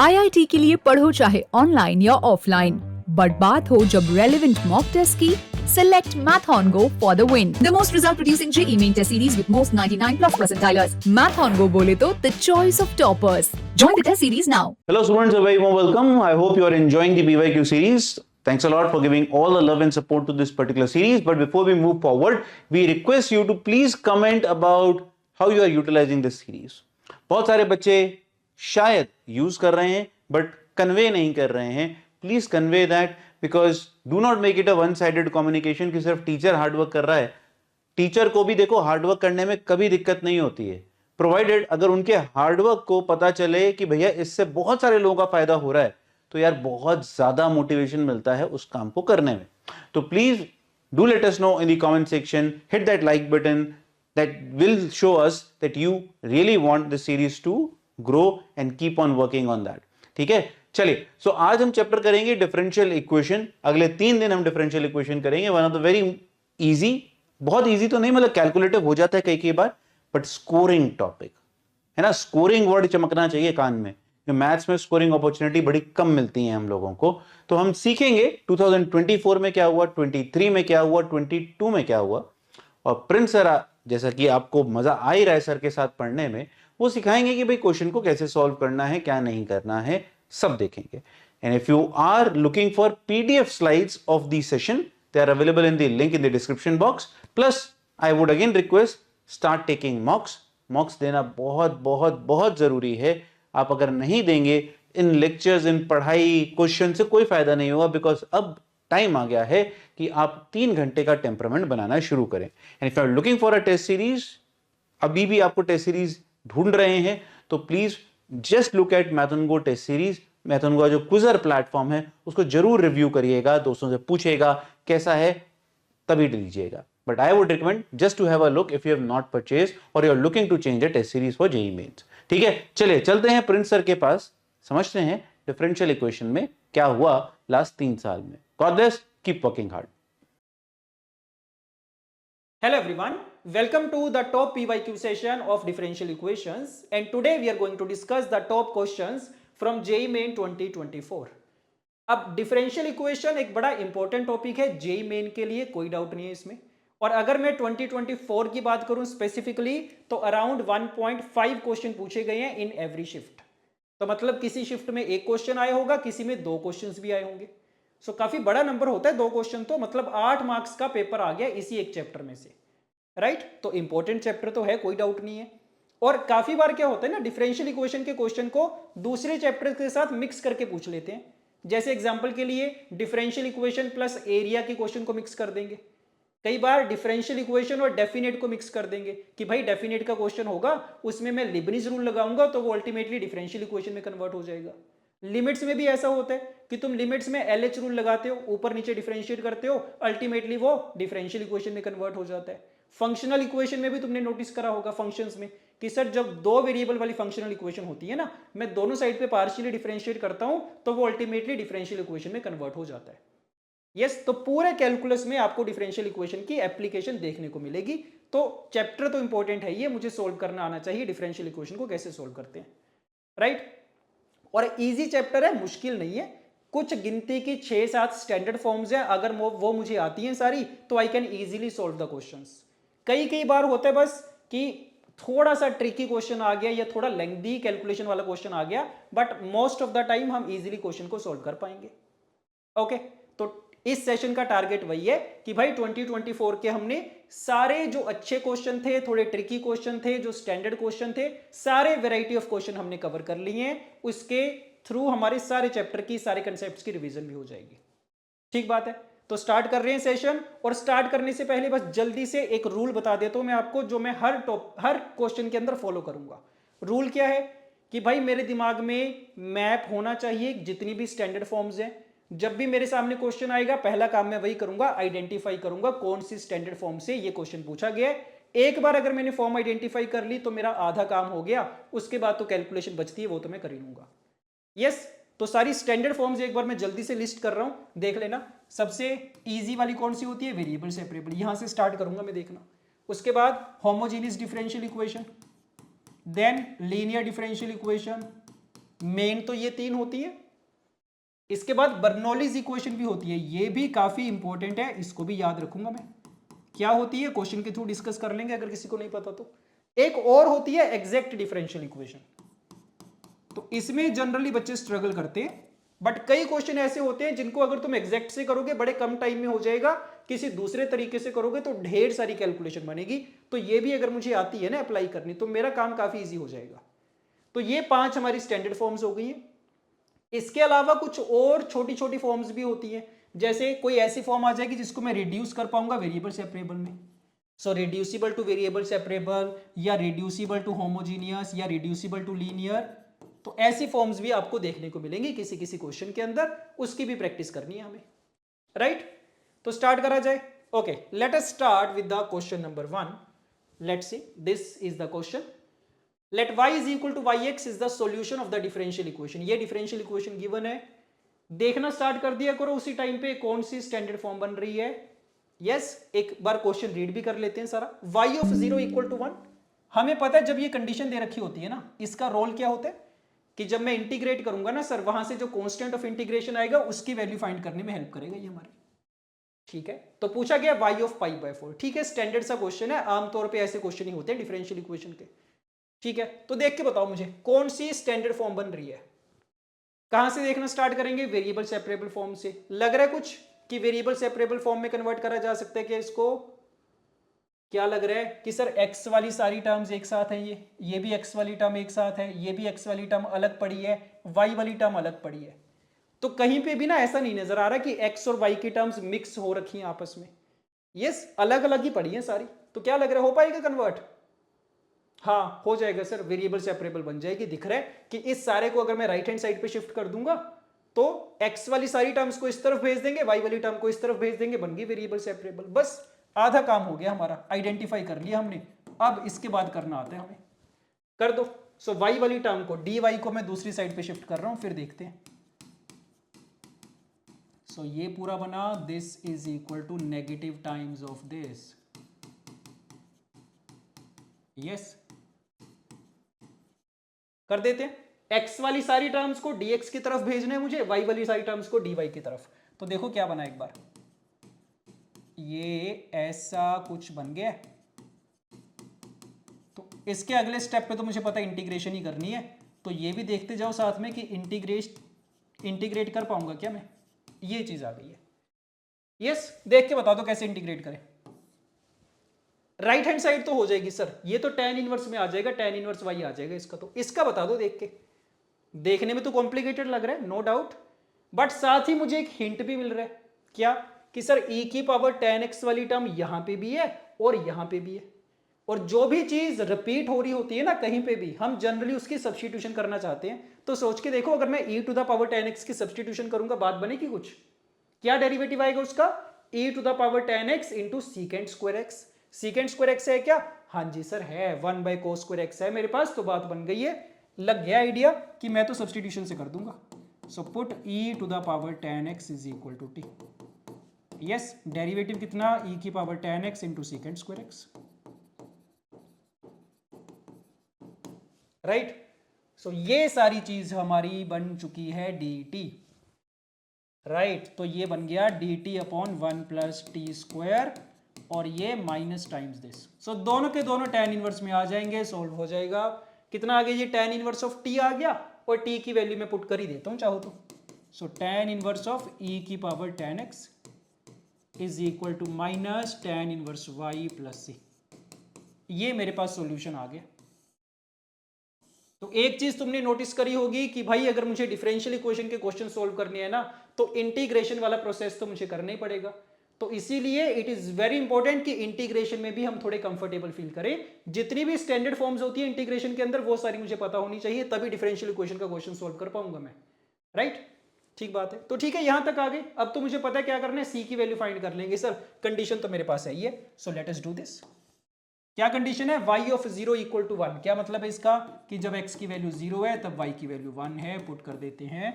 IIT के लिए पढ़ो चाहे ऑनलाइन या ऑफलाइन, बट बात हो जब रेलेवेंट मॉक टेस्ट की, select Mathongo for the win. The most result producing JEE main test series with most 99 plus percentilers. Mathongo bole to the choice of toppers. Join the test series now. Hello students, a very warm welcome. I hope you are enjoying the PYQ series. Thanks a lot for giving all the love and support to this particular series. But before we move forward, we request you to please comment about how you are utilizing this series. बहुत सारे बच्चे शायद use कर रहे हैं but convey नहीं कर रहे हैं. Please convey that, because do not make it a one sided communication कि सिर्फ टीचर हार्डवर्क कर रहा है. टीचर को भी देखो हार्डवर्क करने में कभी दिक्कत नहीं होती है, प्रोवाइडेड अगर उनके हार्डवर्क को पता चले कि भैया इससे बहुत सारे लोगों का फायदा हो रहा है, तो यार बहुत ज्यादा मोटिवेशन मिलता है उस काम को करने में. तो please do let us know in the comment section, hit that like button, that will show us that you really want the series to grow and keep on working on that. ठीक है, चलिए. सो आज हम chapter करेंगे differential equation. अगले 3 दिन हम differential equation करेंगे. One of the very easy, बहुत इजी तो नहीं, मतलब कैलकुलेटिव हो जाता है कई बार, बट स्कोरिंग टॉपिक है ना. स्कोरिंग वर्ड चमकना चाहिए कान में. मैथ्स में स्कोरिंग अपॉर्चुनिटी बड़ी कम मिलती है हम लोगों को. तो हम सीखेंगे 2024 में क्या हुआ, 23 में क्या हुआ, 22 में क्या हुआ. और प्रिंस सर, जैसा कि आपको मजा आ ही रहा है सर के साथ पढ़ने में, वो सिखाएंगे कि भाई क्वेश्चन को कैसे सॉल्व करना है, क्या नहीं करना है, सब देखेंगे. And if you are looking for PDF slides of the session, they are available in the link in the description box. Plus I would again request, start taking mocks. Mocks देना बहुत बहुत बहुत जरूरी है. आप अगर नहीं देंगे, इन लेक्चर्स, इन पढ़ाई, क्वेश्चन से कोई फायदा नहीं होगा, बिकॉज अब टाइम आ गया है कि आप 3 घंटे का टेम्परामेंट बनाना शुरू करें. And if you are looking for a test series, अभी भी आपको टेस्ट सीरीज ढूंढ रहे हैं, तो please just look at MathonGo test series. MathonGo जो क्विजर प्लेटफॉर्म है उसको जरूर रिव्यू करिएगा, दोस्तों से पूछेगा कैसा है, तभी लीजिएगा. But I would recommend just to have a look if you have not purchase और you are looking to change the test series for JEE mains. ठीक है, चलिए चलते हैं प्रिंस सर के पास, समझते हैं डिफरेंशियल इक्वेशन में क्या हुआ लास्ट 3 साल में. God bless, keep working hard. Hello everyone, welcome to the top PYQ session of differential equations, and today we are going to discuss the top questions from JEE Main 2024. अब differential equation एक बड़ा important topic है JEE main के लिए, कोई doubt नहीं है इसमें. और अगर मैं 2024 की बात करूं स्पेसिफिकली, तो अराउंड 1.5 क्वेश्चन पूछे गए हैं इन एवरी शिफ्ट. तो मतलब किसी शिफ्ट में 1 क्वेश्चन आया होगा, किसी में 2 क्वेश्चंस भी आए होंगे. सो काफी बड़ा नंबर होता है 2 क्वेश्चन, तो मतलब 8 मार्क्स का पेपर आ गया इसी एक चैप्टर में से, राइट. तो इंपॉर्टेंट चैप्टर तो है, कोई डाउट नहीं है. और काफी बार क्या होता है ना, डिफरेंशियल इक्वेशन के क्वेश्चन को दूसरे चैप्टर के साथ मिक्स करके पूछ लेते हैं. जैसे एग्जांपल के लिए डिफरेंशियल इक्वेशन प्लस एरिया के क्वेश्चन को मिक्स कर देंगे. कई बार डिफरेंशियल इक्वेशन और डेफिनेट को मिक्स कर देंगे कि भाई डेफिनेट का क्वेश्चन होगा, उसमें मैं लीबनिज रूल लगाऊंगा तो वो अल्टीमेटली डिफरेंशियल इक्वेशन में कन्वर्ट हो जाएगा. लिमिट्स में भी ऐसा होता है कि तुम लिमिट्स में एलएच रूल लगाते हो, ऊपर नीचे डिफरेंशिएट करते हो, अल्टीमेटली वो डिफरेंशियल इक्वेशन में कन्वर्ट हो जाता है. फंक्शनल इक्वेशन में भी तुमने नोटिस करा होगा फंक्शंस में कि सर जब 2 वेरिएबल वाली फंक्शनल इक्वेशन होती है ना, मैं दोनों साइड पे पार्शियली डिफरेंशिएट करता हूं तो वो अल्टीमेटली डिफरेंशियल इक्वेशन में कन्वर्ट हो जाता है. यस, तो पूरे कैलकुलस में आपको डिफरेंशियल इक्वेशन की एप्लीकेशन देखने को मिलेगी. तो चैप्टर तो इंपॉर्टेंट है ये, मुझे सोल्व करना आना चाहिए डिफरेंशियल इक्वेशन को कैसे सोल्व करते हैं, राइट. और इजी चैप्टर है, मुश्किल नहीं है. कुछ गिनती की 6-7 स्टैंडर्ड फॉर्म्स हैं, अगर वो मुझे आती हैं सारी, तो I can easily solve the questions. कई बार होता है बस कि थोड़ा सा ट्रिकी क्वेश्चन आ गया या थोड़ा लेंथी कैलकुलेशन वाला क्वेश्चन आ गया, but most of the time हम इजीली क्वेश्चन को सॉल्व कर पाएंगे. ओके, तो इस सेशन का टारगेट वही है कि भाई 2024 के हमने सारे जो अच्छे क्वेश्चन थे, थोड़े ट्रिकी क्वेश्चन थे, जो स्टैंडर्ड क्वेश्चन थे, सारे वैरायटी ऑफ क्वेश्चन हमने कवर कर लिए हैं. उसके थ्रू हमारे सारे चैप्टर की, सारे कंसेप्ट्स की रिवीजन भी हो जाएगी. ठीक बात है. तो स्टार्ट कर रहे हैं सेशन, और स्टार्ट करने से पहले बस जल्दी से एक रूल बता देता हूं मैं आपको, जो मैं हर क्वेश्चन के अंदर फॉलो करूंगा. रूल क्या है कि भाई मेरे दिमाग में मैप होना चाहिए जितनी भी स्टैंडर्ड फॉर्म्स हैं. जब भी मेरे सामने क्वेश्चन आएगा, पहला काम मैं वही करूंगा, आइडेंटिफाई करूंगा कौन सी स्टैंडर्ड फॉर्म से ये क्वेश्चन पूछा गया है. एक बार अगर मैंने फॉर्म आइडेंटिफाई कर ली तो मेरा आधा काम हो गया. उसके बाद तो कैलकुलेशन बचती है, वो तो मैं कर ही लूंगा. यस, तो सारी स्टैंडर्ड फॉर्म्स एक बार मैं जल्दी से लिस्ट कर रहा हूं, देख लेना. सबसे इजी वाली कौन सी होती है, वेरिएबल सेपरेबल. यहां से स्टार्ट करूंगा मैं, देखना. उसके बाद homogeneous differential equation, then linear differential equation, मेन तो ये 3 होती है, इसके बाद बर्नौलीज इक्वेशन भी होती है, ये भी काफी इंपॉर्टेंट है, इसको भी याद रखूंगा मैं। क्या होती है क्वेश्चन के थ्रू डिस्कस कर लेंगे अगर किसी को नहीं पता तो। एक और होती है एग्जैक्ट डिफरेंशियल इक्वेशन, तो इसमें जनरली बच्चे स्ट्रगल करते हैं, बट कई क्वेश्चन ऐसे होते हैं जिनको अगर तुम एग्जैक्ट से करोगे बड़े कम टाइम में हो जाएगा, किसी दूसरे तरीके से करोगे तो ढेर सारी कैलकुलेशन बनेगी। तो ये भी अगर मुझे आती है ना अप्लाई करनी, तो मेरा काम काफी इजी हो जाएगा। तो ये 5 हमारी स्टैंडर्ड फॉर्म्स हो गई हैं। इसके अलावा कुछ और छोटी छोटी फॉर्म्स भी होती हैं, जैसे कोई ऐसी फॉर्म आ जाएगी जिसको मैं रिड्यूस कर पाऊंगा वेरिएबल सेपरेबल में, सो रिड्यूसिबल टू वेरिएबल सेपरेबल, या रिड्यूसिबल टू होमोजीनियस, या रिड्यूसिबल टू लीनियर। तो ऐसी फॉर्म्स भी आपको देखने को मिलेंगी किसी किसी क्वेश्चन के अंदर, उसकी भी प्रैक्टिस करनी है हमें, राइट? तो स्टार्ट करा जाए। Okay, let us start with the question number 1। Let's see, this is the question. Let y is equal to yx is the solution of the differential equation। ये differential equation given है, देखना start कर दिया करो उसी time पे कौन सी standard form बन रही है। यस, एक बार क्वेश्चन रीड भी कर लेते हैं सारा। y of 0 equal to 1, हमें पता है जब ये कंडीशन दे रखी होती है ना, इसका रोल क्या होता है कि जब मैं इंटीग्रेट करूंगा ना सर, वहां से जो कांस्टेंट ऑफ इंटीग्रेशन आएगा उसकी वैल्यू फाइंड करने में हेल्प करेगा ये हमारी। ठीक है, तो पूछा गया y of π/4। ठीक है, स्टैंडर्ड सा क्वेश्चन है, आमतौर पे ऐसे क्वेश्चन ही होते हैं डिफरेंशियल इक्वेशन के। ठीक है, तो देख के बताओ मुझे कौन सी स्टैंडर्ड फॉर्म बन रही है। कहां से देखना स्टार्ट करेंगे? वेरिएबल सेपरेबल फॉर्म से। लग रहा है कुछ कि वेरिएबल सेपरेबल फॉर्म में कन्वर्ट करा जा सकता है क्या इसको? क्या लग रहा है कि सर x वाली सारी टर्म्स एक साथ है, ये भी x वाली टर्म एक साथ है, ये भी x वाली टर्म अलग पड़ी है, y वाली टर्म अलग पड़ी है। तो कहीं पे भी ना ऐसा नहीं नजर आ रहा कि x और y की टर्म्स मिक्स हो रखी हैं आपस में। यस, अलग अलग ही पड़ी हैं सारी। तो क्या लग रहा है, हो पाएगा कन्वर्ट? हाँ, हो जाएगा सर, वेरिएबल सेपरेबल बन जाएगी। दिख रहा है कि इस सारे को अगर मैं राइट हैंड साइड पे शिफ्ट कर दूंगा तो x वाली सारी टर्म्स को इस तरफ भेज देंगे, y वाली टर्म को इस तरफ भेज देंगे, बन गई वेरिएबल सेपरेबल। बस आधा काम हो गया हमारा, आइडेंटिफाई कर लिया हमने। अब इसके बाद करना आता है हमें, कर दो। सो y वाली टर्म को, dy को मैं दूसरी साइड पे शिफ्ट कर रहा हूं, फिर देखते हैं। सो ये पूरा बना, this is equal to negative times of this. Yes, कर देते हैं। x वाली सारी टर्म्स को dx की तरफ भेजना है मुझे, y वाली सारी टर्म्स को dy की तरफ। तो देखो क्या बना, एक बार ये ऐसा कुछ बन गया। तो इसके अगले स्टेप पे तो मुझे पता है इंटीग्रेशन ही करनी है, तो ये भी देखते जाओ साथ में कि इंटीग्रेट कर पाऊंगा क्या मैं। ये चीज आ गई है। यस, देख के बता दो कैसे इंटीग्रेट करें। राइट हैंड साइड तो हो जाएगी सर, ये तो tan इनवर्स में आ जाएगा, tan इनवर्स y आ जाएगा इसका। तो इसका बता दो देख के। देखने में तो कॉम्प्लिकेटेड लग रहा है, नो डाउट, बट साथ ही मुझे एक हिंट भी मिल रहा है। क्या? कि सर e की पावर tan x वाली टर्म यहां पे भी है और यहां पे भी है, और जो भी चीज रिपीट हो रही होती है ना कहीं पे भी, हम जनरली उसकी सब्स्टिट्यूशन करना चाहते हैं। तो सोच के देखो, अगर मैं e to the power tan x की सब्स्टिट्यूशन करूंगा, बात बनेगी कुछ? क्या डेरिवेटिव आएगा उसका? e to the power tan x into secant square x। Secant square x है क्या? हाँ जी सर है, 1/cos स्क्वायर x है मेरे पास। तो बात बन गई है, लग गया आइडिया कि मैं तो सब्स्टिट्यूशन से कर दूंगा। So put e to the power tan x is equal to t। Yes, derivative कितना? e की power tan x into secant square x। Right, so ये सारी चीज हमारी बन चुकी है dt। राइट, तो ये बन गया dt upon 1 plus T square, और ये माइनस टाइम्स दिस। सो दोनों के दोनों tan इनवर्स में आ जाएंगे, सोल्व हो जाएगा। कितना आ गया? ये tan इनवर्स ऑफ t आ गया, और t की वैल्यू मैं पुट कर ही देता हूं चाहो तो। So tan inverse of e की power tan x is equal to minus tan inverse y plus c। ये मेरे पास सॉल्यूशन आ गया। तो एक चीज तुमने नोटिस करी होगी कि भाई अगर मुझे डिफरेंशियल इक्वेशन के क्वेश्चन सोल्व करने हैं ना, तो इंटीग्रेशन वाला प्रोसेस तो मुझे करना ही पड़ेगा। तो इसीलिए इट इज वेरी इंपॉर्टेंट कि इंटीग्रेशन में भी हम थोड़े कंफर्टेबल फील करें। जितनी भी स्टैंडर्ड फॉर्म्स होती है इंटीग्रेशन के अंदर, वो सारी मुझे पता होनी चाहिए, तभी डिफरेंशियल इक्वेशन का क्वेश्चन सोल्व कर पाऊंगा मैं। राइट, ठीक बात है। तो ठीक है, यहां तक आ गए। अब तो मुझे पता है क्या करना है, सी की वैल्यू फाइंड कर लेंगे सर। कंडीशन तो मेरे पास है ये, so let us do this. क्या कंडीशन है? y of 0 equal to 1। क्या मतलब है इसका? कि जब x की वैल्यू 0 है तब y की वैल्यू 1 है। पुट कर देते हैं,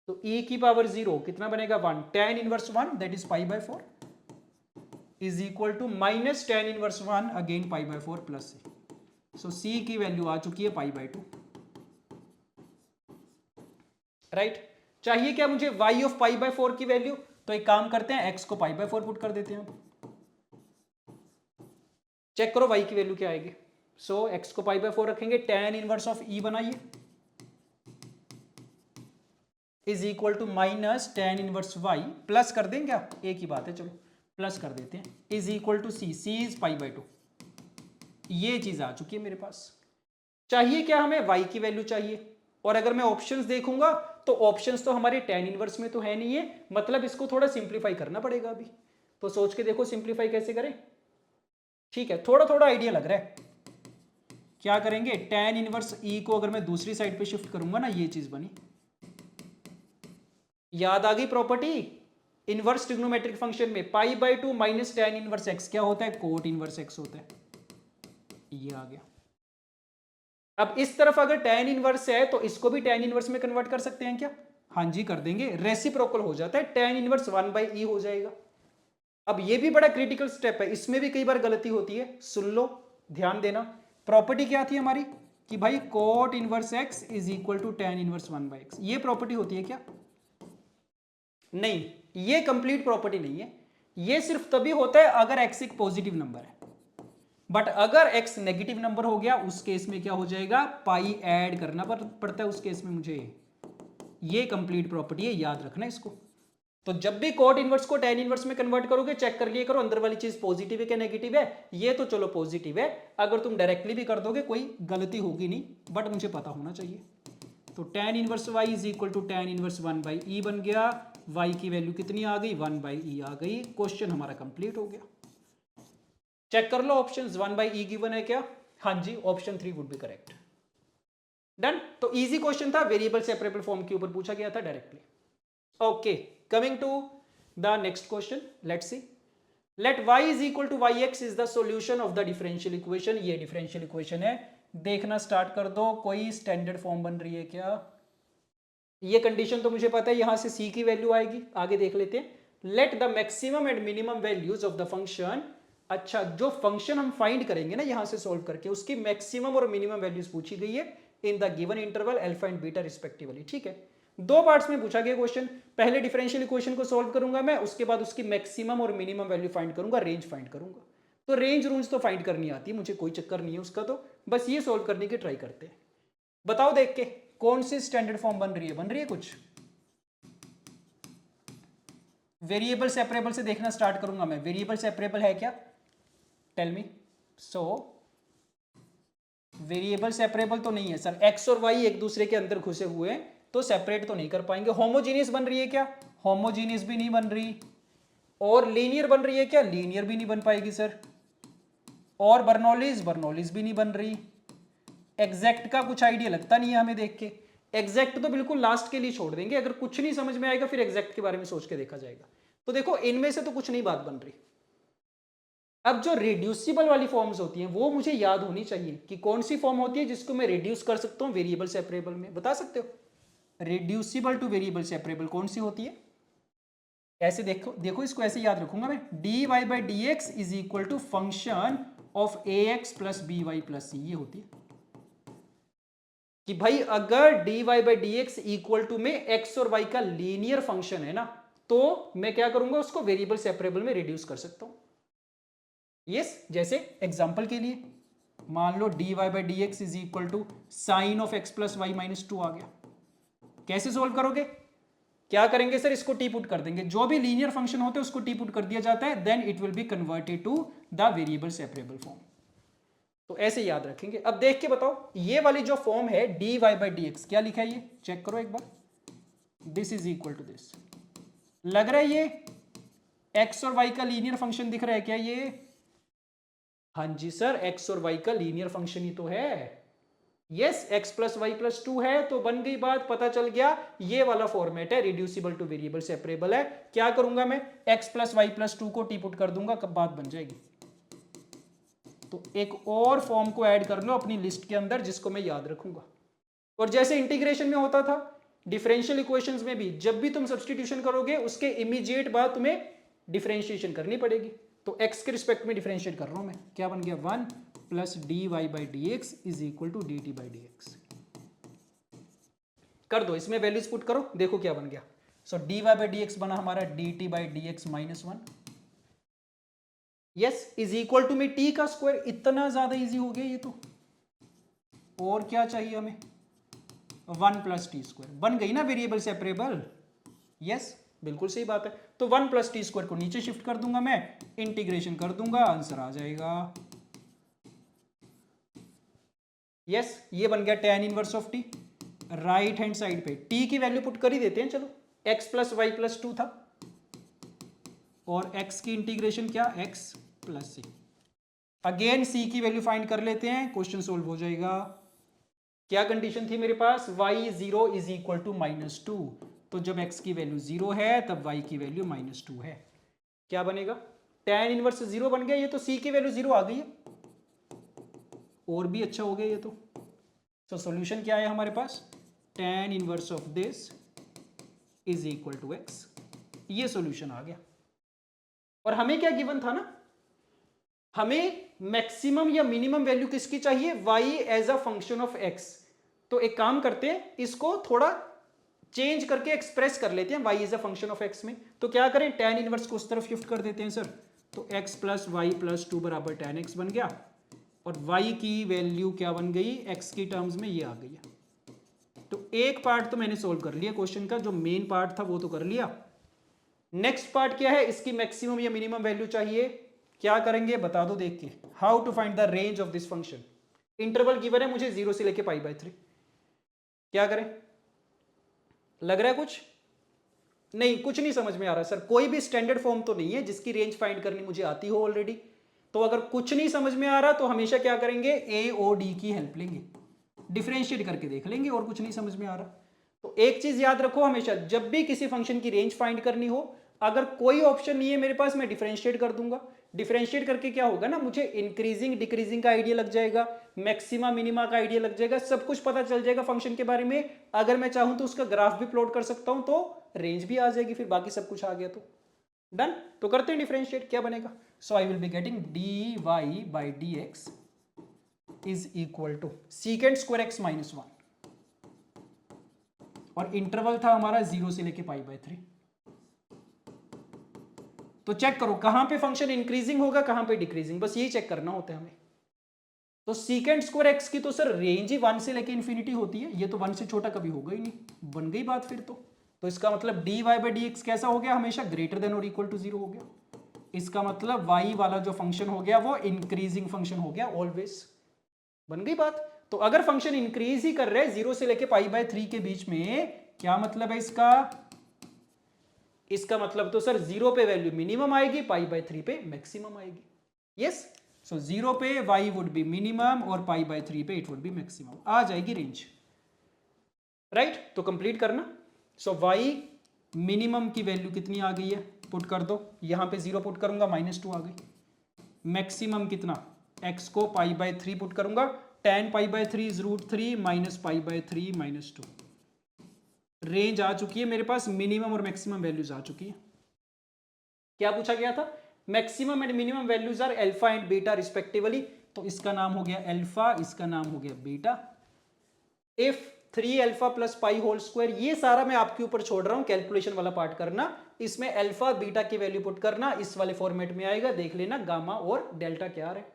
तो e की पावर 0 कितना बनेगा? 1। tan inverse 1 that is π/4 is equal to minus tan inverse 1 again π/4 plus c। So c की वैल्यू आ चुकी है π/2। राइट। चाहिए क्या मुझे y ऑफ पाई बाय 4 की वैल्यू, तो एक काम करते हैं x को पाई बाय 4 पुट कर देते हैं। चेक करो y की वैल्यू क्या आएगी। सो x को पाई बाय 4 रखेंगे, tan इनवर्स ऑफ e बनाइए is equal to minus tan inverse y plus कर देंगे आप, एक ही बात है, चलो प्लस कर देते हैं, is equal to c, c is pi by 2। ये चीज आ चुकी है मेरे पास। चाहिए क्या हमें, y की वैल्यू चाहिए। और अगर मैं ऑप्शंस देखूंगा तो ऑप्शंस तो हमारे tan इनवर्स में तो है नहीं है, मतलब इसको थोड़ा सिंप्लीफाई करना पड़ेगा अभी। तो सोच के देखो सिंप्लीफाई कैसे करें। ठीक है, थोड़ा थोड़ा आइडिया लग रहा है। क्या करेंगे, tan इनवर्स e को अगर मैं दूसरी साइड पे शिफ्ट करूंगा ना, ये चीज बनी। याद आ गई प्रॉपर्टी इनवर्स ट्रिग्नोमेट्रिक फंक्शन में, पाई by 2 minus tan inverse x क्या होता है, कोट इनवर्स x होता है। ये आ गया। अब इस तरफ अगर tan इनवर्स है तो इसको भी tan इनवर्स में कन्वर्ट कर सकते हैं क्या, हाँ जी कर देंगे, रेसिप्रोकल हो जाता है, tan इनवर्स 1 बाई e हो जाएगा। अब ये भी बड़ा क्रिटिकल स्टेप है, इसमें भी कई बार गलती होती है, सुन लो ध्यान देना। प्रॉपर्टी क्या थी हमारी कि भाई cot inverse x is equal to tan inverse 1 by x, ये प्रॉपर्टी होती है क्या, नहीं, ये कंप्लीट प्रॉपर्टी नहीं है। ये सिर्फ तभी होता है अगर x एक पॉजिटिव नंबर है, बट अगर x नेगेटिव नंबर हो गया उस केस में क्या हो जाएगा, पाई ऐड करना पड़ता है उस केस में मुझे। ये कंप्लीट प्रॉपर्टी है, याद रखना इसको। तो जब भी कोट इनवर्स को tan इनवर्स में कन्वर्ट करोगे चेक कर लिया करो अंदर वाली चीज पॉजिटिव है क्या नेगेटिव है। ये तो चलो पॉजिटिव है, अगर तुम डायरेक्टली भी कर दोगे कोई गलती होगी नहीं, बट मुझे पता होना चाहिए। तो tan inverse y is equal to tan inverse 1 by e बन गया, y की वैल्यू कितनी आ गई, 1 बाई e आ गई। क्वेश्चन हमारा कंप्लीट हो गया। चेक कर लो ऑप्शंस, 1 बाई e गिवन है क्या, हाँ जी, option 3 would be correct. Done. तो इजी क्वेश्चन था, वेरिएबल सेपरेबल फॉर्म के ऊपर पूछा गया था directly. Okay, coming to the next question, let's see. Let y is equal to yx is the solution of the differential equation. ये differential equation है, देखना स्टार्ट कर दो, कोई स्टैंडर्ड फॉर्म बन रही है क्या। ये कंडीशन तो मुझे पता है, यहां से c की वैल्यू आएगी, आगे देख लेते हैं। Let the maximum and minimum values of the function. अच्छा, जो फंक्शन हम फाइंड करेंगे ना यहां से सॉल्व करके, उसकी मैक्सिमम और मिनिमम वैल्यूज पूछी गई है in the given interval alpha and beta respectively. ठीक है, दो पार्ट्स में पूछा गया क्वेश्चन। पहले डिफरेंशियल इक्वेशन को सॉल्व करूंगा मैं, उसके बाद उसकी मैक्सिमम और मिनिमम वैल्यू फाइंड करूंगा, रेंज फाइंड करूंगा। तो रेंज रूंज तो फाइंड करनी आती है मुझे, कोई चक्कर नहीं है उसका, तो बस ये सॉल्व करने की ट्राई करते हैं। बताओ देख के कौन सी स्टैंडर्ड फॉर्म बन रही है कुछ। वेरिएबल सेपरेबल से देखना स्टार्ट करूंगा मैं, वेरिएबल सेपरेबल है क्या, tell me. So variable separable तो नहीं है सर, एक्स और वाई एक दूसरे के अंदर घुसे हुए हैं तो सेपरेट तो नहीं कर पाएंगे। होमोजीनियस बन रही है क्या, होमोजीनियस भी नहीं बन रही। और लीनियर बन रही है क्या, लीनियर भी नहीं बन पाएगी सर। और बर्नौलीज भी नहीं बन रही। एग्जैक्ट का कुछ आइडिया लगता नहीं है हमें देख के, एग्जैक्ट तो बिल्कुल लास्ट के लिए छोड़ देंगे, अगर कुछ नहीं समझ में आएगा फिर एग्जैक्ट के बारे में सोच के देखा जाएगा। तो देखो इनमें से तो कुछ नहीं बात बन रही। अब जो रिड्यूसिबल वाली फॉर्म्स होती हैं वो मुझे याद होनी चाहिए कि कौन सी फॉर्म होती है जिसको मैं रिड्यूस कर सकता हूं वेरिएबल सेपरेबल में, बता सकते हो। रिड्यूसिबल टू वेरिएबल सेपरेबल कौन सी होती है, ऐसे देखो इसको ऐसे याद रखूंगा मैं, dy by d x is equal to function of a x plus b y plus c, ये होती है कि भाई अगर dy by d x equal to में x और y का लीनियर फंक्शन है ना, तो मैं क्या करूंगा उसको वेरिएबल सेपरेबल में रिड्यूस कर सकता हूं। यस, जैसे एग्जांपल के लिए मान लो dy by d x is equal to sine of x plus y minus 2 आ गया। कैसे सोल्व करोगे, क्या करेंगे सर, इसको टी पुट कर देंगे, जो भी लीनियर फंक्शन होते हैं उसको टी पुट कर दिया जाता है, then it will be converted to the variable separable form. तो ऐसे याद रखेंगे। अब देख के बताओ ये वाली जो फॉर्म है dy बाई डी एक्स, क्या लिखा है ये, चेक करो एक बार। This is equal to this, लग रहा है ये x और y का लीनियर फंक्शन दिख रहा है क्या ये, हाँ जी सर, x और y का लीनियर फंक्शन ही तो है। Yes, x plus y plus 2 है, तो बन गई बात, पता चल गया ये वाला फॉर्मेट है, रिड्यूसिबल टू वेरिएबल सेपरेबल है। क्या करूंगा मैं, x प्लस वाई प्लस 2 को टी पुट कर दूंगा, कब बात बन जाएगी। तो एक और फॉर्म को ऐड कर लो अपनी लिस्ट के अंदर जिसको मैं याद रखूंगा। और जैसे इंटीग्रेशन में होता था, डिफरेंशियल इक्वेशंस में भी जब भी तुम सब्स्टिट्यूशन करोगे उसके इमीडिएट बाद तुम्हें डिफरेंशिएशन करनी पड़ेगी। तो x के रिस्पेक्ट में डिफरेंशिएट कर रहा हूं मैं, क्या बन गया 1 plus dy by d x is equal to dt by d x. कर दो, इसमें वैल्यूज पुट करो, देखो क्या बन गया। So dy by d x बना हमारा dt by d x minus 1, yes, is equal to में t का स्क्वायर। इतना ज्यादा इजी हो गया ये तो, और क्या चाहिए हमें, 1 प्लस टी स्क्वायर। बन गई ना वेरिएबल सेपरेबल, यस, बिल्कुल सही बात है। तो 1 प्लस टी स्क्वायर को नीचे शिफ्ट कर दूंगा मैं, इंटीग्रेशन कर दूंगा, आंसर आ जाएगा, यस, ये बन गया tan inverse of t। Right hand side पे t की वैल्यू पुट कर ही देते हैं, चलो, x प्लस वाई प्लस 2 था, और x की इंटीग्रेशन क्या, x प्लस सी। अगेन c की वैल्यू फाइंड कर लेते हैं, क्वेश्चन सोल्व हो जाएगा। क्या कंडीशन थी मेरे पास, y 0 is equal to minus 2, तो जब x की वैल्यू 0 है तब y की वैल्यू माइनस 2 है। क्या बनेगा, tan इनवर्स 0 बन गया, ये तो c की वैल्यू 0 आ गई है, और भी अच्छा हो गया ये तो। तो सॉल्यूशन क्या है हमारे पास, tan inverse of this is equal to x, ये सॉल्यूशन आ गया। और हमें क्या गिवन था ना, हमें मैक्सिमम या मिनिमम वैल्यू किसकी चाहिए, y as a function of x। तो एक काम करते हैं, इसको थोड़ा चेंज करके एक्सप्रेस कर लेते हैं y as a function of x में। तो क्या करें, tan इनवर्स को उस तरफ शिफ्ट कर देते हैं सर, तो x प्लस वाई प्लस 2 बराबर tan x बन गया, और y की वैल्यू क्या बन गई, x की टर्म्स में ये आ गई है। तो एक पार्ट तो मैंने सोल्व कर लिया क्वेश्चन का, जो मेन पार्ट था वो तो कर लिया। नेक्स्ट पार्ट क्या है, इसकी मैक्सिमम या मिनिमम वैल्यू चाहिए। क्या करेंगे बता दो देख के, how to find the range of this function. Interval given है मुझे 0 से लेके π/3, क्या करें, लग रहा है कुछ नहीं, कुछ नहीं समझ में आ रहा सर। कोई भी स्टैंडर्ड फॉर्म तो नहीं है जिसकी रेंज फाइंड करनी मुझे आती हो ऑलरेडी। तो अगर कुछ नहीं समझ में आ रहा तो हमेशा क्या करेंगे, ए ओ डी की हेल्प लेंगे, डिफरेंशिएट करके देख लेंगे, और कुछ नहीं समझ में आ रहा तो एक चीज याद रखो, हमेशा जब भी किसी फंक्शन की रेंज फाइंड करनी हो, अगर कोई ऑप्शन नहीं है मेरे पास, मैं डिफरेंशिएट कर दूंगा। डिफरेंशिएट करके क्या होगा ना, मुझे इंक्रीजिंग डिक्रीजिंग का आइडिया लग जाएगा, मैक्सिमा मिनिमा का आइडिया लग जाएगा, सब कुछ पता चल जाएगा फंक्शन के बारे में। अगर मैं चाहूं तो उसका ग्राफ भी प्लॉट कर सकता हूं, तो रेंज भी आ जाएगी, फिर बाकी सब कुछ आ गया तो डन। तो करते हैं डिफरेंशिएट, क्या बनेगा, so I will be getting dy by d x is equal to secant square x minus 1, और इंटरवल था हमारा 0 से लेके π/3। तो चेक करो कहां पे फंक्शन इंक्रीजिंग होगा, कहां पे डिक्रीजिंग, बस यही चेक करना होता है हमें। तो सीकेंड स्क्वायर x की तो सर रेंज ही 1 से लेके इन्फिनिटी होती है, ये तो 1 से छोटा कभी होगा ही नहीं, बन गई बात फिर तो इसका मतलब dy बाई डी एक्स कैसा हो गया, हमेशा ग्रेटर देन और इक्वल टू 0 हो गया। इसका मतलब y वाला जो फंक्शन हो गया वो इंक्रीजिंग फंक्शन हो गया ऑलवेज, बन गई बात। तो अगर फंक्शन इंक्रीज ही कर रहे हैं 0 से लेके π/3 के बीच में, क्या मतलब है इसका मतलब तो सर 0 पे वैल्यू मिनिमम आएगी, π/3 पे मैक्सिमम आएगी। यस, सो 0 पे y वुड बी मिनिमम और π/3 पे इट वुड बी मैक्सिमम, आ जाएगी रेंज, राइट। तो कंप्लीट करना। सो y मिनिमम की वैल्यू कितनी आ गई है, पुट कर दो, यहां पे 0 पुट करूंगा -2 आ गई। मैक्सिमम कितना, x को π/3 पुट करूंगा, tan π/3 इज √3 माइनस π/3 -2। रेंज आ चुकी है मेरे पास, मिनिमम और मैक्सिमम वैल्यूज आ चुकी है। क्या पूछा गया था, maximum and minimum values are alpha and beta respectively, तो इसका नाम हो गया अल्फा, इसका नाम हो गया beta. If 3 alpha plus pi whole square, ये सारा मैं आपके ऊपर छोड़ रहा हूं, कैलकुलेशन वाला पार्ट करना, इसमें अल्फा बीटा की वैल्यू पुट करना, इस वाले फॉर्मेट में आएगा, देख लेना गामा और डेल्टा क्या आ रहा है।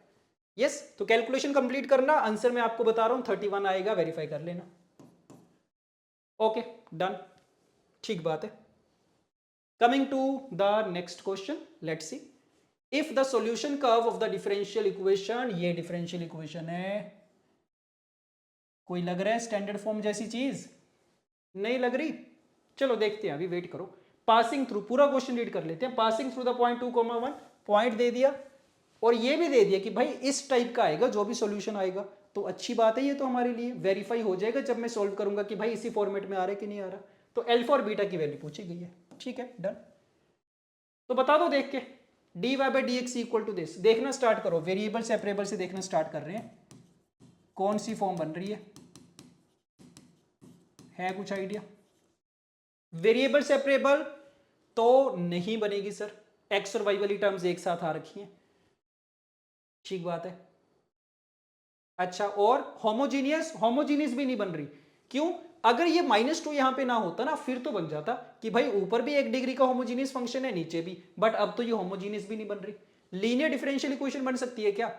यस, तो कैलकुलेशन कंप्लीट करना, आंसर मैं आपको बता रहा हूं 31 आएगा, वेरीफाई कर लेना। ओके डन, ठीक बात है। Coming to the next question, let's see, if the solution curve of the differential equation, ये डिफरेंशियल इक्वेशन है, कोई लग रहा है स्टैंडर्ड फॉर्म जैसी चीज, नहीं लग रही, चलो देखते हैं, अभी वेट करो। पासिंग थ्रू, पूरा क्वेश्चन रीड कर लेते हैं। Passing through the point 2,1, point दे दिया और ये भी दे दिया कि भाई इस टाइप का आएगा जो भी सॉल्यूशन आएगा, तो अच्छी बात है, ये तो हमारे लिए वेरीफाई हो जाएगा जब मैं सॉल्व करूंगा कि भाई इसी फॉर्मेट में आ रहा है कि नहीं आ रहा। तो अल्फा और बीटा की वैल्यू पूछी गई है, ठीक है डन। तो बता दो देख के, dy by d x equal to this, देखना स्टार्ट करो, वेरिएबल सेपरेबल से देखना स्टार्ट कर रहे हैं, कौन सी फॉर्म बन रही है कुछ आइडिया। वेरिएबल सेपरेबल तो नहीं बनेगी सर, एक्स और वाई वाली टर्म्स एक साथ आ रखी हैं, ठीक बात है। अच्छा, और होमोजीनियस भी नहीं बन रही, क्यों, अगर ये -2 यहाँ पे ना होता ना, फिर तो बन जाता कि भाई ऊपर भी 1 डिग्री का होमोजीनियस फंक्शन है, नीचे भी, बट अब तो ये होमोजीनियस भी नहीं बन रही। लीनियर डिफरेंशियल इक्वेशन बन सकती है क्या?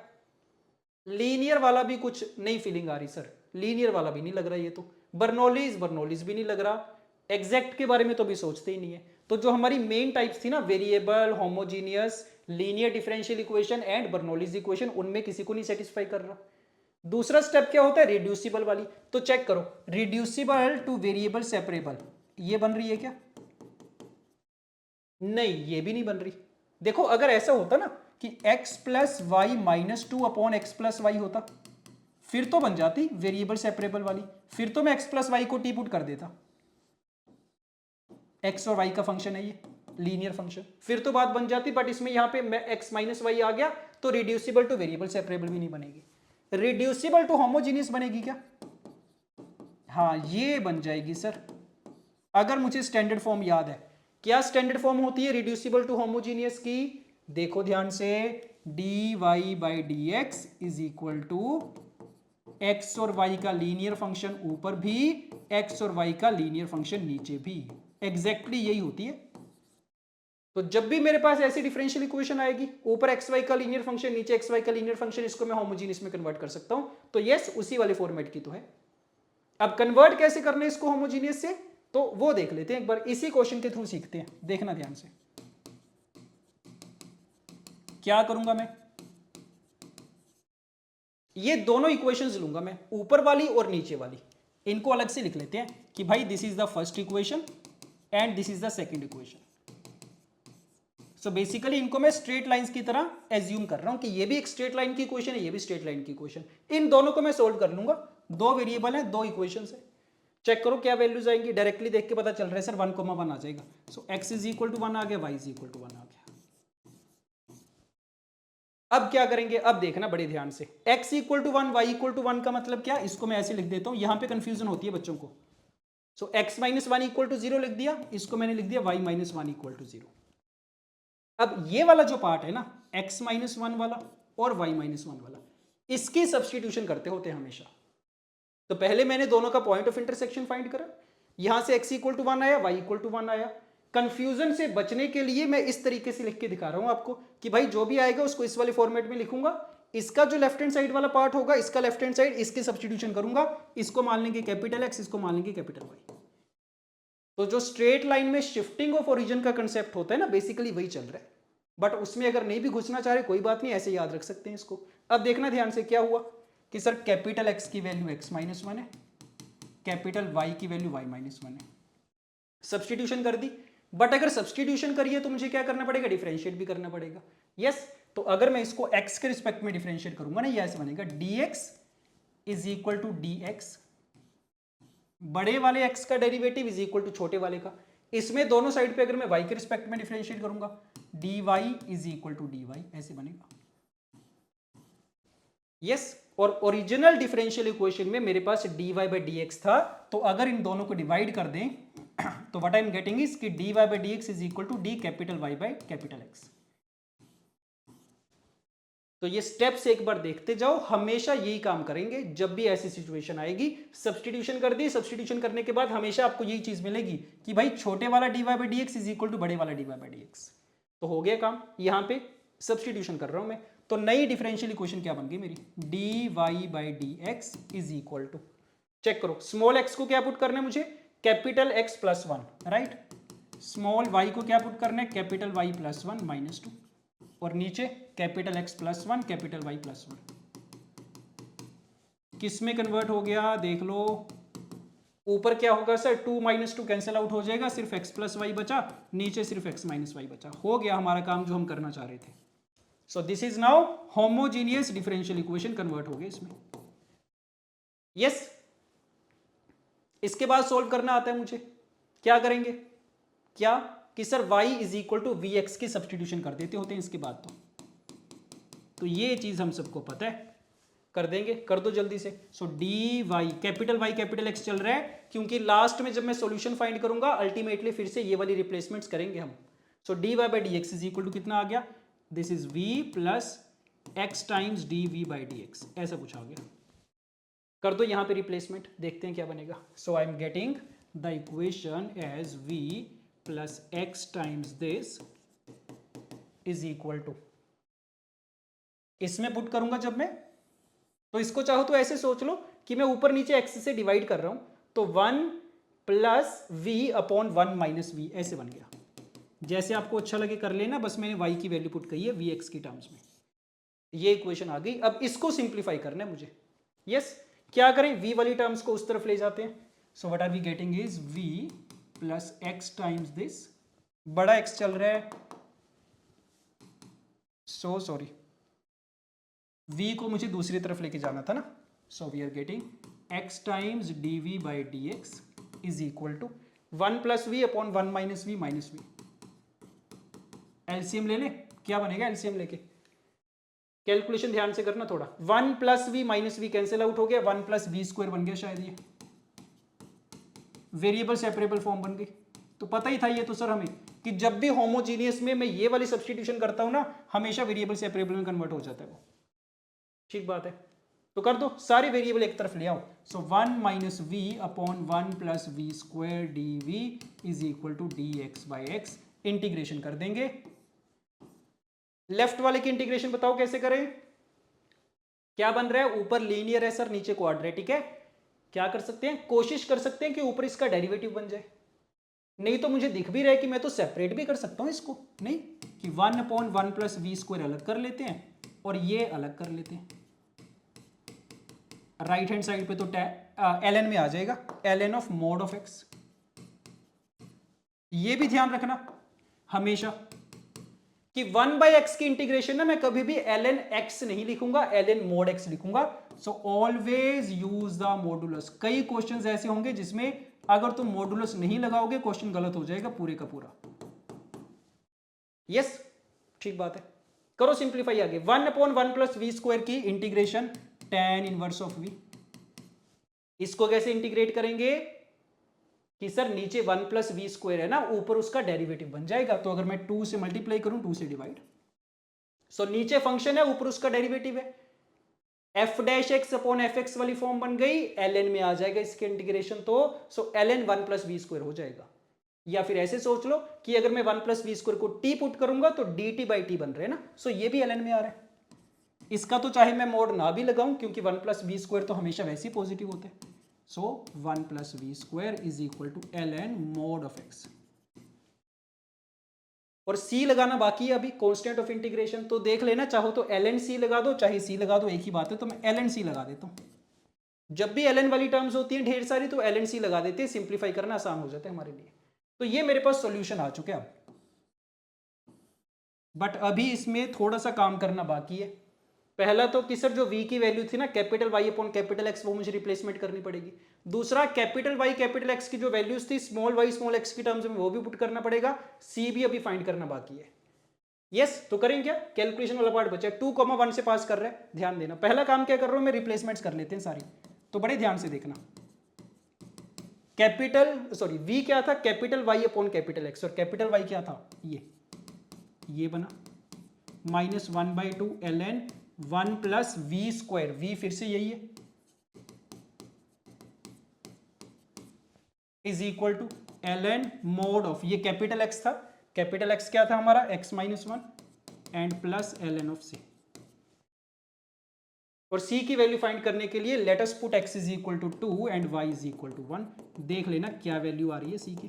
लीनियर वाला भी कुछ नहीं फीलिंग आ रही सर, लीनियर वाला भी नहीं लग रहा, ये तो बर्नौलीज भी नहीं लग रहा, एग्जैक्ट के बारे में तो भी सोचते ही नहीं है। तो जो हमारी मेन टाइप्स थी ना, variable, homogeneous, linear differential equation and Bernoulli's equation, उनमें किसी को नहीं सेटिस्फाई कर रहा। दूसरा स्टेप क्या होता है? रिड्यूसिबल वाली। तो चेक करो, रिड्यूसिबल टू वेरिएबल सेपरेबल, ये बन रही है क्या? नहीं, ये भी नहीं बन रही। देखो अगर ऐसा होता ना कि x plus y minus 2 upon x plus y होता, फिर तो बन जाती वेरिएबल सेपरेबल वाली, फिर तो मैं x प्लस वाई को टी पुट कर देता, x और y का फंक्शन है ये लीनियर फंक्शन, फिर तो बात बन जाती। बट इसमें यहां पे x माइनस वाई आ गया, तो रिड्यूसिबल टू वेरिएबल सेपरेबल भी नहीं बनेगी। रिड्यूसिबल टू होमोजीनियस बनेगी क्या? हाँ, ये बन जाएगी सर, अगर मुझे स्टैंडर्ड फॉर्म याद है। क्या स्टैंडर्ड फॉर्म होती है रिड्यूसिबल टू होमोजीनियस की? देखो ध्यान से, d y by d x is equal to x और वाई का लीनियर फंक्शन ऊपर भी, एक्स और वाई का लीनियर फंक्शन नीचे भी, एग्जैक्टली यही होती है। तो जब भी मेरे पास ऐसी डिफरेंशियल इक्वेशन आएगी, ऊपर एक्स वाई का लीनियर फंक्शन, नीचे एक्स वाई का लीनियर फंक्शन, इसको मैं होमोजीनियस में कन्वर्ट कर सकता हूं। तो यस, उसी वाले फॉर्मेट की तो है। अब कन्वर्ट कैसे करना है इसको होमोजीनियस से, तो वो देख लेते हैं एक बार, इसी क्वेश्चन के थ्रू सीखते हैं। देखना ध्यान से, क्या करूंगा मैं, ये दोनों इक्वेशंस लूंगा मैं, ऊपर वाली और नीचे वाली, इनको अलग से लिख लेते हैं कि भाई this is the first equation and this is the second equation. So basically इनको मैं स्ट्रेट लाइंस की तरह एज्यूम कर रहा हूं कि ये भी एक स्ट्रेट लाइन की इक्वेशन है, ये भी स्ट्रेट लाइन की इक्वेशन। इन दोनों को मैं सोल्व कर लूंगा, दो वेरिएबल है, दो इक्वेशंस है। चेक करो क्या वैल्यूज आएंगी, डायरेक्टली देख के पता चल रहा है सर 1,1 आ जाएगा। सो x इज इक्वल टू 1 आ गया, y इज इक्वल टू 1 आ गया। अब क्या करेंगे, अब देखना बड़े ध्यान से, x equal to 1, y equal to 1 का मतलब क्या, इसको मैं ऐसे लिख देता हूं, यहां पे कंफ्यूजन होती है बच्चों को। सो x माइनस 1 इक्वल टू 0 लिख दिया, इसको मैंने लिख दिया y माइनस 1 इक्वल टू 0। अब ये वाला जो पार्ट है ना, x माइनस 1 वाला और y माइनस 1 वाला, इसकी सब्सटीट्यूशन करते होते हैं हमेशा। तो पहले मैंने दोनों का पॉइंट ऑफ इंटरसेक्शन फाइंड करा, यहां से x इक्वल टू 1 आया, y इक्वल टू 1 आया। कंफ्यूजन से बचने के लिए मैं इस तरीके से लिख के दिखा रहा हूं आपको कि भाई जो भी आएगा उसको इस वाले फॉर्मेट में लिखूंगा, इसका जो लेफ्ट हैंड साइड वाला पार्ट होगा, इसका लेफ्ट हैंड साइड, इसके सब्सटीट्यूशन करूंगा, इसको मान लेंगे कैपिटल X, इसको मान लेंगे कैपिटल Y। तो जो स्ट्रेट लाइन में शिफ्टिंग ऑफ ओरिजिन का कंसेप्ट होता है ना, बेसिकली वही चल रहा है। बट उसमें अगर नहीं भी घुसना चाह रहे कोई बात नहीं, ऐसे याद रख सकते हैं इसको। अब देखना ध्यान से, क्या हुआ कि सर कैपिटल X की वैल्यू x माइनस 1 है, कैपिटल Y की वैल्यू y माइनस 1 है, सब्सटीट्यूशन कर दी। बट अगर सब्सटीट्यूशन करिए तो मुझे क्या करना पड़ेगा, डिफरेंशिएट भी करना पड़ेगा। यस, तो अगर मैं इसको x के रिस्पेक्ट में डिफरेंशिएट करूंगा ना, ये ऐसे बनेगा dx is equal to dx, बड़े वाले x का डेरिवेटिव इज इक्वल टू छोटे वाले का। इसमें दोनों साइड पे अगर मैं y के रिस्पेक्ट में डिफरेंशिएट करूंगा, dy is equal to dy, ऐसे बनेगा। यस, और ओरिजिनल डिफरेंशियल इक्वेशन में मेरे पास dy बाई dx था, तो अगर इन दोनों को डिवाइड कर दें तो what I am getting is कि dy by dx is equal to d capital y by capital x। तो ये स्टेप्स एक बार देखते जाओ, हमेशा यही काम करेंगे जब भी ऐसी सिचुएशन आएगी। सब्सटीट्यूशन कर दी, सब्सटीट्यूशन करने के बाद हमेशा आपको यही चीज मिलेगी कि भाई छोटे वाला dy by dx is equal to बड़े वाला dy बाई dx। तो हो गया काम, यहां पे सब्सटीट्यूशन कर रहा हूं मैं। तो नई डिफरेंशियल इक्वेशन क्या बन गई मेरी, dy by dx is equal to, check करो, स्मॉल x को क्या पुट करना है मुझे, capital x plus 1, right. Small y को क्या पुट करना है, कैपिटल y प्लस 1 माइनस 2, और नीचे capital x plus 1 capital y plus 1। किस में कन्वर्ट हो गया देख लो, ऊपर क्या होगा सर, 2 माइनस 2 कैंसिल आउट हो जाएगा, सिर्फ x प्लस वाई बचा, नीचे सिर्फ x माइनस वाई बचा। हो गया हमारा काम जो हम करना चाह रहे थे। सो this is now homogeneous differential equation convert हो गए इसमें। यस, इसके बाद सोल्व करना आता है मुझे, क्या करेंगे, क्या कि sir y is equal to v x की सब्सटीट्यूशन कर देते होते हैं इसके बाद। तो ये चीज हम सबको पता है, कर देंगे, कर दो जल्दी से। So d y capital y capital x चल रहा है, क्योंकि लास्ट में जब मैं सॉल्यूशन फाइंड करूंगा अल्टीमेटली फिर से ये वाली रिप्लेसमेंट्स करेंगे हम। So d y by d x is equal to कितना आ गया, this is v plus x times d v by d x, ऐसा कुछ आ गया। कर दो यहाँ पे रिप्लेसमेंट, देखते हैं क्या बनेगा. So I am getting the equation as v plus x times this is equal to, इसमें पुट करूंगा जब मैं, तो इसको चाहो तो ऐसे सोच लो कि मैं ऊपर नीचे x से डिवाइड कर रहा हूं, तो 1 plus v upon 1 minus v ऐसे बन गया. जैसे आपको अच्छा लगे कर लेना, बस मैंने y की वैल्यू पुट की है वी एक्स की टर्म्स में. ये इक्वेशन आ गई. अब इसको सिंप्लीफाई करना है मुझे. यस, क्या करें, v वाली टर्म्स को उस तरफ ले जाते हैं. So what are we getting is v plus x times this, बड़ा x चल रहा है, सो सॉरी, v को मुझे दूसरी तरफ लेके जाना था ना. So we are getting x times d v by d x is equal to 1 plus v upon 1 minus v minus v. LCM ले ले, क्या बनेगा एलसीएम लेके, कैलकुलेशन ध्यान से करना थोड़ा. 1 plus v minus v cancel out हो गया, 1 प्लस वी स्क्वायर बन गया शायद, ये वेरिएबल सेपरेबल फॉर्म बन गई. तो पता ही था ये तो सर हमें कि जब भी होमोजीनियस में मैं ये वाली सब्स्टिट्यूशन करता हूं ना, हमेशा वेरिएबल सेपरेबल में कन्वर्ट हो जाता है वो. ठीक बात है, तो कर दो, सारे वेरिएबल एक तरफ ले आओ. So 1 minus v upon 1 plus v square d v is equal to d x by x. Integration कर देंगे. लेफ्ट वाले की इंटीग्रेशन बताओ कैसे करें. क्या बन रहा है, ऊपर लीनियर है सर, नीचे क्वाड्रेटिक है. क्या कर सकते हैं, कोशिश कर सकते हैं कि ऊपर इसका डेरिवेटिव बन जाए. नहीं तो मुझे दिख भी रहा है कि मैं तो सेपरेट भी कर सकता हूं इसको. नहीं कि 1 अपॉन 1 प्लस वी स्क्वायर अलग कर लेते हैं और ये अलग कर लेते हैं. राइट हैंड साइड पे तो ln में आ जाएगा, ln of mode of x. ये भी ध्यान रखना हमेशा कि 1 बाई एक्स की इंटीग्रेशन ना मैं कभी भी ln x नहीं लिखूंगा, ln मोड x लिखूंगा. So always use the modulus. कई क्वेश्चंस ऐसे होंगे जिसमें अगर तुम मॉडुलस नहीं लगाओगे क्वेश्चन गलत हो जाएगा पूरे का पूरा. यस, ठीक बात है. करो सिंप्लीफाई आगे. 1 अपॉन 1 प्लस वी स्क्वायर की integration tan inverse of v. इसको कैसे इंटीग्रेट करेंगे कि सर नीचे 1 प्लस वी स्क्वायर है ना, ऊपर उसका डेरिवेटिव बन जाएगा. तो अगर मैं 2 से मल्टीप्लाई करूं, 2 से डिवाइड, सो नीचे फंक्शन है, ऊपर उसका डेरिवेटिव है. F dash x upon F x वाली फॉर्म बन गई, ln में आ जाएगा इसके इंटीग्रेशन. तो सो ln 1 प्लस वी स्क्वायर हो जाएगा. या फिर ऐसे सोच लो कि अगर मैं 1 प्लस वी स्क्वायर को t पुट करूंगा तो dt बाई टी बन रहे हैं ना. सो ये भी ln में आ रहा है. इसका तो चाहे मैं मोड ना भी लगाऊं क्योंकि 1 प्लस वी स्क्वायर तो हमेशा वैसे ही पॉजिटिव होते हैं. So 1 plus v square is equal to ln mod of x. और c लगाना बाकी है अभी, कांस्टेंट ऑफ इंटीग्रेशन. तो देख लेना, चाहो तो ln c लगा दो, चाहे c लगा दो, एक ही बात है. तो मैं ln c लगा देता हूं. जब भी ln वाली टर्म्स होती हैं ढेर सारी, तो ln c लगा देते हैं, सिंप्लीफाई करना आसान हो जाता है हमारे लिए. तो ये मेरे पास सॉल्यूशन आ चुके हैं अब. बट अभी इसमें थोड़ा सा काम करना बाकी है. पहला तो कि सर जो v की वैल्यू थी ना, capital Y upon capital X, वो मुझे रिप्लेसमेंट करनी पड़ेगी. दूसरा कैपिटल Y कैपिटल X की जो वैल्यूज थी स्मॉल y स्मॉल x की टर्म्स में, वो भी पुट करना पड़ेगा. c भी अभी फाइंड करना बाकी है. यस, तो करें क्या, कैलकुलेशन वाला पार्ट बचा है. 2,1 से पास कर रहे हैं, ध्यान देना. पहला काम क्या कर रहा हूं मैं, रिप्लेसमेंट्स कर लेते हैं सारी. तो बड़े ध्यान से देखना. कैपिटल सॉरी v क्या था, capital Y upon capital X, और कैपिटल Y क्या था, ये बना -1/2 ln 1 plus v square. v फिर से यही है, is equal to ln mod of, ये कैपिटल X था, कैपिटल X क्या था हमारा, x minus 1 and plus ln of c. और c की वैल्यू फाइंड करने के लिए let us put x is equal to 2 and y is equal to 1. देख लेना क्या वैल्यू आ रही है c की.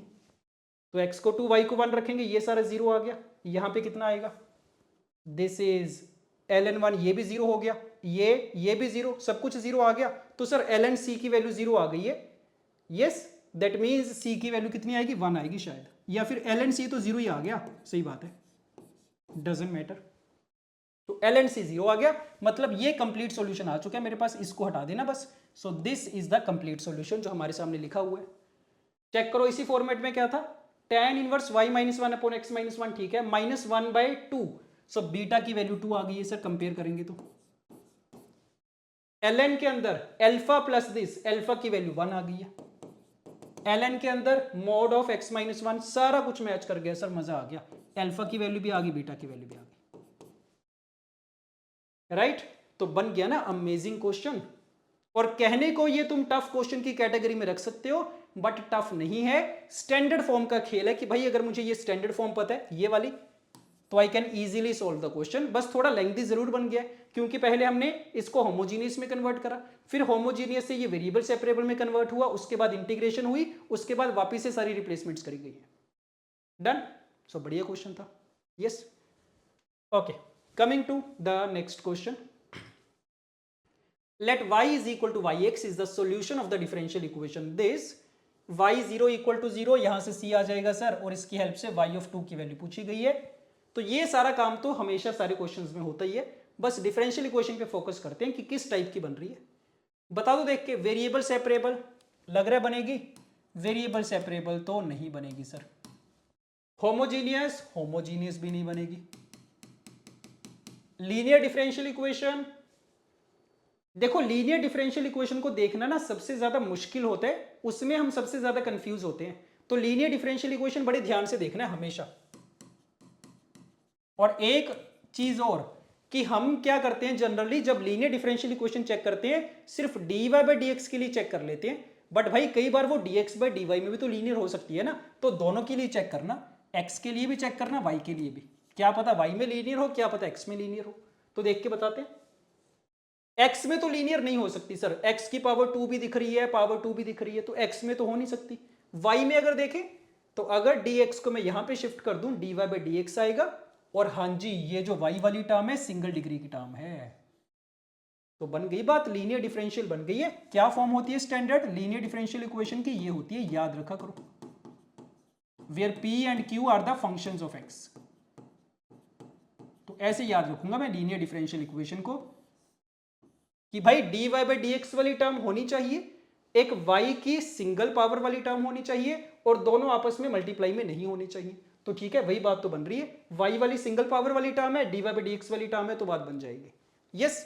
तो x को 2, y को 1 रखेंगे, ये सारा 0 आ गया. यहां पे कितना आएगा, दिस इज ln 1, ये भी 0 हो गया, ये भी 0, सब कुछ 0 आ गया. तो सर ln c की वैल्यू 0 आ गई है. यस, दैट मीन्स c की वैल्यू कितनी आएगी, 1 आएगी शायद, या फिर ln c तो 0 ही आ गया. सही बात है, डजंट मैटर. तो ln c 0 आ गया, मतलब ये कंप्लीट सॉल्यूशन आ चुका है मेरे पास. इसको हटा देना बस. सो this is the complete solution जो हमारे सामने लिखा हुआ है. चेक करो, इसी फॉर्मेट में क्या था, tan inverse y minus 1 upon x minus 1. ठीक है, -1/2. सो बीटा की वैल्यू 2 आ गई है सर. कंपेयर करेंगे तो ln के अंदर अल्फा प्लस दिस, अल्फा की वैल्यू 1 आ गई है. ln के अंदर मोड ऑफ x माइनस 1, सारा कुछ मैच कर गया सर, मजा आ गया. अल्फा की वैल्यू भी आ गई, बीटा की वैल्यू भी आ गई. राइट, तो बन गया ना अमेजिंग क्वेश्चन. और कहने को ये तुम टफ क्वेश्चन की कैटेगरी में रख सकते हो, बट टफ नहीं है, स्टैंडर्ड फॉर्म का खेल है कि भाई अगर मुझे ये स्टैंडर्ड फॉर्म पता है ये वाली, तो I can easily solve the question. बस थोड़ा लेंथी जरूर बन गया क्योंकि पहले हमने इसको होमोजीनियस में कन्वर्ट करा, फिर होमोजीनियस से ये वेरिएबल सेपरेबल में कन्वर्ट हुआ, उसके बाद इंटीग्रेशन हुई, उसके बाद वापिस से सारी रिप्लेसमेंट्स करी गई है। डन। सो बढ़िया क्वेश्चन था। Yes, okay, coming to the next question. let y is equal to yx is the solution of the differential equation this y0 equal to 0, यहां से c आ जाएगा सर, और इसकी हेल्प से y of 2 की value पूछी गई है। तो ये सारा काम तो हमेशा सारे क्वेश्चंस में होता ही है, बस डिफरेंशियल इक्वेशन पे फोकस करते हैं कि किस टाइप की बन रही है। बता दो देख के, वेरिएबल सेपरेबल लग रहा है बनेगी, वेरिएबल सेपरेबल तो नहीं बनेगी सर। होमोजीनियस, होमोजीनियस भी नहीं बनेगी। लीनियर डिफरेंशियल इक्वेशन, देखो लीनियर डिफरेंशियल इक्वेशन को देखना ना सबसे ज्यादा मुश्किल होता है, उसमें हम सबसे ज्यादा कंफ्यूज होते हैं। तो लीनियर डिफरेंशियल इक्वेशन बड़े ध्यान से देखना है हमेशा। और एक चीज और कि हम क्या करते हैं जनरली, जब लीनियर डिफरेंशियल इक्वेशन चेक करते हैं सिर्फ dy बाई dx के लिए चेक कर लेते हैं, बट भाई कई बार वो dx बाई dy में भी तो लीनियर हो सकती है ना, तो दोनों के लिए चेक करना, x के लिए भी चेक करना, y के लिए भी। क्या पता y में लीनियर हो, क्या पता x में लीनियर हो, तो देख के बताते हैं। x में तो लीनियर नहीं हो सकती सर, x की पावर 2 भी दिख रही है, पावर 2 भी दिख रही है, तो x में तो हो नहीं सकती। y में अगर देखें तो अगर dx को मैं यहां पे शिफ्ट कर दूं dy बाई dx आएगा, और हाँ जी ये जो y वाली टर्म है सिंगल डिग्री की टर्म है, तो बन गई बात, लीनियर डिफरेंशियल बन गई है। क्या फॉर्म होती है स्टैंडर्ड लीनियर डिफरेंशियल इक्वेशन की? ये होती है, याद रखा करो, where p and q are the functions of x। तो ऐसे याद रखूंगा मैं लीनियर डिफरेंशियल इक्वेशन को कि भाई dy बाई dx वाली टर्म होनी चाहिए, एक y की सिंगल पावर वाली टर्म होनी चाहिए, और दोनों आपस में मल्टीप्लाई में नहीं होनी चाहिए। तो ठीक है, वही बात तो बन रही है, y वाली सिंगल पावर वाली टर्म है, dy बाई dx वाली टर्म है, तो बात बन जाएगी। यस,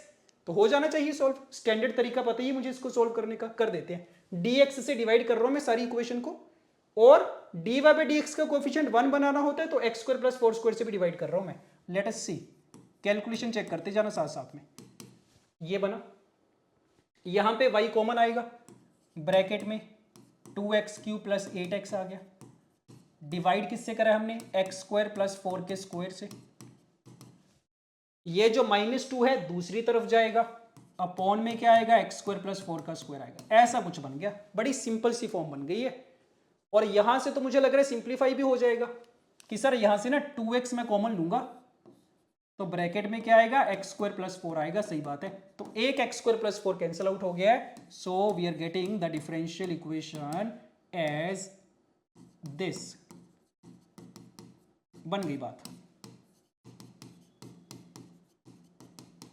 तो हो जाना चाहिए सॉल्व। स्टैंडर्ड तरीका पता ही है मुझे इसको सॉल्व करने का, कर देते हैं। dx से डिवाइड कर रहा हूं मैं सारी इक्वेशन को, और dy बाई dx का कोएफिशिएंट 1 बनाना होता है तो x स्क्वायर प्लस 4 स्क्वायर से भी डिवाइड कर रहा हूं मैं। लेट अस सी, कैलकुलेशन चेक करते जाना साथ साथ में। ये बना, यहां पे y कॉमन आएगा, ब्रैकेट में 2x क्यूब प्लस 8x आ गया, डिवाइड किससे करा हमने? x स्क्वायर प्लस 4 के स्क्वायर से। ये जो -2 है दूसरी तरफ जाएगा, अपॉन में क्या आएगा? x स्क्वायर प्लस 4 का स्क्वायर आएगा। ऐसा कुछ बन गया, बड़ी सिंपल सी फॉर्म बन गई है। और यहां से तो मुझे लग रहा है सिंप्लीफाई भी हो जाएगा कि सर यहां से ना 2x मैं कॉमन लूंगा, तो ब्रैकेट में क्या आएगा? x स्क्वायर प्लस 4 आएगा। सही बात है, तो एक x square plus 4 cancel out हो गया है। So we are getting the differential equation as this. बन गई बात।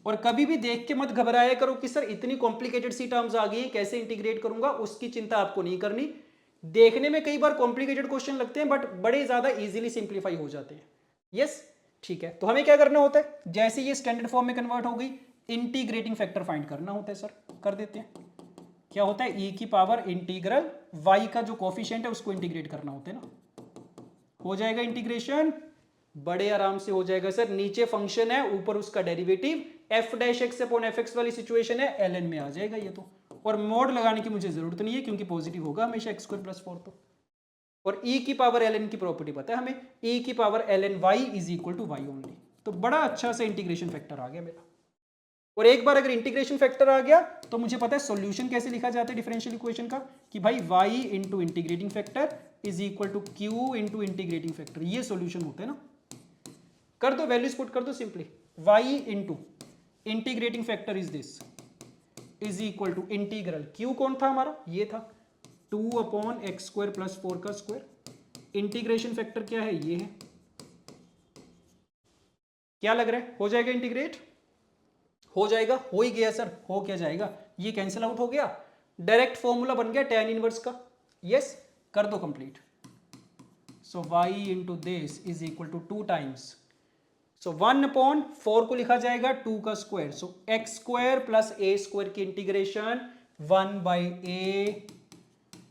और कभी भी देख के मत घबराया करो कि सर इतनी कॉम्प्लिकेटेड सी टर्म्स आ गई हैं, कैसे इंटीग्रेट करूंगा, उसकी चिंता आपको नहीं करनी। देखने में कई बार कॉम्प्लिकेटेड क्वेश्चन लगते हैं, बट बड़े ज्यादा इजीली सिंप्लीफाई हो जाते हैं। यस, ठीक है, तो हमें क्या करना होता है? जैसे ये स्टैंडर्ड फॉर्म में कन्वर्ट हो गई, इंटीग्रेटिंग फैक्टर फाइंड करना होता है। सर कर देते हैं। क्या होता है? e की पावर इंटीग्रल y का जो कोफिशिएंट है उसको इंटीग्रेट करना होता है ना। हो जाएगा इंटीग्रेशन, बड़े आराम से हो जाएगा सर। नीचे फंक्शन है, ऊपर उसका derivative, f dash x upon fx वाली सिचुएशन है, ln में आ जाएगा ये तो। और मोड लगाने की मुझे जरूरत नहीं है क्योंकि पॉजिटिव होगा हमेशा x स्क्वायर प्लस 4 तो। और e की पावर ln की प्रॉपर्टी पता है हमें, e की power ln y is equal to y only. तो बड़ा अच्छा सा इंटीग्रेशन फैक्टर आ गया मेरा। और एक बार अगर इंटीग्रेशन फैक्टर आ गया तो मुझे पता है सॉल्यूशन कैसे लिखा जाता है डिफरेंशियल इक्वेशन का, कि भाई y into integrating factor is equal to q into integrating factor. ये सॉल्यूशन होता है ना। कर दो, वैल्यूज पुट कर दो simply. y into integrating factor is this is equal to integral, q कौन था हमारा? ये था 2 अपॉन एक्स स्क्वायर प्लस 4 का स्क्वायर। इंटीग्रेशन फैक्टर क्या है? ये है। क्या लग रहा है? हो जाएगा इंटीग्रेट? हो जाएगा, हो ही गया सर। हो क्या जाएगा? ये कैंसिल आउट हो गया, डायरेक्ट फॉर्मूला बन गया tan इनवर्स का। यस, कर दो complete. So y into this is equal to 2 times, so 1 upon 4 को लिखा जाएगा 2 का square, so x square plus a square की integration 1 by a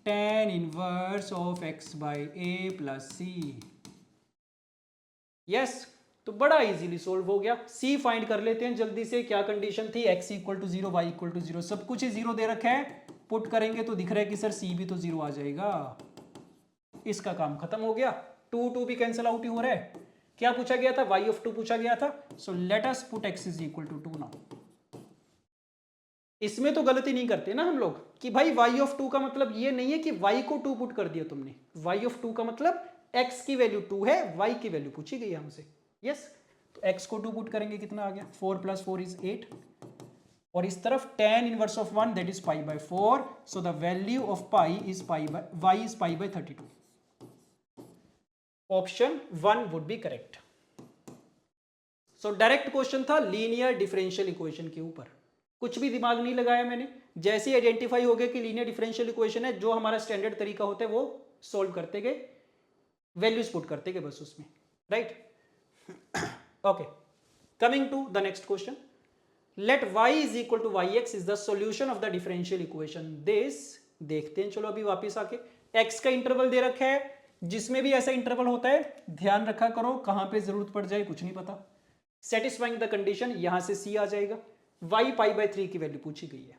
tan inverse of x by a plus c। Yes, तो बड़ा easily solve हो गया। सी find कर लेते हैं जल्दी से। क्या कंडीशन थी? x equal to 0, y equal to 0, सब कुछ ही 0 दे रखा है। पुट करेंगे तो दिख रहा है कि सर सी भी तो 0 आ जाएगा। इसका काम खत्म हो गया। 2 भी कैंसिल आउट ही हो रहा है। क्या पूछा गया था? y ऑफ 2 पूछा गया था। So let us put x is equal to 2 now. इसमें तो गलती नहीं करते ना हम लोग कि भाई y ऑफ 2 का मतलब ये नहीं है कि y को 2 पुट कर दिया तुमने। y ऑफ 2 का मतलब x की वैल्यू 2 है, y की वैल्यू पूछी गई है हमसे। यस, तो x को 2 पुट करेंगे, कितना आ गया? 4 + 4 इज 8, और इस तरफ tan inverse of 1 that is π/4। So the value of y is π/32। Option 1 would be correct. So direct question था लीनियर डिफरेंशियल इक्वेशन के ऊपर, कुछ भी दिमाग नहीं लगाया मैंने। जैसे ही आइडेंटिफाई हो गया कि लीनियर डिफरेंशियल इक्वेशन है, जो हमारा स्टैंडर्ड तरीका होता है वो सोल्व करते गए, वैल्यूज पुट करते गए बस उसमें, right? Okay, coming to the next question. Let y is equal to yx is the solution of the differential equation this. देखते हैं, चलो अभी वापस आके x का इंटरवल दे रखा है। जिसमें भी ऐसा इंटरवल होता है ध्यान रखा करो, कहां पे जरूरत पड़ जाए कुछ नहीं पता। सेटिस्फाइंग द कंडीशन, यहां से c आ जाएगा। y π/3 की वैल्यू पूछी गई है।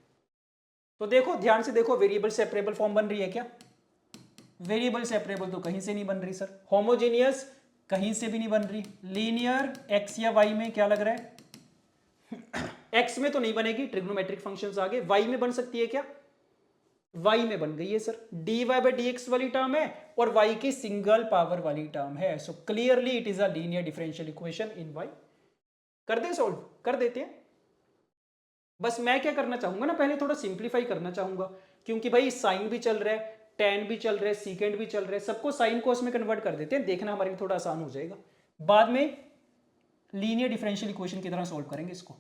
तो देखो, ध्यान से देखो, वेरिएबल सेपरेबल फॉर्म बन रही है क्या? वेरिएबल सेपरेबल तो कहीं से नहीं बन रही सर। होमोजेनियस कहीं से भी नहीं बन रही। लीनियर x या y में क्या लग रहा है? x में तो नहीं बनेगी, ट्रिग्नोमेट्रिक फंक्शंस आगे। y में बन सकती है क्या? y में बन गई है सर। dy/dx वाली टर्म है और y की सिंगल पावर वाली टर्म है। So clearly it is a linear differential equation in y। कर दें सोल्व? कर देते हैं। बस मैं क्या करना चाहूंगा ना, पहले थोड़ा सिंप्लीफाई करना चाहूंगा, क्योंकि भाई साइन भी चल रहा है, टेन भी चल रहा है, सीकेंड भी चल रहा है, सबको साइन कोस में कन्वर्ट कर देते हैं, देखना हमारे लिए थोड़ा आसान हो जाएगा। बाद में लीनियर डिफरेंशियल इक्वेशन की तरह सोल्व करेंगे इसको।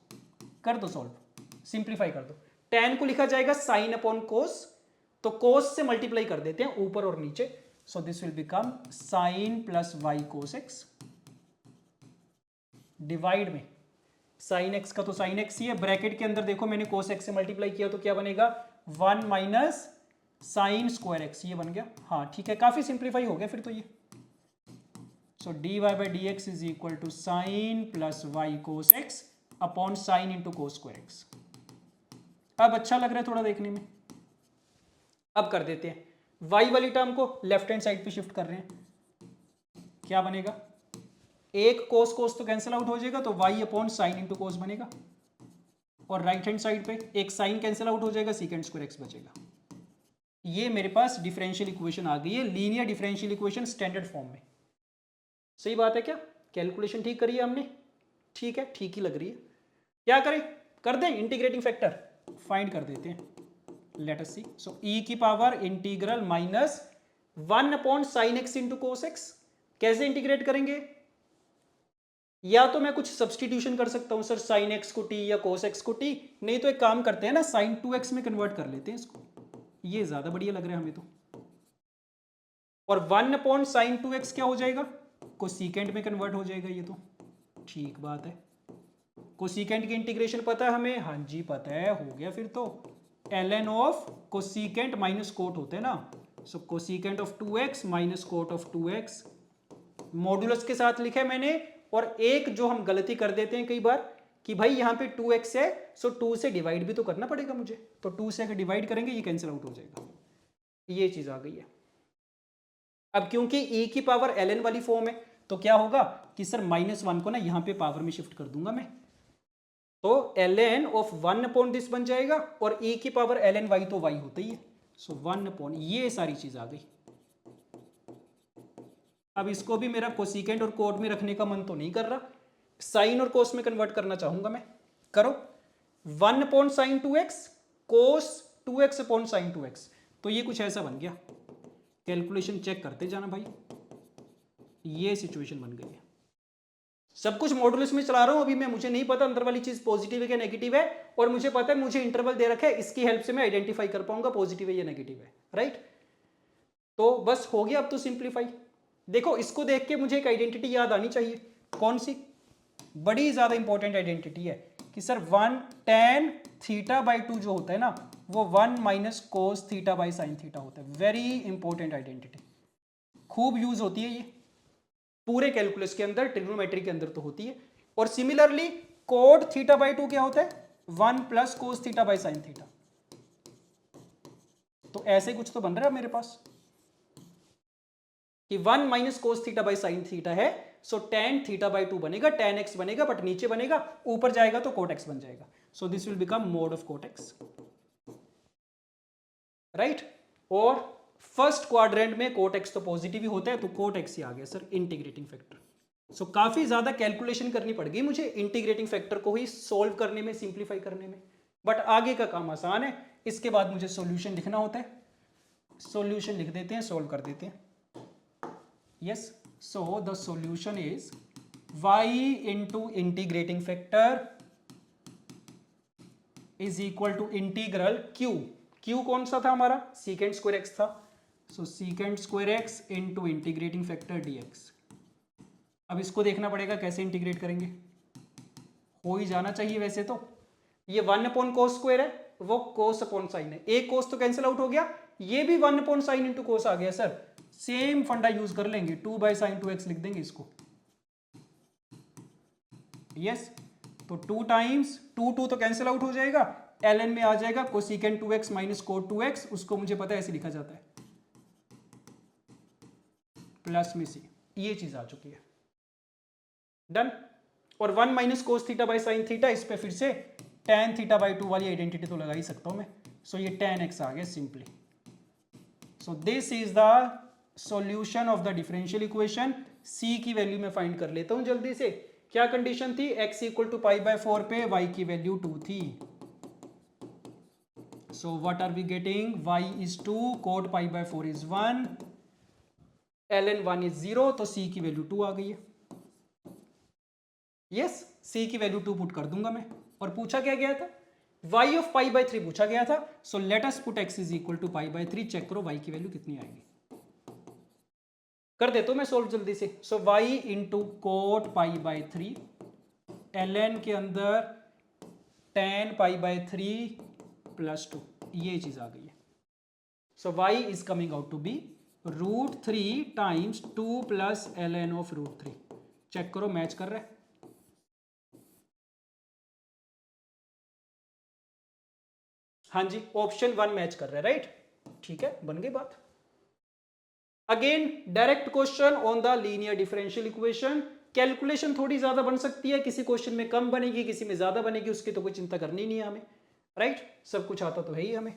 कर दो सोल्व, सिंप्लीफाई कर दो। टेन को लिखा जाएगा साइन अपॉन कोस, तो कोस से मल्टीप्लाई कर देते हैं ऊपर और नीचे। So this will become sine plus y cos x, divide में साइन एक्स का तो साइन एक्स ही है, ब्रैकेट के अंदर देखो मैंने कोस एक्स से मल्टीप्लाई किया तो क्या बनेगा? 1 माइनस साइन स्क्वायर एक्स, ये बन गया। हाँ ठीक है, काफी सिंप्लीफाई हो गया फिर तो ये। So dy/dx is equal to sine plus y cos x upon sine into cos square x. अब अच्छा लग रहा है थोड़ा देखने में। अब कर देते हैं, y वाली टर्म को लेफ्ट हैंड साइड पे शिफ्ट कर रहे हैं, क्या बनेगा? एक कोस कोस तो कैंसिल आउट हो जाएगा, तो y अपॉन साइन इंटू कोस बनेगा, और राइट हैंड साइड पे एक साइन कैंसिल आउट हो जाएगा, सीकेंड स्क्वायर एक्स बचेगा। ये मेरे पास डिफरेंशियल इक्वेशन आ गई है, linear differential equation standard form में। सही बात है क्या? कैलकुलेशन ठीक करी है हमने? ठीक है, ठीक ही लग रही है। क्या करें? कर दें इंटीग्रेटिंग फैक्टर, फाइंड कर देते हैं। Late us see. सो e की power integral minus 1 upon sine x into cos x. कैसे इंटीग्रेट करेंगे? या तो मैं कुछ सब्सटीट्यूशन कर सकता हूं सर, साइन एक्स को टी या कोस एक्स को टी, नहीं तो एक काम करते हैं ना, साइन 2x में कन्वर्ट कर लेते हैं इसको, ये ज्यादा बढ़िया लग रहा है हमें तो। और 1 अपॉन साइन 2x क्या हो जाएगा? कोसेकेंट में कन्वर्ट हो जाएगा ये तो, ठीक बात है। कोसेकेंट की इंटीग्रेशन पता है हमें? हाँ जी पता है, हो गया फिर तो। ln of cosecant minus cot होते हैं ना, so cosecant of 2x minus cot of 2x। Modulus के साथ लिखा है मैंने। और एक जो हम गलती कर देते हैं कई बार कि भाई यहाँ पे 2x है, सो 2 से डिवाइड भी तो करना पड़ेगा मुझे, तो 2 से अगर डिवाइड करेंगे ये कैंसिल आउट हो जाएगा। ये चीज आ गई है। अब क्योंकि e की पावर ln वाली फॉर्म है, तो क्या होगा कि सर -1 को ना यहाँ पे पावर में शिफ्ट कर दूंगा मैं, तो ln ऑफ 1 अपॉन दिस बन जाएगा, और e की पावर ln y तो y होता ही है, सो 1 अपॉन, ये सारी चीज आ गई। अब इसको भी मेरा कोसेकेंट और कोट में रखने का मन तो नहीं कर रहा, साइन और कोस में कन्वर्ट करना चाहूंगा मैं। करो, 1 अपॉन साइन 2x कोस 2x अपॉन साइन 2x, तो ये कुछ ऐसा बन गया। कैलकुलेशन चेक करते जाना भाई, ये सिचुएशन बन गई है। सब कुछ मॉडुलस में चला रहा हूं अभी मैं, मुझे नहीं पता अंदर वाली चीज पॉजिटिव है क्या नेगेटिव है, और मुझे पता है मुझे इंटरवल दे रखा है, इसकी हेल्प से मैं आइडेंटिफाई कर पाऊंगा पॉजिटिव है या नेगेटिव है, राइट? तो बस हो गया अब तो सिंप्लीफाई। देखो इसको देख के मुझे एक आइडेंटिटी याद आनी चाहिए। कौन सी? बड़ी ज्यादा इंपॉर्टेंट आइडेंटिटी है कि सर 1 tan θ/2 जो होता है ना, वो 1 माइनस कोस θ/sin θ होता है। वेरी इंपॉर्टेंट आइडेंटिटी, खूब यूज होती है ये। पूरे कैलकुलस के अंदर, ट्रिग्नोमेट्री के अंदर तो होती है। और सिमिलरली कोड थीटा बाई 2 क्या होता है? 1 plus cos theta by sine theta. तो ऐसे कुछ तो बन रहा है मेरे पास कि 1 minus cos theta by sine theta है, सो tan थीटा बाई 2 बनेगा, tan x बनेगा, बट नीचे बनेगा, ऊपर जाएगा तो कोट x बन जाएगा। So this will become mod of cot x, right. और फर्स्ट क्वाड्रेंट में कोट x तो पॉजिटिव ही होता है, तो कोट x ही आ गया सर इंटीग्रेटिंग फैक्टर। सो काफी ज्यादा कैलकुलेशन करनी पड़ गई मुझे इंटीग्रेटिंग फैक्टर को ही सोल्व करने में, सिंप्लीफाई करने में, बट आगे का काम आसान है। इसके बाद मुझे सॉल्यूशन लिखना होता है, सॉल्यूशन लिख देते हैं, सोल्व कर देते हैं। Yes, so the solution is y into integrating factor is equal to integral q. q कौन सा था हमारा? secant square x था, so secant square x into integrating factor dx। अब इसको देखना पड़ेगा कैसे इंटीग्रेट करेंगे, हो ही जाना चाहिए वैसे तो। ये 1 अपॉन कोस स्क्वायर है, वो कोस अपॉन साइन है, एक कोस तो कैंसिल आउट हो गया, ये भी 1 अपॉन साइन इंटू कोस आ गया सर। सेम फंडा यूज कर लेंगे, 2 बाई साइन 2x लिख देंगे इसको। यस, तो 2 टाइम्स 2 तो कैंसिल आउट हो जाएगा, ln में आ जाएगा cosecant 2x minus coat 2x, उसको मुझे पता है ऐसे लिखा जाता है, प्लस में सी, ये चीज आ चुकी है, डन। और 1 minus cos theta by sine theta, इस पे फिर से tan थीटा बाई 2 वाली आइडेंटिटी तो लगा ही सकता हूं मैं, सो ये tan x आ गया simply. So this is the solution of the differential equation. c की वैल्यू मैं फाइंड कर लेता हूं जल्दी से। क्या कंडीशन थी? x equal to pi by 4 पे y की वैल्यू 2 थी, so what are we getting? y is 2, cot pi by 4 is 1, ln 1 is 0, तो c की वैल्यू 2 आ गई है। यस, c की वैल्यू 2 पुट कर दूंगा मैं। और पूछा क्या गया था? y ऑफ पाई बाय 3 पूछा गया था, so let us put x is equal to pi by 3, check करो y की वैल्यू कितनी आएगी। कर देता हूं मैं सोल्व जल्दी से। So y into cot pi by 3, ln के अंदर tan पाई बाय 3 प्लस 2, ये चीज आ गई है। So y is coming out to be √3 times 2 plus ln of √3। Check करो मैच कर रहा है। हाँ जी, ऑप्शन 1 मैच कर रहा है, राइट। ठीक है, बन गई बात। Again direct question on the linear differential equation. Calculation थोड़ी ज्यादा बन सकती है, किसी क्वेश्चन में कम बनेगी, किसी में ज्यादा बनेगी, उसकी तो कोई चिंता करनी नहीं है हमें, राइट। सब कुछ आता तो है ही हमें।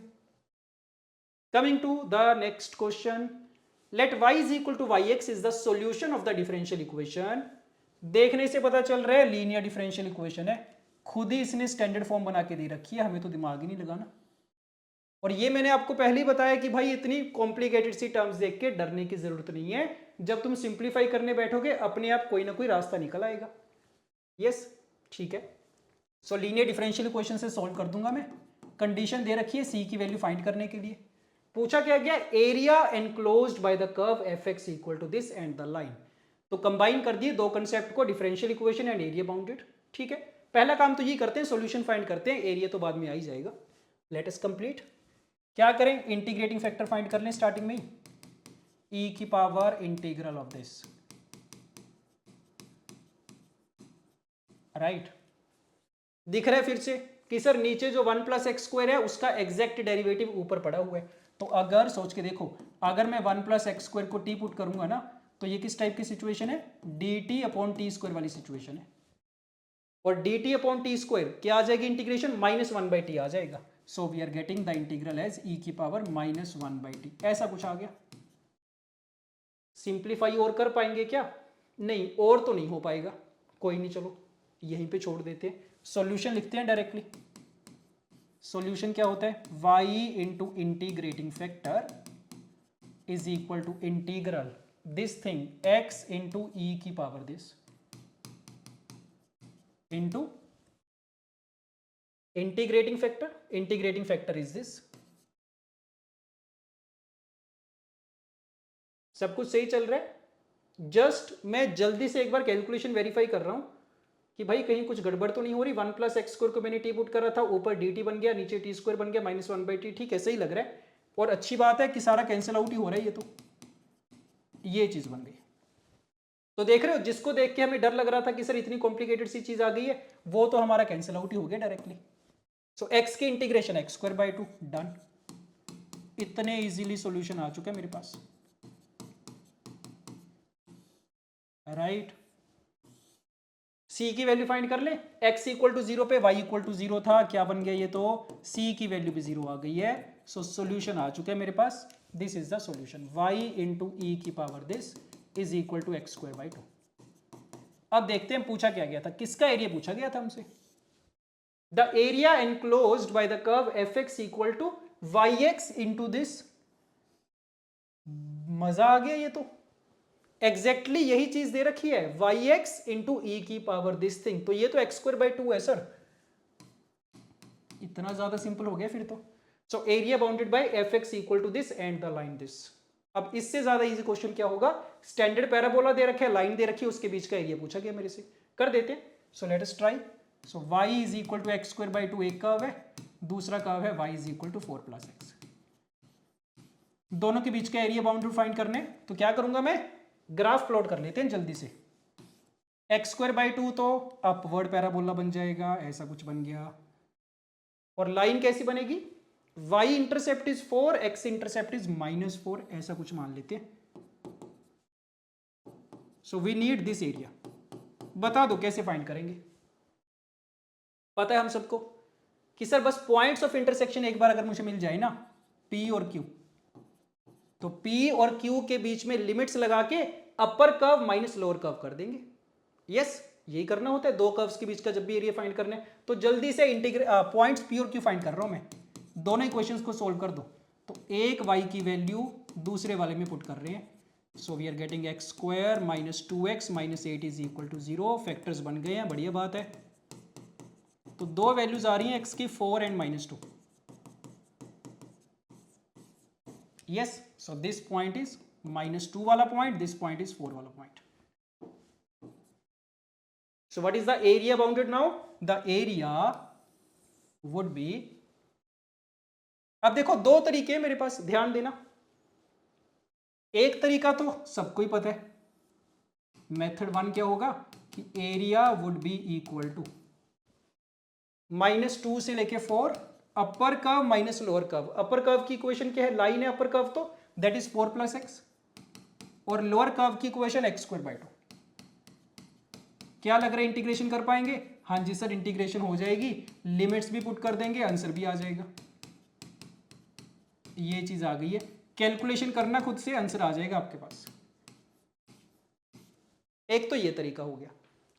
Coming to the next question, let y is equal to yx is the solution of the differential equation. देखने से पता चल रहा है लीनियर डिफरेंशियल इक्वेशन है, खुद ही इसने स्टैंडर्ड फॉर्म बना के दे रखी है, हमें तो दिमाग ही नहीं लगाना। और ये मैंने आपको पहले ही बताया कि भाई इतनी कॉम्प्लिकेटेड सी टर्म्स देख के डरने की जरूरत नहीं है, जब तुम सिंप्लीफाई करने बैठोगे अपने आप कोई ना कोई रास्ता निकल आएगा। यस, ठीक है। सो लीनियर डिफरेंशियल इक्वेशन से सॉल्व कर दूंगा मैं। कंडीशन दे रखी है c की वैल्यू फाइंड करने के लिए। पूछा क्या गया? Area enclosed by the curve fx equal to this and the line. तो कंबाइन कर दिए दो कंसेप्ट को, differential equation and area bounded. ठीक है, पहला काम तो ये करते हैं, सॉल्यूशन फाइंड करते हैं, एरिया तो बाद में आ ही जाएगा। Let us complete. क्या करें? इंटीग्रेटिंग फैक्टर फाइंड कर लें स्टार्टिंग में ही, e की power integral of this, right. दिख रहा है फिर से कि सर नीचे जो 1 प्लस एक्स स्क्वायर है उसका एग्जैक्ट डेरिवेटिव ऊपर पड़ा हुआ है। तो अगर सोच के देखो, अगर मैं 1 प्लस एक्स स्क्वायर को t पुट करूंगा ना, तो ये किस टाइप की सिचुएशन है? dt अपॉन टी स्क्वायर वाली सिचुएशन है। और dt अपॉन टी स्क्वायर क्या आ जाएगी? इंटीग्रेशन -1/t आ जाएगा। So we are getting the integral as e की पावर -1/t, ऐसा कुछ आ गया। सिंप्लीफाई और कर पाएंगे क्या? नहीं, और तो नहीं हो पाएगा, कोई नहीं, चलो यहीं पे छोड़ देते हैं। सॉल्यूशन लिखते हैं डायरेक्टली। सॉल्यूशन क्या होता है? y into integrating factor is equal to integral this thing x into e की power this into integrating factor. Integrating factor is this. सब कुछ सही चल रहा है। जस्ट मैं जल्दी से एक बार कैलकुलेशन वेरीफाई कर रहा हूं कि भाई कहीं कुछ गड़बड़ तो नहीं हो रही। 1 प्लस एक्स स्क्वायर को मैंने टी पुट करा था, ऊपर dt बन गया, नीचे टी स्क्वायर बन गया -1/t। ठीक है, सही लग रहा है। और अच्छी बात है कि सारा कैंसिल आउट ही हो रहा है, ये तो ये चीज बन गई। तो देख रहे हो, जिसको देख के हमें डर लग रहा था कि सर इतनी कॉम्प्लिकेटेड सी चीज आ गई है, वो तो हमारा कैंसिल आउट ही हो गया डायरेक्टली। सो एक्स के integration x square by 2 done. इतने इजीली सॉल्यूशन आ चुके हैं मेरे पास, राइट। c की वैल्यू फाइंड कर ले, x इक्वल टू 0 पे y इक्वल टू 0 था, क्या बन गया ये, तो c की वैल्यू भी 0 आ गई है। सो सॉल्यूशन आ चुका है मेरे पास। This is the solution, y into e की power this is equal to x square by 2। अब देखते हैं पूछा क्या गया था, किसका एरिया पूछा गया था हमसे। The area enclosed by the curve f x equal to y x into this. मजा आ गया, ये तो एग्जैक्टली यही चीज दे रखी है, वाई एक्स इंटू ई की पावर दिस थिंग। तो ये तो एक्स स्क्वायर बाई 2 है सर, इतना ज्यादा सिंपल हो गया फिर तो। So area bounded by f x equal to this and the line this. अब इससे ज्यादा इजी क्वेश्चन क्या होगा, स्टैंडर्ड पैराबोला दे रखे है, लाइन दे रखी है, उसके बीच का एरिया पूछा गया मेरे से, कर देते हैं। So let us try. So y is equal to x square by 2 एक कर्व है, दूसरा कर्व है y is equal to 4 plus x. दोनों के बीच का एरिया बाउंड्री फाइंड करने, तो क्या करूंगा मैं, ग्राफ प्लॉट कर लेते हैं जल्दी से। एक्स स्क्वायर बाई 2 तो अपवर्ड पैराबोला बन जाएगा, ऐसा कुछ बन गया। और लाइन कैसी बनेगी, y intercept is 4, x intercept is -4, ऐसा कुछ मान लेते हैं। So we need this area. बता दो कैसे फाइंड करेंगे। पता है हम सबको कि सर बस पॉइंट्स ऑफ इंटरसेक्शन एक बार अगर मुझे मिल जाए ना, P और Q, तो P और Q के बीच में लिमिट्स लगा के अपर कर्व माइनस लोअर कर्व कर देंगे। यस, यही करना होता है दो कर्व्स के बीच का जब भी एरिया फाइंड करने। तो जल्दी से पॉइंट्स P और Q फाइंड कर रहा हूं मैं, दोनों इक्वेशंस को सोल्व कर दो। तो एक y की वैल्यू दूसरे वाले में पुट कर रहे हैं। So we are getting x square minus 2x minus 8 is equal to 0। Factors बन गए हैं, बढ़िया बात है। तो दो वैल्यूज आ रही हैं x की, 4 and -2। Yes, so this point is -2 वाला पॉइंट, दिस पॉइंट इज 4 वाला point. So what is the area bounded now? The area would be, अब देखो दो तरीके हैं मेरे पास, ध्यान देना। एक तरीका तो सबको ही पता है, मेथड 1 क्या होगा कि area would be equal to -2 से लेके 4, upper curve minus lower curve. Upper curve की इक्वेशन क्या है, लाइन है अपर कर्व, तो दैट इज 4 प्लस एक्स, और लोअर कर्व की इक्वेशन एक्स स्क्वायर बाई 2। क्या लग रहा है इंटीग्रेशन कर पाएंगे? हाँ जी सर, इंटीग्रेशन हो जाएगी, लिमिट्स भी पुट कर देंगे, आंसर भी आ जाएगा। ये चीज आ गई है, कैलकुलेशन करना खुद से, आंसर आ जाएगा आपके पास। एक तो ये तरीका हो गया,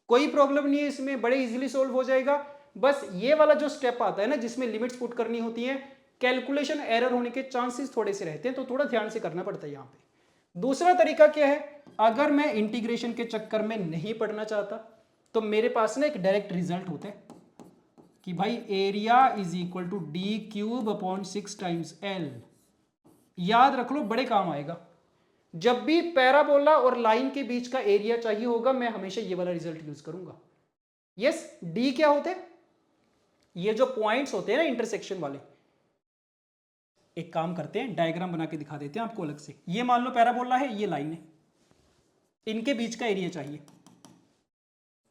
कोई प्रॉब्लम नहीं है इसमें, बड़े इजीली सोल्व हो जाएगा। बस ये वाला जो स्टेप आता है ना, जिसमें लिमिट्स पुट करनी होती है, कैलकुलेशन एरर होने के चांसेस थोड़े से रहते हैं, तो थोड़ा ध्यान से करना पड़ता है यहाँ पे। दूसरा तरीका क्या है, अगर मैं इंटीग्रेशन के चक्कर में नहीं पढ़ना चाहता, तो मेरे पास ना एक डायरेक्ट रिजल्ट होता है कि भाई area is equal to d cube upon 6 times l. याद रख लो, बड़े काम आएगा। जब भी पैराबोला और लाइन के बीच का एरिया चाहिए होगा, मैं हमेशा ये वाला रिजल्ट यूज करूंगा। यस, डी क्या होते हैं, ये जो पॉइंट्स होते हैं ना इंटरसेक्शन वाले। एक काम करते हैं, डायग्राम बना के दिखा देते हैं आपको अलग से। ये मान लो पैराबोला है, ये लाइन है, इनके बीच का एरिया चाहिए।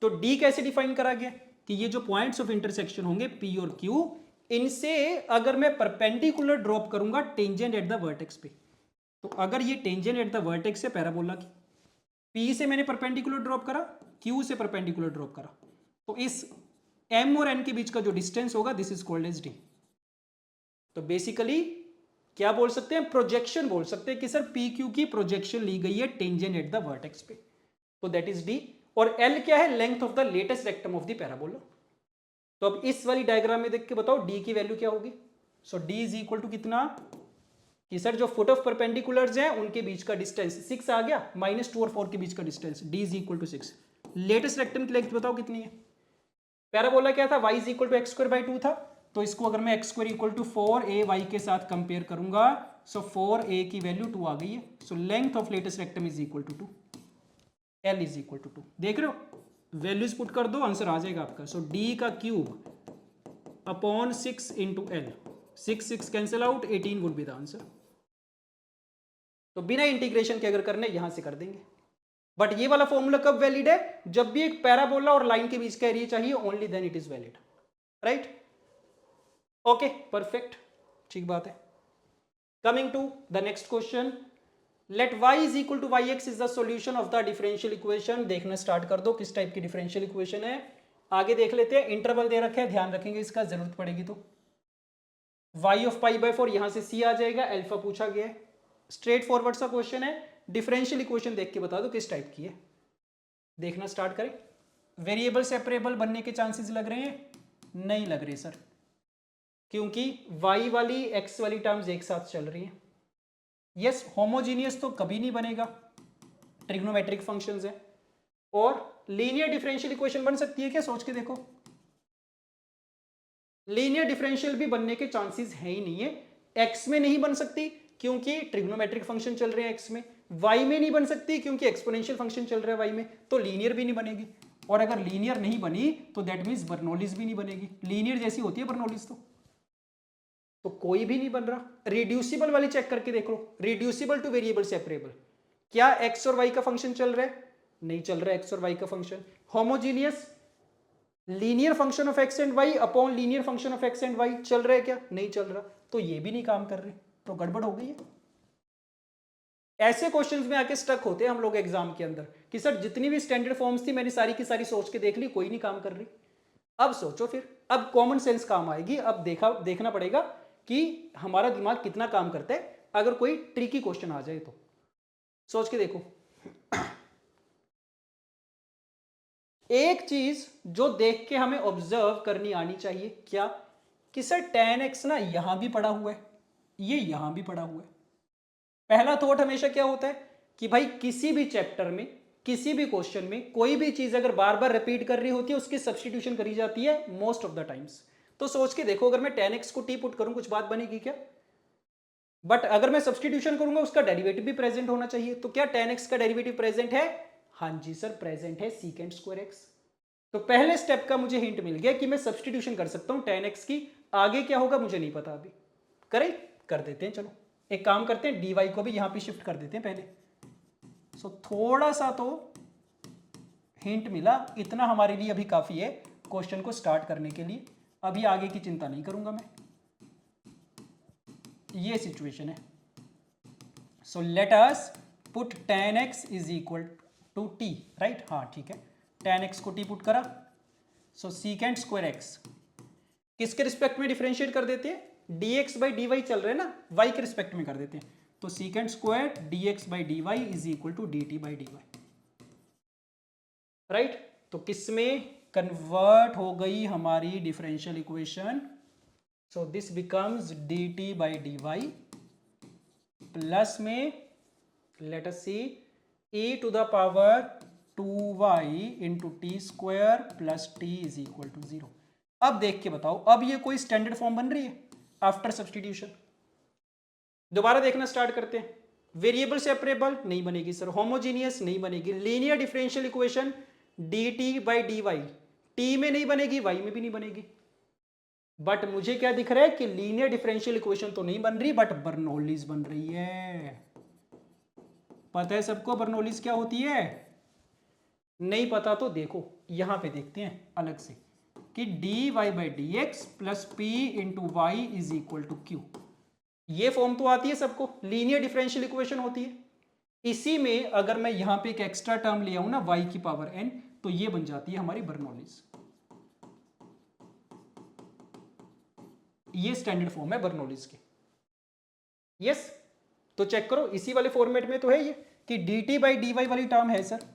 तो डी कैसे डिफाइन करा गया कि ये जो पॉइंट्स ऑफ इंटरसेक्शन होंगे पी और क्यू, इनसे अगर मैं परपेंडिकुलर ड्रॉप करूंगा टेंजेंट एट द वर्टेक्स पे, तो अगर ये टेंजेंट एट द वर्टेक्स है पैराबोला की, पी से मैंने परपेंडिकुलर ड्रॉप करा, क्यू से परपेंडिकुलर ड्रॉप करा, तो इस एम और एन के बीच का जो डिस्टेंस होगा, this is called as d. तो बेसिकली क्या बोल सकते हैं, प्रोजेक्शन बोल सकते हैं कि सर पी क्यू की प्रोजेक्शन ली गई है टेंजेंट एट द वर्टेक्स पे, तो दैट इज डी। और एल क्या है, length of the latus rectum of the parabola. तो अब इस वाली डायग्राम में देख के बताओ डी की वैल्यू क्या होगी। सो डी इज इक्वल टू कितना, कि सर जो फुट ऑफ परपेंडिकुलर्स हैं उनके बीच का डिस्टेंस 6 आ गया, -2 और 4 के बीच का distance, d is equal to 6। Latus rectum की लेंथ बताओ कितनी है। पैराबोला क्या था, y is equal to x square by 2 था, तो इसको अगर मैं x square equal to 4ay के साथ कंपेयर करूंगा, सो 4a की वैल्यू 2 आ गई है। So length of latus rectum is equal to 2, l is equal to 2। देख रहे हो, वैल्यूज पुट कर दो, आंसर आ जाएगा आपका। सो डी का cube upon 6 into L, 6 cancel out, 18 would be the answer. तो बिना इंटीग्रेशन के अगर करने, यहां से कर देंगे। बट ये वाला फॉर्मूला कब वैलिड है? जब भी एक पैराबोला और लाइन के बीच का एरिया चाहिए, only then it is valid, right? Okay, perfect, ठीक बात है। Coming to the next question, let y is equal to yx is the solution of the differential equation. देखना स्टार्ट कर दो किस टाइप की डिफरेंशियल इक्वेशन है। आगे देख लेते हैं, इंटरवल दे रखे हैं, ध्यान रखेंगे इसका, जरूरत पड़ेगी तो। y ऑफ पाई बाय 4, यहां से c आ जाएगा, अल्फा पूछा गया है, स्ट्रेट फॉरवर्ड सा क्वेश्चन है। डिफरेंशियल इक्वेशन देख के बता दो किस टाइप की है। देखना स्टार्ट करें। वेरिएबल सेपरेबल बनने के चांसेस लग रहे हैं? नहीं लग रहे सर, क्योंकि y वाली x वाली टर्म्स एक साथ चल रही हैं। यस, होमोजीनियस तो कभी नहीं बनेगा, ट्रिग्नोमेट्रिक फंक्शंस है। और लीनियर डिफरेंशियल इक्वेशन बन सकती है क्या? सोच के देखो, लीनियर डिफरेंशियल भी बनने के चांसेस है ही नहीं है। x में नहीं बन सकती क्योंकि ट्रिग्नोमेट्रिक फंक्शन चल रहे हैं x में, y में नहीं बन सकती क्योंकि एक्सपोनेंशियल फंक्शन चल रहा है y में, तो लीनियर भी नहीं बनेगी। और अगर लीनियर नहीं बनी तो दैट मीन्स बर्नौलीज भी नहीं बनेगी। लीनियर जैसी होती है बर्नौलीज तो कोई भी नहीं बन रहा। रिड्यूसिबल वाली चेक करके देख लो, रिड्यूसिबल टू वेरिएबल सेपरेबल, क्या x और y का फंक्शन चल रहा है? नहीं चल रहा है x और y का function. Homogeneous, linear function of x and y upon linear function of x and y चल रहा है क्या? नहीं चल रहा, तो ये भी नहीं काम कर रहे, तो गड़बड़ हो गई है। ऐसे क्वेश्चंस में आके स्टक होते हैं हम लोग एग्जाम के अंदर कि सर जितनी भी स्टैंडर्ड फॉर्म्स थी मैंने सारी की सारी सोच के देख ली, कोई नहीं काम कर रही। अब सोचो फिर, अब कॉमन सेंस काम आएगी। अब देखना पड़ेगा कि हमारा दिमाग कितना काम करता है अगर कोई ट्रिकी क्वेश्चन आ जाए तो। सोच के देखो, एक चीज जो देख के हमें ऑब्जर्व करनी आनी चाहिए, क्या कि सर tan x ना यहां भी पड़ा हुआ है, ये यहां भी पड़ा हुआ है। पहला थॉट हमेशा क्या होता है कि भाई किसी भी चैप्टर में, किसी भी क्वेश्चन में कोई भी चीज अगर बार बार रिपीट कर रही होती है उसकी सब्स्टिट्यूशन करी जाती है मोस्ट ऑफ द टाइम्स। तो सोच के देखो, अगर मैं tan x को t पुट करूं कुछ बात बनेगी क्या? बट अगर मैं सब्स्टिट्यूशन करूंगा उसका डेरिवेटिव भी प्रेजेंट होना चाहिए। तो क्या tan x का डेरिवेटिव प्रेजेंट है? हाँ जी सर, प्रेजेंट है, सीकेंट स्क्वायर x। तो पहले स्टेप का मुझे हिंट मिल गया कि मैं सब्स्टिट्यूशन कर सकता हूं tan x की। आगे क्या होगा मुझे नहीं पता, अभी करें, कर देते हैं। चलो एक काम करते हैं, dy को भी यहां पे शिफ्ट कर देते हैं पहले। सो थोड़ा सा तो हिंट मिला, इतना हमारे लिए अभी काफी है क्वेश्चन को स्टार्ट करने के लिए। अभी आगे की चिंता नहीं करूंगा मैं। ये सिचुएशन है। So let us put tan x is equal to t, right? हाँ ठीक है, tan x को t पुट करा। सो सीकेंट स्क्वायर x किसके रिस्पेक्ट में डिफरेंशिएट कर देते हैं? dx बाई dy चल रहे हैं ना, y के रिस्पेक्ट में कर देते हैं। तो secant square dx by dy is equal to dt by dy, right? तो किसमें कन्वर्ट हो गई हमारी differential equation? So this becomes dt by dy plus में let us see e to the power 2y into t square plus t is equal to 0। अब देख के बताओ, अब ये कोई स्टैंडर्ड फॉर्म बन रही है आफ्टर सब्स्टिट्यूशन? दोबारा देखना स्टार्ट करते हैं। वेरिएबल सेपरेबल नहीं बनेगी सर, होमोजीनियस नहीं बनेगी, linear differential equation dt by dy t में नहीं बनेगी, y में भी नहीं बनेगी। बट मुझे क्या दिख रहा है कि लीनियर डिफरेंशियल इक्वेशन तो नहीं बन रही, बट बर्नौलीज बन रही है। पता है सबको बर्नौलीज क्या होती है? नहीं पता तो देखो, यहां पे देखते हैं अलग से कि dy by d x plus p into y is equal to q. ये फॉर्म तो आती है सबको, लीनियर डिफरेंशियल इक्वेशन होती है। इसी में अगर मैं यहां पे एक एक्स्ट्रा टर्म ले आऊं ना y की पावर n, तो ये बन जाती है हमारी बर्नौलीज। ये स्टैंडर्ड फॉर्म है बर्नौलीज के। यस, तो चेक करो, इसी वाले फॉर्मेट में तो है ये कि dt बाई डी वाली टर्म है सर,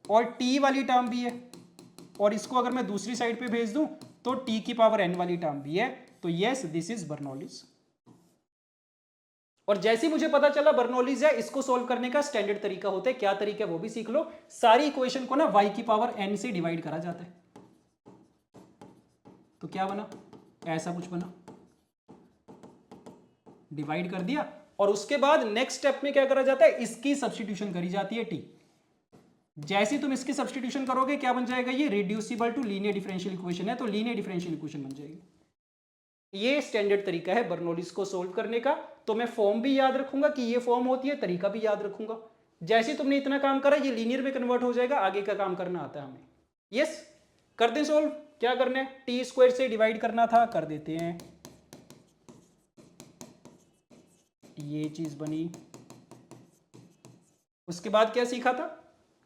और t वाली टर्म भी है, और इसको अगर मैं दूसरी साइड पे भेज दूं तो t की पावर n वाली टर्म भी है। तो यस, दिस इज बर्नौलीज। और जैसे ही मुझे पता चला बर्नौलीज है, इसको सोल्व करने का स्टैंडर्ड तरीका होता है। क्या तरीका है वो भी सीख लो। सारी इक्वेशन को ना y की पावर n से डिवाइड करा जाता है। तो क्या बना? ऐसा कुछ बना, डिवाइड कर दिया, और उसके बाद नेक्स्ट स्टेप में क्या करा जाता है? इसकी सब्स्टिट्यूशन करी जाती है t। जैसे तुम इसकी सब्स्टिट्यूशन करोगे क्या बन जाएगा? ये reducible to linear differential equation है, तो लीनियर डिफरेंशियल इक्वेशन बन जाएगी। ये स्टैंडर्ड तरीका है बर्नौलीज को सोल्व करने का। तो मैं फॉर्म भी याद रखूंगा कि ये फॉर्म होती है, तरीका भी याद रखूंगा। जैसे तुमने इतना काम करा ये लीनियर में कन्वर्ट हो जाएगा, आगे का काम करना आता है हमें। यस, कर दें सोल्व। क्या करना है, टी स्क्वायर से डिवाइड करना था, कर देते हैं। ये चीज बनी। उसके बाद क्या सीखा था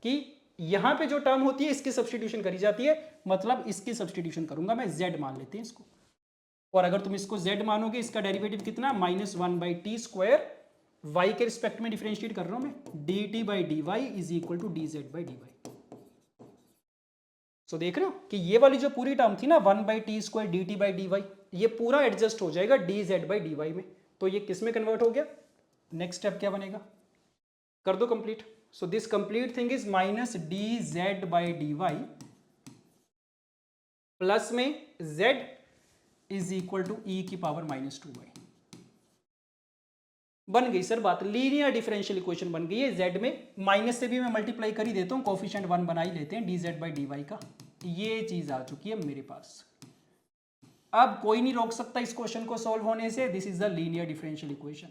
कि यहां पे जो टर्म होती है इसकी सब्स्टिट्यूशन करी जाती है, मतलब इसकी सब्स्टिट्यूशन करूंगा मैं, z मान लेते हैं इसको। और अगर तुम इसको z मानोगे, इसका डेरिवेटिव कितना, -1/t² y के रिस्पेक्ट में डिफरेंशिएट कर रहा हूं मैं, dt/dy is equal to dz/dy। सो देख रहे हो कि ये वाली जो पूरी टर्म थी ना 1/t² dt/dy, ये पूरा एडजस्ट हो जाएगा dz/dy में। तो ये किस में कन्वर्ट हो गया। नेक्स्ट स्टेप क्या बनेगा, कर दो complete. So this complete thing is -dz/dy plus में z is equal to e⁻²y। बन गई सर बात, लीनियर डिफरेंशियल इक्वेशन बन गई है। z में माइनस से भी मैं मल्टीप्लाई कर ही देता हूं, कोफिशिएंट 1 बना ही लेते हैं dz/dy का। ये चीज आ चुकी है मेरे पास। अब कोई नहीं रोक सकता इस क्वेश्चन को सॉल्व होने से। This is the linear differential equation.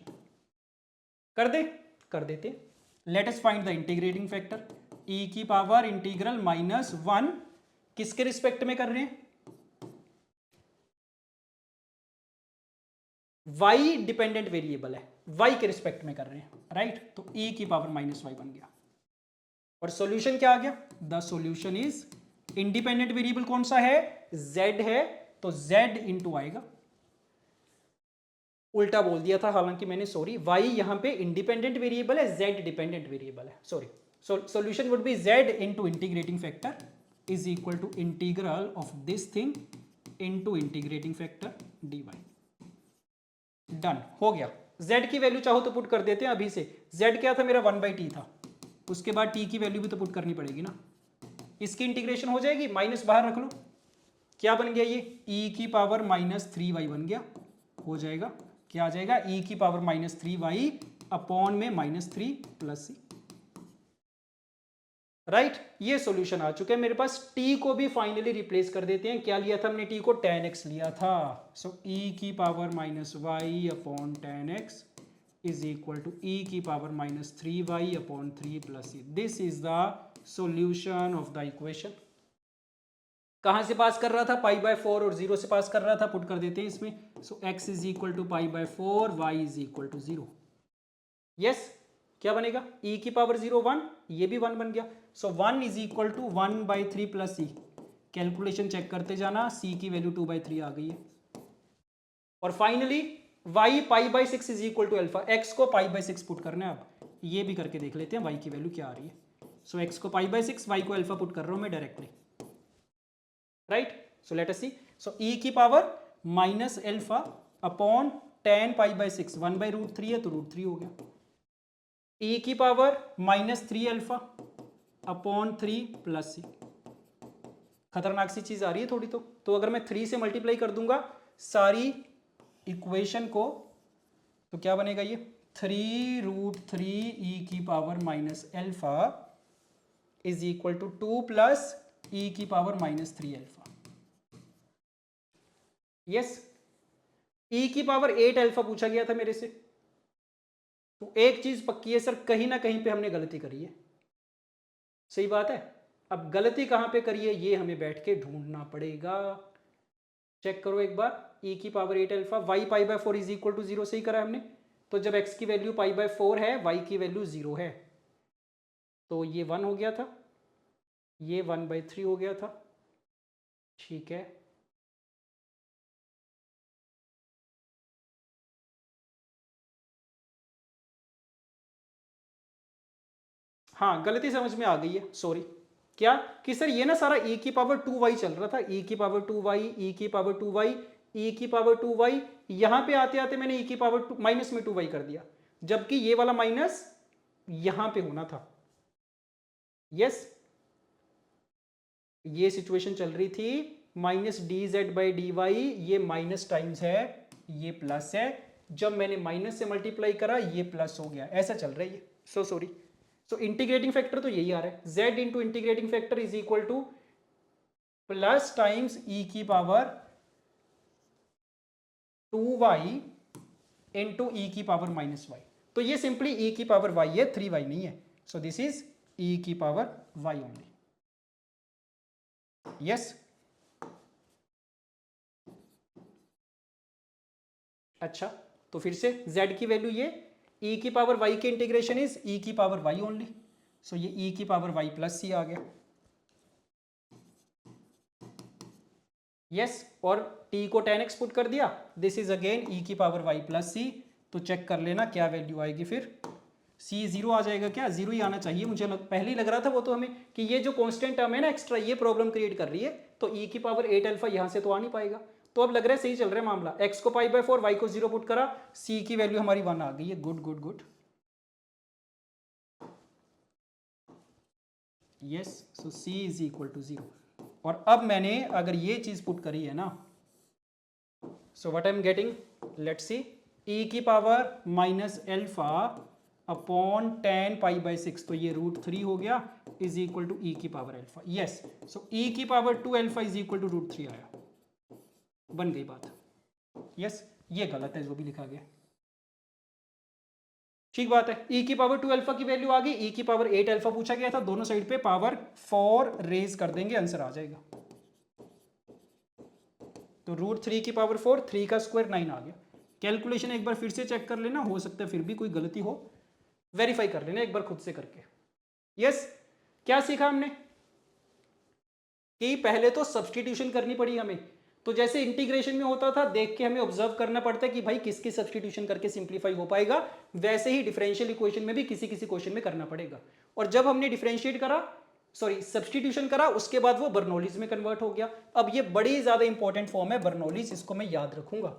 कर दे, कर देते। Let us find the integrating factor. e⁻∫−1 किसके रिस्पेक्ट में कर रहे हैं, y डिपेंडेंट वेरिएबल है, y के रिस्पेक्ट में कर रहे हैं, राइट। तो e⁻−y बन गया। और सॉल्यूशन क्या आ गया, the solution is, independent variable कौन सा है, z है, तो z इंटू आएगा। उल्टा बोल दिया था हालांकि मैंने, सॉरी। y यहां पे इंडिपेंडेंट वेरिएबल है, z डिपेंडेंट वेरिएबल है, sorry. Solution would be z into integrating factor is equal to integral of this thing into integrating factor dy। Done हो गया। z की वैल्यू चाहो तो पुट कर देते हैं अभी से। z क्या था मेरा, 1/t था। उसके बाद t की वैल्यू भी तो पुट करनी पड़ेगी ना। इसकी इंटीग्रेशन हो जाएगी, माइनस बाहर रख लो। क्या बन गया ये, e⁻−3y बन गया। हो जाएगा, क्या आ जाएगा, e⁻−3y अपॉन में -3 प्लस c। राइट, ये सॉल्यूशन आ चुका है मेरे पास। t को भी फाइनली रिप्लेस कर देते हैं। क्या लिया था हमने, t को tan x लिया था। So e⁻−y upon tan x is equal to e⁻−3y upon 3 plus c। This is the solution of the equation. कहां से पास कर रहा था, π/4 और 0 से पास कर रहा था, पुट कर देते हैं इसमें। So x is equal to π/4, y is equal to 0। Yes, क्या बनेगा, e⁻0 1, ये भी 1 बन गया। So 1 is equal to 1/3 plus c। Calculation check करते जाना, c की वैल्यू 2/3 आ गई है। और finally y π/6 is equal to alpha. x को π/6 पुट करना है। अब ये भी करके देख लेते हैं y की वैल्यू क्या आ रही है। सो x को π/6, y को अल्फा पुट कर रहा हूं मैं directly, right. So let us see. So e⁻−α upon tan π/6, 1/√3 है तो √3 हो गया। e⁻−3α upon 3 plus c। खतरनाक सी चीज आ रही है थोड़ी। तो अगर मैं 3 से मल्टीप्लाई कर दूंगा सारी इक्वेशन को, तो क्या बनेगा ये, 3√3 e⁻−α is equal to 2 plus e⁻−3α। Yes, e⁸ पूछा गया था मेरे से। तो एक चीज पक्की है सर, कहीं ना कहीं पे हमने गलती करी है। सही बात है। अब गलती कहां पे करी है ये हमें बैठ के ढूंढना पड़ेगा। चेक करो एक बार, e⁸ y π/4 is equal to 0 से ही करा हमने। तो जब x की वैल्यू π/4 है, y की वैल्यू 0 है, तो ये 1 हो गया था, ये 1/3 हो गया था। ठीक है, हाँ गलती समझ में आ गई है, सॉरी। क्या कि सर ये ना सारा e⁻2y चल रहा था, e⁻2y, e⁻2y, e⁻2y, यहां पे आते आते मैंने e⁻2 माइनस में 2y कर दिया, जबकि ये वाला माइनस यहां पे होना था। यस, ये सिचुएशन चल रही थी, -dz/dy, ये माइनस टाइम्स है, ये प्लस है। जब मैंने माइनस से मल्टीप्लाई करा ये प्लस हो गया, ऐसा चल रहा है ये। So sorry. So integrating factor तो यही आ रहा है, z into integrating factor is equal two plus times e⁻2y into e⁻−y। तो ये सिंपली e⁻y है, 3y नहीं है। So this is e की पावर y only. Yes. अच्छा, तो फिर से z की वैल्यू ये e की पावर y के इंटीग्रेशन इज e की पावर y ओनली. सो ये e की पावर y प्लस सी आ गया. यस, और t को tan x पुट कर दिया. दिस इज अगेन e की पावर y प्लस सी. तो चेक कर लेना क्या वैल्यू आएगी फिर. c जीरो आ जाएगा क्या? जीरो ही आना चाहिए. मुझे पहले ही लग रहा था वो तो हमें कि ये जो कांस्टेंट टर्म है ना एक्स्ट्रा, ये प्रॉब्लम क्रिएट कर रही है. तो e की पावर 8 अल्फा यहाँ से तो आ नहीं पाएगा. तो अब लग रहा है सही चल रहा है मामला. x को पाई बाय 4, y को 0 पुट करा, c की वैल्यू हमारी 1 आ गई है. Good good good. Yes, so c is equal to 0. और अब मैंने अगर ये चीज पुट करी है ना, so what I am getting, let's see, e की power minus alpha upon tan pi by 6, तो ये √3 हो गया, इज इक्वल टू e की power alpha. Yes, so e की power 2 alpha is equal to √3 आया. बन गई बात. यस, ये गलत है जो भी लिखा गया. ठीक बात है. e की पावर 2 अल्फा की वैल्यू आ गई. e की पावर 8 अल्फा पूछा गया था. दोनों साइड पे पावर 4 रेज कर देंगे, आंसर आ जाएगा. तो √3 की पावर 4, 3 का स्क्वायर 9 आ गया. कैलकुलेशन एक बार फिर से चेक कर लेना, हो सकता है फिर भी कोई गलती हो. वेरीफाई कर लेना एक बार खुद से करके. यस, क्या सीखा हमने कि पहले तो सब्सटीट्यूशन करनी पड़ी हमें. तो जैसे इंटीग्रेशन में होता था, देख के हमें ऑब्जर्व करना पड़ता है कि भाई किसकी सब्सटीट्यूशन करके सिंप्लीफाई हो पाएगा, वैसे ही डिफरेंशियल इक्वेशन में भी किसी किसी क्वेश्चन में करना पड़ेगा. और जब हमने डिफरेंशिएट करा, सॉरी सब्सटीट्यूशन करा, उसके बाद वो बर्नौलीज में कन्वर्ट हो गया. अब ये बड़ी ज्यादा इंपॉर्टेंट फॉर्म है बर्नौलीज, इसको मैं याद रखूंगा.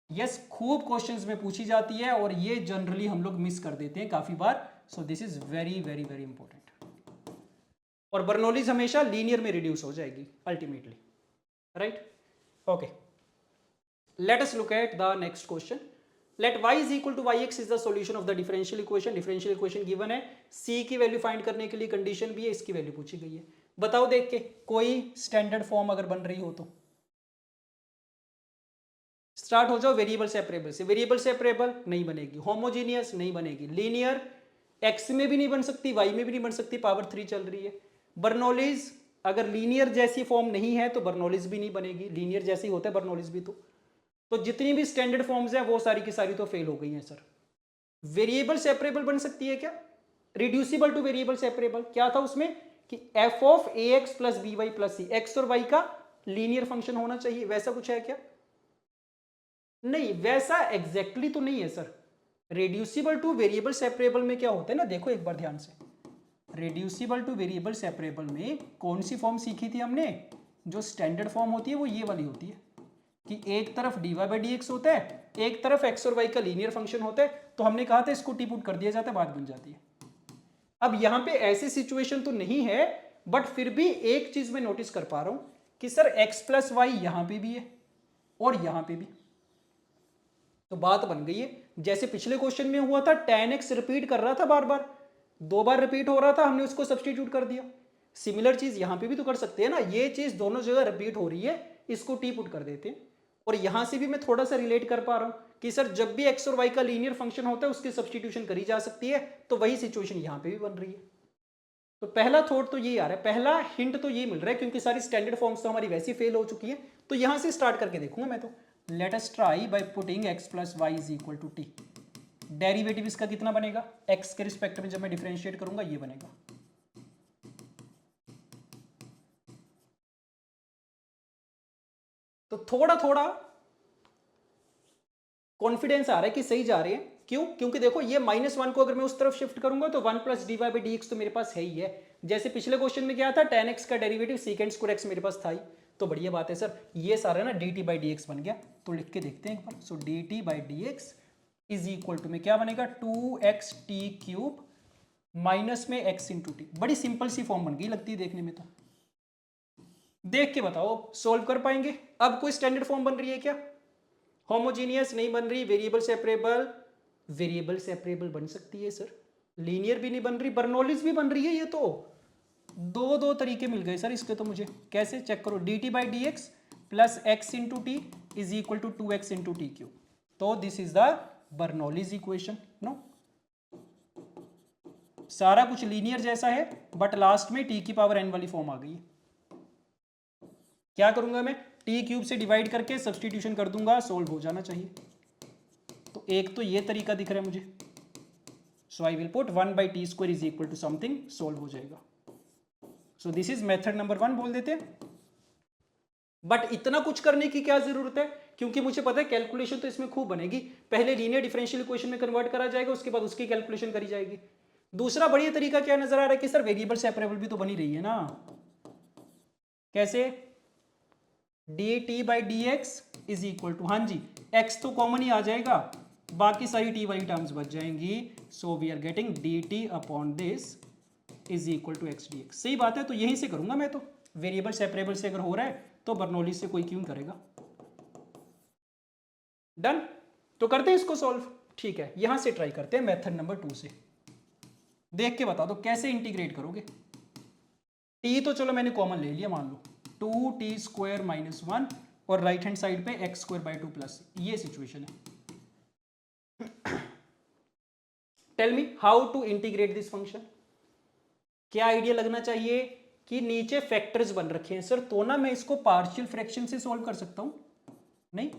यस, खूब क्वेश्चंस में पूछी जाती है और ये जनरली हम लोग मिस कर देते हैं काफी बार. So this is very very very important. और बर्नौलीज हमेशा लीनियर में रिड्यूस हो जाएगी ultimately. Right, okay, let us look at the next question. Let y is equal to yx is the solution of the differential equation. Differential equation given है, c की value find करने के लिए condition भी है, इसकी वैल्यू पूछी गई है. बताओ देख के कोई स्टैंडर्ड फॉर्म अगर बन रही हो तो. स्टार्ट हो जाओ वेरिएबल सेपरेबल से. वेरिएबल सेपरेबल नहीं बनेगी, होमोजीनियस नहीं बनेगी, लीनियर x में भी नहीं बन सकती, y में भी नहीं बन सकती, पावर 3 चल रही है. बर्नौलीज अगर लीनियर जैसी फॉर्म नहीं है तो बर्नौलीज भी नहीं बनेगी, लीनियर जैसे ही होता है बर्नौलीज भी. तो जितनी भी स्टैंडर्ड फॉर्म्स हैं वो सारी की सारी तो फेल हो गई हैं सर. वेरिएबल सेपरेबल बन सकती है क्या? Reducible two variable separable. क्या था उसमें कि f of ax plus by plus c, x और y का लीनियर फंक्शन होना चाहिए, वैसा कुछ है क्या? नहीं, वैसा एग्जैक्टली तो नहीं है sir. Reducible two variable separable में क्या होता है ना, देखो एक बार ध्यान से. रिड्यूसिबल टू वेरिएबल सेपरेबल में कौन सी फॉर्म सीखी थी हमने? जो स्टैंडर्ड फॉर्म होती है वो ये वाली होती है कि एक तरफ dy बाई dx होता है, एक तरफ x और y का लीनियर फंक्शन होता है. तो हमने कहा था इसको टी पुट कर दिया जाता है, बात बन जाती है. अब यहां पे ऐसी सिचुएशन तो नहीं है, बट फिर भी एक चीज मैं नोटिस कर पा रहा हूं कि सर x प्लस वाई यहां पे भी है और यहां पे भी. तो बात बन गई है जैसे पिछले क्वेश्चन में हुआ था, tan x रिपीट कर रहा था, बार बार 2 बार रिपीट हो रहा था, हमने उसको सब्सटीट्यूट कर दिया. सिमिलर चीज यहां पे भी तो कर सकते हैं ना. ये चीज दोनों जगह रिपीट हो रही है, इसको टी पुट कर देते हैं. और यहां से भी मैं थोड़ा सा रिलेट कर पा रहा हूं कि सर जब भी x और y का लीनियर फंक्शन होता है उसकी सब्सटीट्यूशन करी जा सकती है. तो वही सिचुएशन यहां पे भी बन रही है. तो पहला थॉट तो यही आ रहा है, पहला हिंट तो यही मिल रहा है, क्योंकि सारी स्टैंडर्ड फॉर्म्स तो हमारी वैसी फेल हो चुकी है. तो यहां से स्टार्ट करके देखूंगा मैं. तो let us try by putting x plus y is equal to t. Derivative इसका कितना बनेगा? x के रिस्पेक्ट में जब मैं डिफरेंशिएट करूंगा ये बनेगा. तो थोड़ा थोड़ा कॉन्फिडेंस आ रहा है कि सही जा रहे हैं. क्यों? क्योंकि देखो ये -1 को अगर मैं उस तरफ शिफ्ट करूंगा तो 1 plus d y by d x तो मेरे पास है ही है. जैसे पिछले क्वेश्चन में क्या था, tan x का डेरिवेटिव सीकेंड स्क्वायर x मेरे पास था ही. तो बढ़िया बात है सर, ये सारा ना dt बाई डी एक्स बन गया. तो लिख के देखते हैं एक बार. So dt by d x is equal to में क्या बनेगा, 2x t क्यूब माइनस में x इंटू टी. बड़ी सिंपल सी फॉर्म बन गई लगती है देखने में. तो देख के बताओ सोल्व कर पाएंगे? अब कोई स्टैंडर्ड फॉर्म बन रही है क्या? होमोजीनियस नहीं बन रही. वेरिएबल सेपरेबल, वेरिएबल सेपरेबल बन सकती है सर. लीनियर भी नहीं बन रही, बर्नौलीज भी बन रही है. ये तो दो तरीके मिल गए सर इसके. तो मुझे कैसे चेक करो, dt by d x plus x into t is equal to 2x into t cube. तो this is the Bernoulli's equation. No, सारा कुछ लीनियर जैसा है बट लास्ट में टी की पावर एन वाली फॉर्म आ गई है। क्या करूंगा मैं, टी क्यूब से डिवाइड करके सब्सटीट्यूशन कर दूंगा, सोल्व हो जाना चाहिए। तो एक तो ये तरीका दिख रहा है मुझे, so I will put 1/t² is equal to something, solve हो जाएगा। So this is method number 1 बोल देते हैं। बट इतना कुछ करने की क्या जरूरत है, क्योंकि मुझे पता है कैलकुलेशन तो इसमें खूब बनेगी। पहले लीनियर डिफरेंशियल इक्वेशन में कन्वर्ट करा जाएगा, उसके बाद उसकी कैलकुलेशन करी जाएगी। दूसरा बढ़िया तरीका क्या नजर आ रहा है कि सर वेरिएबल सेपरेबल भी तो बनी रही है ना। कैसे, dt/dx इज इक्वल टू, हाँ जी x तो कॉमन ही आ जाएगा, बाकी सारी t वाली टर्म्स बच जाएंगी। So we are getting dt/this is equal to x dx। सही बात है, तो यहीं से करूंगा मैं तो। वेरिएबल सेपरेबल से अगर हो रहा है तो बर्नौली से कोई क्यों करेगा। डन, तो करते हैं इसको सॉल्व। ठीक है, यहां से ट्राई करते हैं मेथड नंबर 2 से। देख के बता दो कैसे इंटीग्रेट करोगे। t तो चलो मैंने कॉमन ले लिया, मान लो 2t² - 1 और राइट हैंड साइड पे x²/2 प्लस, ये सिचुएशन है। Tell me how to integrate this function. क्या आइडिया लगना चाहिए कि नीचे फैक्टर्स बन रखे हैं सर, तो ना मैं इसको पार्शियल फ्रैक्शन से सॉल्व कर सकता हूं। नहीं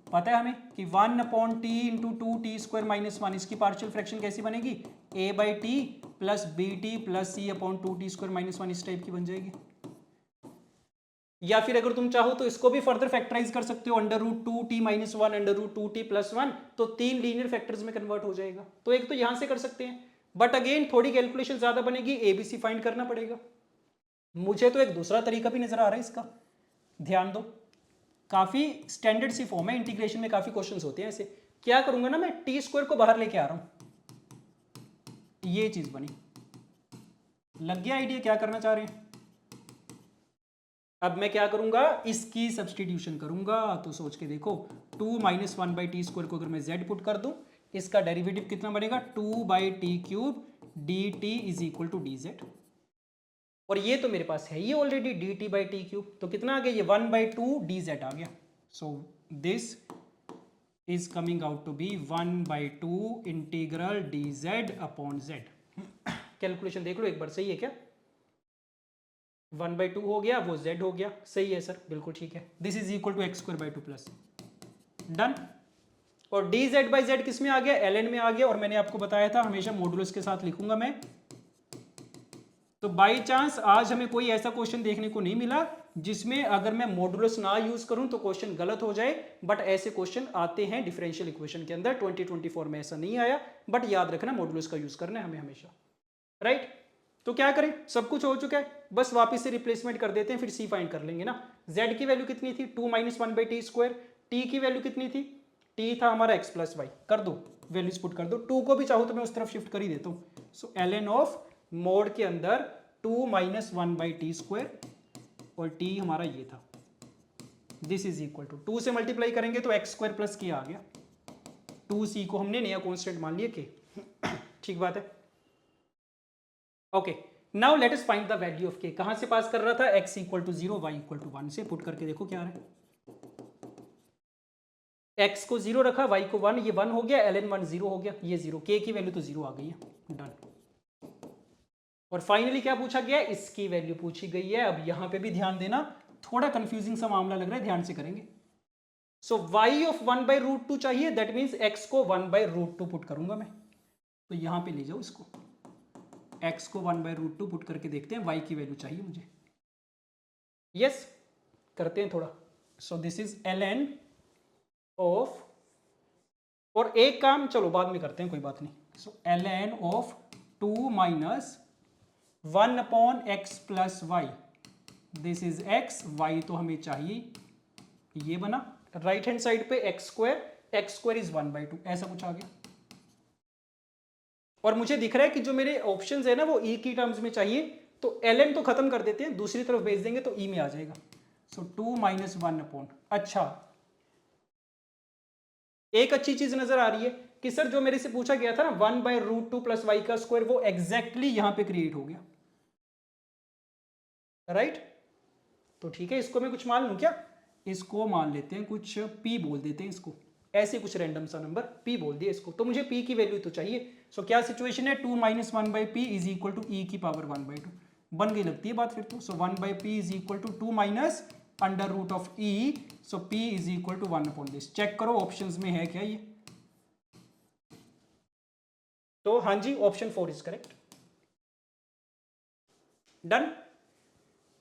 पता है हमें कि 1/t इंटू 2t² - 1 इसकी पार्शियल फ्रैक्शन कैसी बनेगी, a/t plus bt plus c/2t² - 1 इस टाइप की बन जाएगी। या फिर अगर तुम चाहो तो इसको भी फर्दर फैक्टराइज कर सकते हो, √2t - 1 √2t + 1, तो 3 लीनियर फैक्टर्स में कन्वर्ट हो जाएगा। तो एक तो यहां से कर सकते हैं, बट अगेन थोड़ी कैलकुलेशन ज्यादा बनेगी, ABC फाइंड करना पड़ेगा। मुझे तो एक दूसरा तरीका भी नजर आ रहा है इसका, ध्यान दो। काफी स्टैंडर्ड सी फॉर्म है, इंटीग्रेशन में काफी क्वेश्चंस होते हैं ऐसे। क्या करूंगा ना मैं, t² को बाहर लेके आ रहा हूं, ये चीज बनी। लग गया आइडिया क्या करना चाह रहे हैं। अब मैं क्या करूंगा, इसकी सब्सटीट्यूशन करूंगा। तो सोच के देखो, 2 - 1/t² को अगर मैं z पुट कर दूं, इसका डेरिवेटिव कितना बनेगा, 2/t³ dt is equal to dz। और ये तो मेरे पास है ये ऑलरेडी dt/t³, तो कितना आ गया, ये 1/2 dz आ गया। So this is coming out to be 1/2 integral dz/z। Calculation देख लो एक बार, सही है क्या, 1/2 हो गया, वो z हो गया। सही है सर, बिल्कुल ठीक है। This is equal to x²/2 plus, done. और dz/z किस में आ गया, ln में आ गया। और मैंने आपको बताया था हमेशा मॉडुलस के साथ लिखूंगा मैं। तो बाई चांस आज हमें कोई ऐसा क्वेश्चन देखने को नहीं मिला जिसमें अगर मैं मॉडुलस ना यूज करूं तो क्वेश्चन गलत हो जाए, बट ऐसे क्वेश्चन आते हैं डिफरेंशियल इक्वेशन के अंदर। 2024 में ऐसा नहीं आया, बट याद रखना मॉडुलस का यूज करना है हमें हमेशा, राइट। तो क्या करें, सब कुछ हो चुका है, बस वापस से रिप्लेसमेंट कर देते हैं, फिर c फाइंड कर लेंगे ना। z की वैल्यू कितनी थी, 2 - 1/t²। t की वैल्यू कितनी थी, t था हमारा x + y। कर दो, वैल्यूज पुट कर दो। 2 को भी चाहो तो मैं उस तरफ शिफ्ट कर ही देता हूं। सो ln ऑफ मोड के अंदर 2 - 1/t² और t हमारा ये था, दिस इज इक्वल टू 2 से मल्टीप्लाई करेंगे तो x² + k आ गया। 2c को हमने नया कॉन्स्टेंट मान लिया k। ठीक बात है, okay. Now let us find the value of k। कहां से पास कर रहा था, x = 0 y = 1 से। पुट करके देखो क्या आ रहा है, x को 0 रखा, y को 1, ये 1 हो गया, ln 1 0 हो गया, ये 0, k की वैल्यू तो 0 आ गई है, डन। और फाइनली क्या पूछा गया, इसकी वैल्यू पूछी गई है। अब यहां पे भी ध्यान देना, थोड़ा कंफ्यूजिंग सा मामला लग रहा है, ध्यान से करेंगे। सो y ऑफ 1/√2 चाहिए, दैट मींस x को 1/√2 पुट करूंगा मैं। तो यहां पे ले जाओ इसको, x को 1/√2 पुट करके देखते हैं, y की वैल्यू चाहिए मुझे। यस, करते हैं थोड़ा। सो दिस इज ln ऑफ, और एक काम चलो बाद में करते हैं, कोई बात नहीं। सो ln of 2 - 1/x + y, this is x, y तो हमें चाहिए, ये बना। राइट हैंड साइड पे x² इज 1/2, ऐसा कुछ आ गया। और मुझे दिख रहा है कि जो मेरे ऑप्शंस है ना वो e की टर्म्स में चाहिए, तो ln तो खत्म कर देते हैं, दूसरी तरफ भेज देंगे तो e में आ जाएगा। सो 2 - 1/, अच्छा एक अच्छी चीज नजर आ रही है कि सर जो मेरे से पूछा गया था ना 1/√2 + y का स्क्वायर, वो एग्जैक्टली यहां पे क्रिएट हो गया, राइट। तो ठीक है, इसको मैं कुछ मान लूं क्या, इसको मान लेते हैं कुछ p बोल देते हैं इसको, ऐसे कुछ रैंडम सा नंबर p बोल दिया इसको, तो मुझे p की वैल्यू तो चाहिए। सो क्या सिचुएशन है, 2 minus 1/p is equal to e की पावर 1/2 बन गई लगती है बात फिर तो। So 1/p is equal to 2 minus under root of e, so p is equal to 1/this। चेक करो ऑप्शंस में है क्या ये, तो हाँ जी option 4 is correct. Done.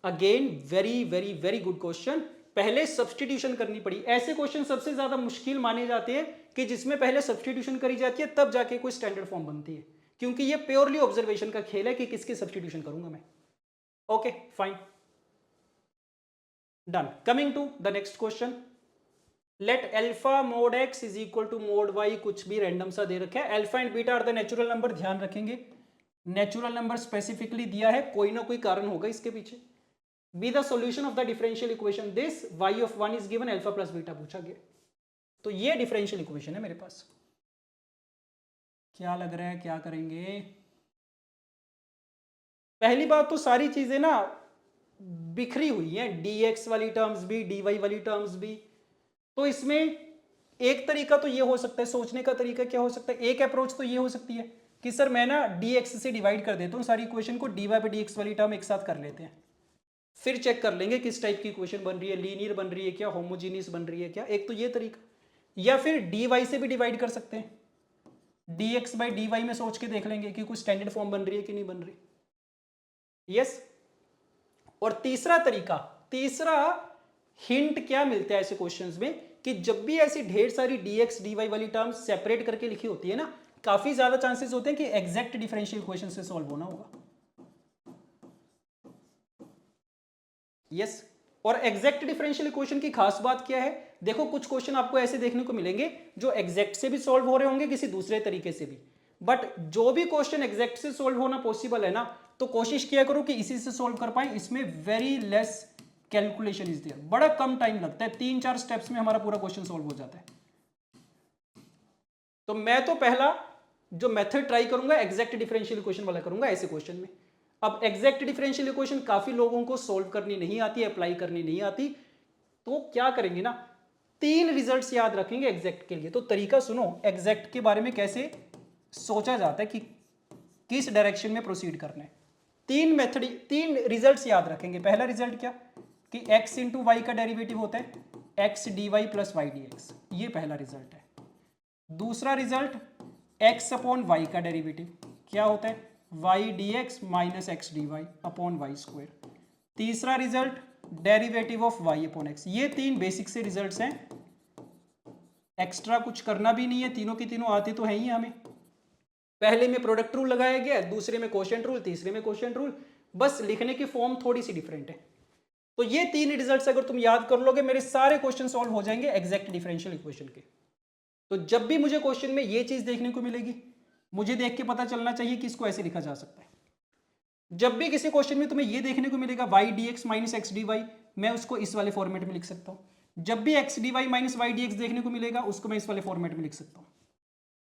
Again very very very good question. पहले सब्सटीट्यूशन करनी पड़ी। ऐसे क्वेश्चन सबसे ज्यादा मुश्किल माने जाते हैं कि जिसमें पहले सब्सटीट्यूशन करी जाती है तब जाके कोई स्टैंडर्ड फॉर्म बनती है, क्योंकि ये प्योरली ऑब्जर्वेशन का खेल है कि किसकी सब्सटीट्यूशन करूंगा मैं। Okay fine, done. Coming to the next question, let alpha mod x is equal to mod y, कुछ भी रैंडम सा दे रखा है। Alpha and beta are the natural number, ध्यान रखेंगे नेचुरल नंबर स्पेसिफिकली दिया है, कोई ना कोई कारण होगा इसके पीछे। Be the solution of the differential equation this y of 1 is given alpha plus beta पूछा गया, तो ये डिफरेंशियल इक्वेशन है मेरे पास। क्या लग रहा है क्या करेंगे? पहली बात तो सारी चीजें ना बिखरी हुई हैं, dx वाली टर्म्स भी dy वाली टर्म्स भी। तो इसमें एक तरीका तो ये हो सकता है, सोचने का तरीका क्या हो सकता है, एक अप्रोच तो ये हो सकती है कि सर मैं ना dx से डिवाइड कर देता हूँ सारी इक्वेशन को, dy by dx वाली टर्म एक साथ कर लेते हैं, फिर चेक कर लेंगे किस टाइप की इक्वेशन बन रही है, लीनियर बन रही है क्या, होमोजीनियस बन रही है क्या। एक तो ये तरीका, या फिर dy से भी डिवाइड कर सकते हैं, dx by dy में सोच के देख लेंगे कि कुछ स्टैंडर्ड फॉर्म बन रही है कि नहीं बन रही। यस। और तीसरा तरीका, तीसरा हिंट क्या मिलता है ऐसे क्वेश्चंस में कि जब भी ऐसी ढेर सारी dx dy वाली टर्म्स सेपरेट करके लिखी होती है ना, काफी ज्यादा चांसेस होते हैं कि एग्जैक्ट डिफरेंशियल इक्वेशन से सॉल्व होना होगा। यस। और एग्जैक्ट डिफरेंशियल इक्वेशन की खास बात क्या है, देखो कुछ क्वेश्चन आपको ऐसे देखने को मिलेंगे जो एग्जैक्ट से भी सॉल्व हो रहे होंगे, किसी दूसरे तरीके से भी, बट जो भी क्वेश्चन एग्जैक्ट से सॉल्व होना पॉसिबल है ना, तो कोशिश किया करो कि इसी से सॉल्व कर पाए। इसमें very less calculation is there, बड़ा कम टाइम लगता है, 3-4 स्टेप्स में हमारा पूरा क्वेश्चन सॉल्व हो जाता है। तो मैं तो पहला जो मेथड ट्राई करूंगा एग्जैक्ट डिफरेंशियल इक्वेशन वाला करूंगा ऐसे क्वेश्चन में। अब एग्जैक्ट डिफरेंशियल इक्वेशन काफी लोगों को सोल्व करनी नहीं आती, अप्लाई करनी नहीं आती, तो क्या करेंगे ना, 3 रिजल्ट्स याद रखेंगे एग्जैक्ट के लिए। तो तरीका सुनो, एग्जैक्ट के बारे में कैसे सोचा जाता है कि किस डायरेक्शन में प्रोसीड करना है। 3 रिजल्ट्स याद रखेंगे। पहला रिजल्ट क्या कि x इंटू वाई का डेरिवेटिव होता है x dy plus y d x, ये पहला रिजल्ट है। दूसरा रिजल्ट x अपॉन वाई का डेरिवेटिव क्या होता है y dx minus x d y upon y square. तीसरा result derivative of y upon x। ये 3 बेसिक से रिजल्ट्स हैं, एक्स्ट्रा कुछ करना भी नहीं है, तीनों की तीनों आते तो हैं ही हमें। पहले में प्रोडक्ट रूल लगाया गया, दूसरे में क्वोशिएंट रूल, तीसरे में क्वोशिएंट रूल, बस लिखने की फॉर्म थोड़ी सी डिफरेंट है। तो ये 3 रिजल्ट्स अगर तुम याद कर लोगे, मेरे सारे क्वेश्चन सॉल्व हो जाएंगे एग्जैक्ट डिफरेंशियल इक्वेशन के। तो जब भी मुझे क्वेश्चन में ये चीज देखने को मिलेगी, मुझे देख के पता चलना चाहिए कि इसको ऐसे लिखा जा सकता है। जब भी किसी क्वेश्चन में तुम्हें ये देखने को मिलेगा y dx minus x d y, मैं उसको इस वाले फॉर्मेट में लिख सकता हूं। जब भी x d y minus y d x देखने को मिलेगा, उसको मैं इस वाले फॉर्मेट में लिख सकता हूं।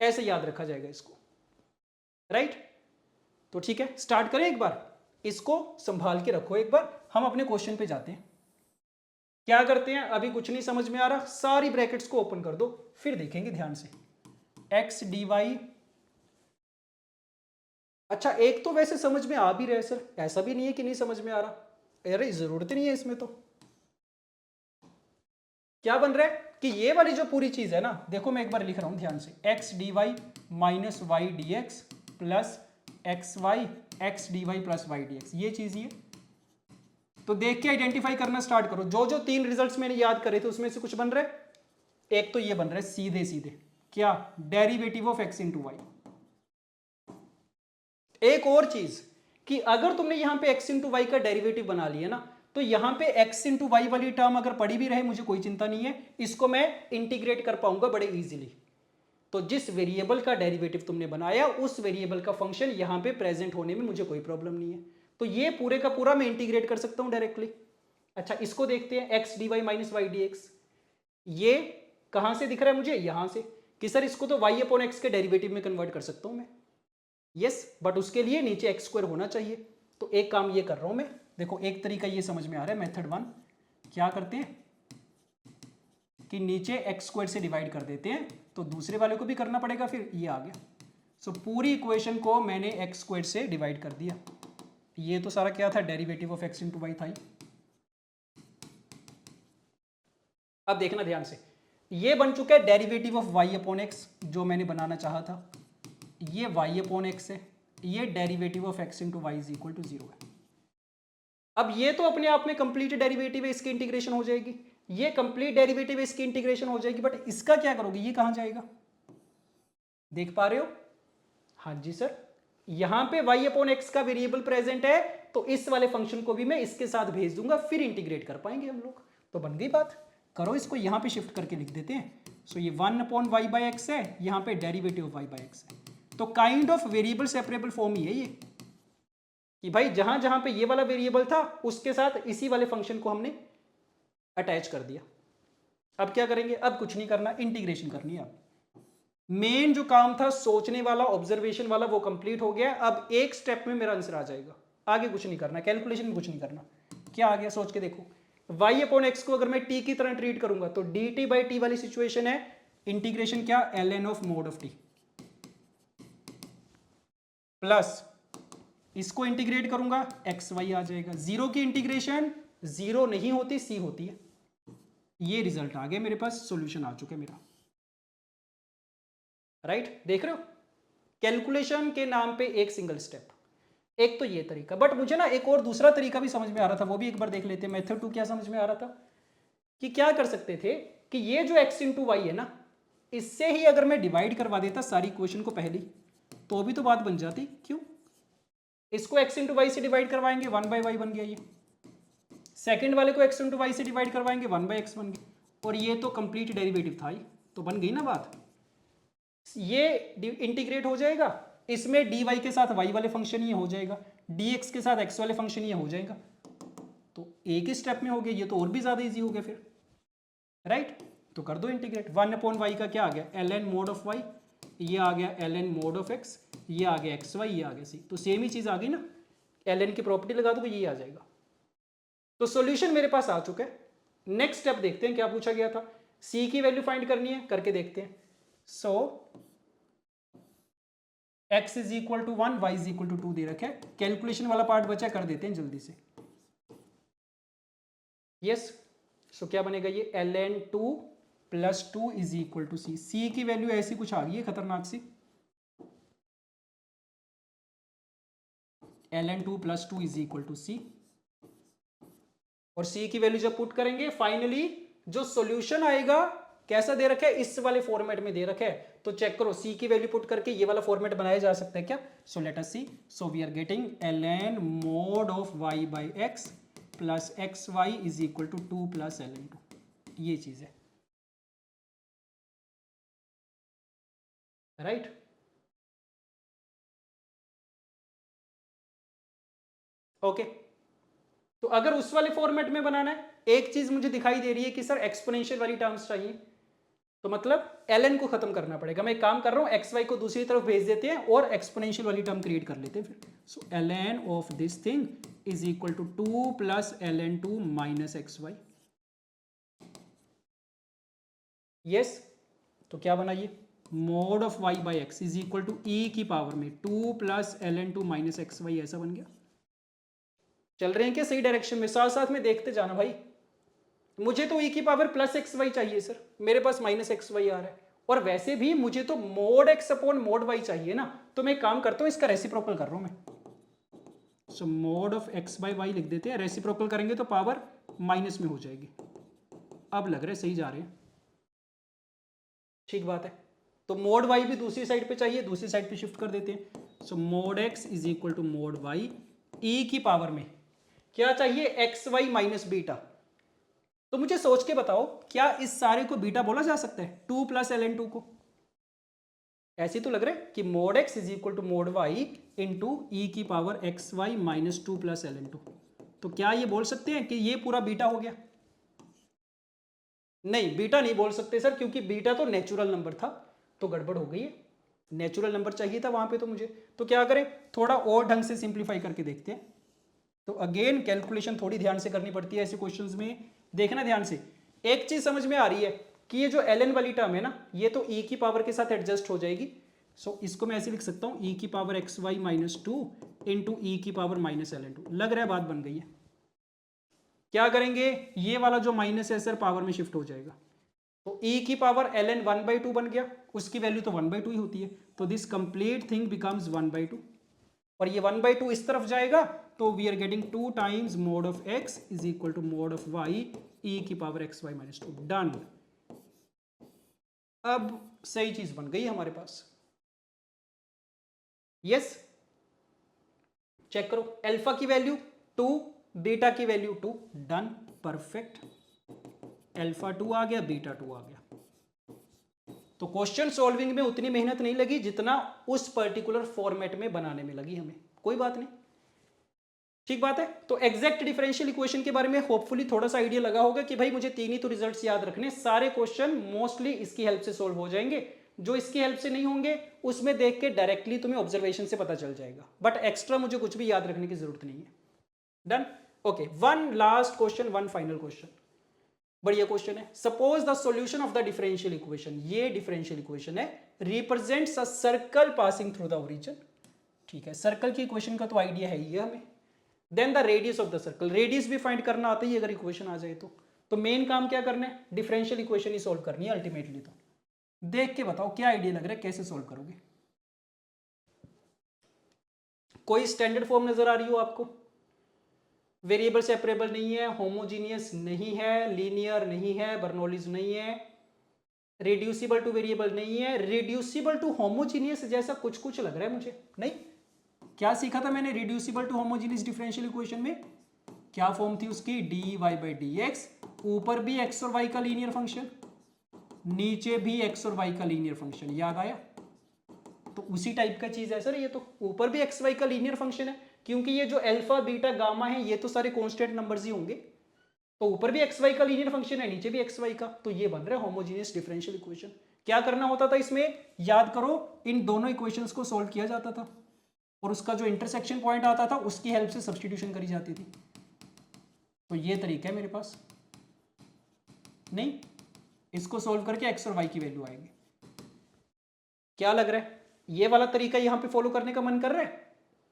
ऐसे याद रखा जाएगा इसको, राइट। तो ठीक है, स्टार्ट करें एक बार, इसको संभाल के रखो। एक बार हम अपने क्वेश्चन पे जाते हैं। क्या करते हैं, अभी कुछ नहीं समझ में आ रहा, सारी ब्रैकेट्स को ओपन कर दो, फिर देखेंगे ध्यान से। एक्स डी वाई, अच्छा एक तो वैसे समझ में आ भी रहा है सर, ऐसा भी नहीं है कि नहीं समझ में आ रहा, अरे जरूरत नहीं है इसमें। तो क्या बन रहा है कि ये वाली जो पूरी चीज है ना, देखो मैं एक बार लिख रहा हूं ध्यान से, x d y minus y d x plus x y x d y plus y d x, ये चीज ये। तो देख के आइडेंटिफाई करना स्टार्ट करो। जो जो 3 रिजल्ट्स मैंने याद करे थे उसमें से कुछ बन रहा है। एक तो ये बन रहा है सीधे सीधे, क्या, derivative of x into y. एक और चीज कि अगर तुमने यहां पे x इंटू वाई का डेरिवेटिव बना लिया ना, तो यहां पे x इंटू वाई वाली टर्म अगर पड़ी भी रहे, मुझे कोई चिंता नहीं है, इसको मैं इंटीग्रेट कर पाऊंगा बड़े इजीली। तो जिस वेरिएबल का डेरिवेटिव तुमने बनाया, उस वेरिएबल का फंक्शन यहां पे प्रेजेंट होने में मुझे कोई प्रॉब्लम नहीं है। तो ये पूरे का पूरा मैं इंटीग्रेट कर सकता हूं डायरेक्टली। अच्छा इसको देखते हैं, x d y minus y d x, ये कहां से दिख रहा है मुझे, यहां से, कि सर इसको तो y अपॉन एक्स के डेरिवेटिव में कन्वर्ट कर सकता हूं मैं। यस, बट उसके लिए नीचे एक्स स्क्वायर होना चाहिए। तो एक काम ये कर रहा हूं मैं, देखो एक तरीका ये समझ में आ रहा है, मेथड 1 क्या करते हैं, कि नीचे एक्स स्क्वायर से डिवाइड कर देते हैं, तो दूसरे वाले को भी करना पड़ेगा, फिर ये आ गया। सो पूरी इक्वेशन को मैंने एक्स स्क्वायर से डिवाइड कर दिया। ये तो सारा क्या था, derivative of x into y था। अब देखना ध्यान से, ये बन चुका है derivative of y upon x, जो मैंने बनाना चाहा था। ये वाई अपॉन एक्स है, ये derivative of x into y is equal to 0 है। अब ये तो अपने आप में कंप्लीट डेरिवेटिव है, इसकी इंटीग्रेशन हो जाएगी। ये कंप्लीट डेरिवेटिव है, इसकी इंटीग्रेशन हो जाएगी। बट इसका क्या करोगे, ये कहां जाएगा, देख पा रहे हो? हाँ जी सर, यहां पे y अपॉन एक्स का वेरिएबल प्रेजेंट है, तो इस वाले फंक्शन को भी मैं इसके साथ भेज दूंगा, फिर इंटीग्रेट कर पाएंगे हम लोग। तो बन गई बात। करो इसको यहां पे शिफ्ट करके लिख देते हैं। सो ये 1 अपॉन वाई बाई एक्स है, यहां पे derivative of y by x है। तो kind of variable separable form ही है ये, कि भाई जहां जहां पे ये वाला वेरिएबल था उसके साथ इसी वाले फंक्शन को हमने अटैच कर दिया। अब क्या करेंगे, अब कुछ नहीं करना, इंटीग्रेशन करनी है। अब मेन जो काम था सोचने वाला, ऑब्जर्वेशन वाला, वो कंप्लीट हो गया। अब एक स्टेप में मेरा आंसर आ जाएगा, आगे कुछ नहीं करना, कैलकुलेशन में कुछ नहीं करना। क्या आ गया सोच के देखो, y अपॉन एक्स को अगर मैं t की तरह ट्रीट करूंगा तो dt बाई टी वाली सिचुएशन है, इंटीग्रेशन क्या, ln of mode of t, plus इसको इंटीग्रेट करूंगा एक्स वाई आ जाएगा। जीरो की इंटीग्रेशन जीरो नहीं होती, सी होती है। ये रिजल्ट आ गया मेरे पास, सॉल्यूशन आ चुका है मेरा। राइट, देख रहे हो, कैलकुलेशन के नाम पे एक सिंगल स्टेप। एक तो ये तरीका, बट मुझे ना एक और दूसरा तरीका भी समझ में आ रहा था, वो भी एक बार देख लेते हैं। मेथड 2 क्या समझ में आ रहा था कि क्या कर सकते थे कि ये जो x इंटू वाई है ना, इससे ही अगर मैं डिवाइड करवा देता सारी इक्वेशन को पहली, तो भी तो बात बन जाती। क्यों, इसको x इंटू वाई से डिवाइड करवाएंगे, 1 बाई वाई बन गया। ये सेकंड वाले को x इंटू वाई से डिवाइड करवाएंगे, 1 बाई एक्स बन गया। और ये तो कंप्लीट डेरिवेटिव था ही, तो बन गई ना बात। ये इंटीग्रेट हो जाएगा, इसमें dy के साथ y वाले फंक्शन ये हो जाएगा, dx के साथ x वाले फंक्शन ये हो जाएगा। तो एक ही स्टेप में हो गया, ये तो और भी ज्यादा इजी हो गया फिर। राइट, तो कर दो इंटीग्रेट। 1 अपॉन वाई का क्या आ गया, ln मोड ऑफ y, ये आ गया ln मोड ऑफ x, ये आ गया xy, ये आ गया c। तो सेम ही चीज आ गई ना, ln की प्रॉपर्टी लगा दो, ये आ जाएगा। तो सॉल्यूशन मेरे पास आ चुका है। नेक्स्ट स्टेप देखते हैं क्या पूछा गया था, c की वैल्यू फाइंड करनी है, करके देखते हैं। So x is equal to 1, y is equal to 2 दे रखा है। कैलकुलेशन वाला पार्ट बचा, कर देते हैं जल्दी से। यस, सो क्या बनेगा ये, ln 2 plus 2 is equal to c। c की वैल्यू ऐसी कुछ आ गई है खतरनाक सी, ln 2 plus 2 is equal to c। और c की वैल्यू जब पुट करेंगे, फाइनली जो सॉल्यूशन आएगा कैसा दे रखा है, इस वाले फॉर्मेट में दे रखा है। तो चेक करो, c की वैल्यू पुट करके ये वाला फॉर्मेट बनाया जा सकता है क्या। So let us see, so we are getting ln mod of y by x plus x y is equal to 2 plus ln 2। ये चीज है, राइट। ओके, तो अगर उस वाले फॉर्मेट में बनाना है, एक चीज मुझे दिखाई दे रही है कि सर एक्सपोनेंशियल वाली टर्म्स चाहिए, तो मतलब ln को खत्म करना पड़ेगा। मैं एक काम कर रहा हूं, एक्स वाई को दूसरी तरफ भेज देते हैं और एक्सपोनेंशियल वाली टर्म क्रिएट कर लेते हैं फिर। So ln of this thing is equal to 2 plus ln 2 minus x y. Yes, तो क्या बना ये, mod of y by x is equal to e की पावर में 2 plus ln 2 minus x y, ऐसा बन गया। चल रहे हैं क्या सही डायरेक्शन में, साथ साथ में देखते जाना भाई। मुझे तो e की पावर प्लस एक्स वाई चाहिए सर, मेरे पास माइनस एक्स वाई आ रहा है। और वैसे भी मुझे तो mod x upon mod y चाहिए ना, तो मैं काम करता हूं, इसका रेसिप्रोकल कर रहा हूं मैं। So mod of x by y लिख देते हैं, रेसिप्रोकल करेंगे तो पावर माइनस में हो जाएगी। अब लग रहा है सही जा रहे हैं, ठीक बात है। तो मोड वाई भी दूसरी साइड पे चाहिए, दूसरी साइड पे शिफ्ट कर देते हैं। So mod x is equal to mod y, e की पावर में क्या चाहिए, एक्स वाई माइनस बीटा। तो मुझे सोच के बताओ, क्या इस सारे को बीटा बोला जा सकता है, 2 प्लस ln 2 को। ऐसे तो लग रहा है कि mod x is equal to mod y into e की power x y minus 2 plus ln 2। तो क्या ये बोल सकते हैं कि ये पूरा बीटा हो गया। नहीं, बीटा नहीं बोल सकते सर, क्योंकि बीटा तो नेचुरल नंबर था, तो गड़बड़ हो गई है। नेचुरल नंबर चाहिए था वहां पे तो मुझे। तो क्या करें, थोड़ा और ढंग से सिंप्लीफाई करके देखते हैं। तो अगेन कैलकुलेशन थोड़ी ध्यान से करनी पड़ती है ऐसे क्वेश्चंस में। देखना ध्यान से, एक चीज समझ में आ रही है कि ये जो ln वाली टर्म है ना, ये तो e की पावर के साथ एडजस्ट हो जाएगी। सो इसको मैं ऐसे लिख सकता हूँ e की power xy minus 2 into e की पावर माइनस ln2। लग रहा है बात बन गई है। क्या करेंगे, ये वाला जो माइनस है सर पावर में शिफ्ट हो जाएगा, तो e की पावर ln 1/2 बन गया, उसकी वैल्यू तो 1/2 ही होती है, तो दिस कंप्लीट थिंग बिकम्स 1/2, और ये 1/2 इस तरफ जाएगा, तो we are getting 2 times mod of x is equal to mod of y e की पावर xy माइनस 2। डन। अब सही चीज बन गई हमारे पास। यस, चेक करो, अल्फा की वैल्यू 2, बीटा की वैल्यू 2, डन, परफेक्ट। अल्फा 2 आ गया, बीटा 2 आ गया। तो क्वेश्चन सॉल्विंग में उतनी मेहनत नहीं लगी जितना उस पर्टिकुलर फॉर्मेट में बनाने में लगी हमें। कोई बात नहीं, ठीक बात है। तो एग्जैक्ट डिफरेंशियल इक्वेशन के बारे में होपफुली थोड़ा सा आइडिया लगा होगा कि भाई मुझे 3 ही तो रिजल्ट्स याद रखने, सारे क्वेश्चन मोस्टली इसकी हेल्प से सोल्व हो जाएंगे। जो इसकी हेल्प से नहीं होंगे उसमें देख के डायरेक्टली तुम्हें ऑब्जर्वेशन से पता चल जाएगा, बट एक्स्ट्रा मुझे कुछ भी याद रखने की जरूरत नहीं है। Done, okay. One last question, one final question, बढ़िया क्वेश्चन है। Suppose the solution of the differential equation, ये डिफरेंशियल इक्वेशन है, represents a circle passing through the origin. ठीक है, सर्कल की इक्वेशन का तो आइडिया है ही हमें। Then the radius of the circle, radius भी फाइंड करना आता ही अगर इक्वेशन आ जाए तो मेन काम क्या करना है, डिफरेंशियल इक्वेशन ही सोल्व करनी है अल्टीमेटली। तो देख के बताओ क्या आइडिया लग रहा है, कैसे सोल्व करोगे। कोई स्टैंडर्ड फॉर्म नजर आ रही हो आपको? वेरिएबल सेपरेबल नहीं है, होमोजीनियस नहीं है, लीनियर नहीं है, बर्नौलीज नहीं है, रिड्यूसिबल टू वेरिएबल नहीं है, रिड्यूसिबल टू होमोजीनियस जैसा कुछ कुछ लग रहा है मुझे। नहीं, क्या सीखा था मैंने reducible to homogeneous differential equation में? क्या फॉर्म थी उसकी, dy बाई डी एक्स, ऊपर भी x और y का लीनियर फंक्शन, नीचे भी x और y का लीनियर फंक्शन। याद आया? तो उसी टाइप का चीज है सर ये, तो ऊपर भी x y का लीनियर फंक्शन है, क्योंकि ये जो अल्फा बीटा गामा है ये तो सारे कांस्टेंट नंबर्स ही होंगे, तो ऊपर भी एक्स वाई का लीनियर फंक्शन है, नीचे भी एक्स वाई का, तो ये बन रहा है होमोजेनियस डिफरेंशियल इक्वेशन। क्या करना होता था इसमें, याद करो, इन दोनों इक्वेशंस को सॉल्व किया जाता था और उसका जो इंटरसेक्शन पॉइंट आता था उसकी हेल्प से सब्स्टिट्यूशन करी जाती थी। तो ये तरीका है मेरे पास। नहीं, इसको सॉल्व करके एक्स और वाई की वैल्यू आएगी। क्या लग रहा है, ये वाला तरीका यहां पे फॉलो करने का मन कर रहा है?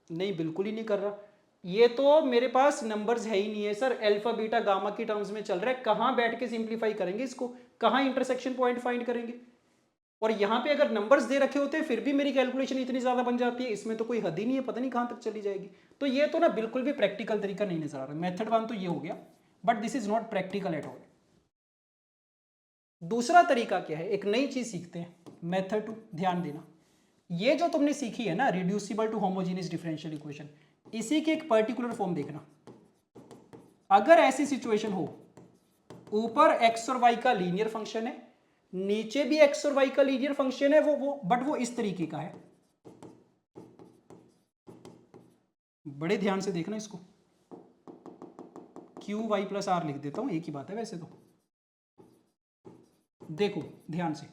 नहीं, बिल्कुल ही नहीं कर रहा। ये तो मेरे पास नंबर्स है ही नहीं है सर, अल्फा बीटा गामा की टर्म्स में चल रहा है। कहां बैठ के सिंप्लीफाई करेंगे इसको, कहां इंटरसेक्शन पॉइंट फाइंड करेंगे? और यहां पे अगर नंबर्स दे रखे होते हैं फिर भी मेरी कैलकुलेशन इतनी ज्यादा बन जाती है, इसमें तो कोई हद ही नहीं है, पता नहीं कहां तक चली जाएगी। तो ये तो ना बिल्कुल भी प्रैक्टिकल तरीका नहीं नजर आ रहा। मेथड 1 तो ये हो गया, but this is not practical at all. दूसरा तरीका क्या है, एक नई चीज सीखते हैं, मेथड 2। ध्यान देना, ये जो तुमने सीखी है ना reducible to homogeneous differential equation, इसी की एक पर्टिकुलर फॉर्म देखना। अगर ऐसी सिचुएशन हो, ऊपर एक्स और वाई का लीनियर फंक्शन है, नीचे भी एक्स और वाई का लीनियर फंक्शन है, बट वो इस तरीके का है। बड़े ध्यान से देखना इसको, क्यू वाई प्लस आर लिख देता हूं, एक ही बात है वैसे तो। देखो ध्यान से,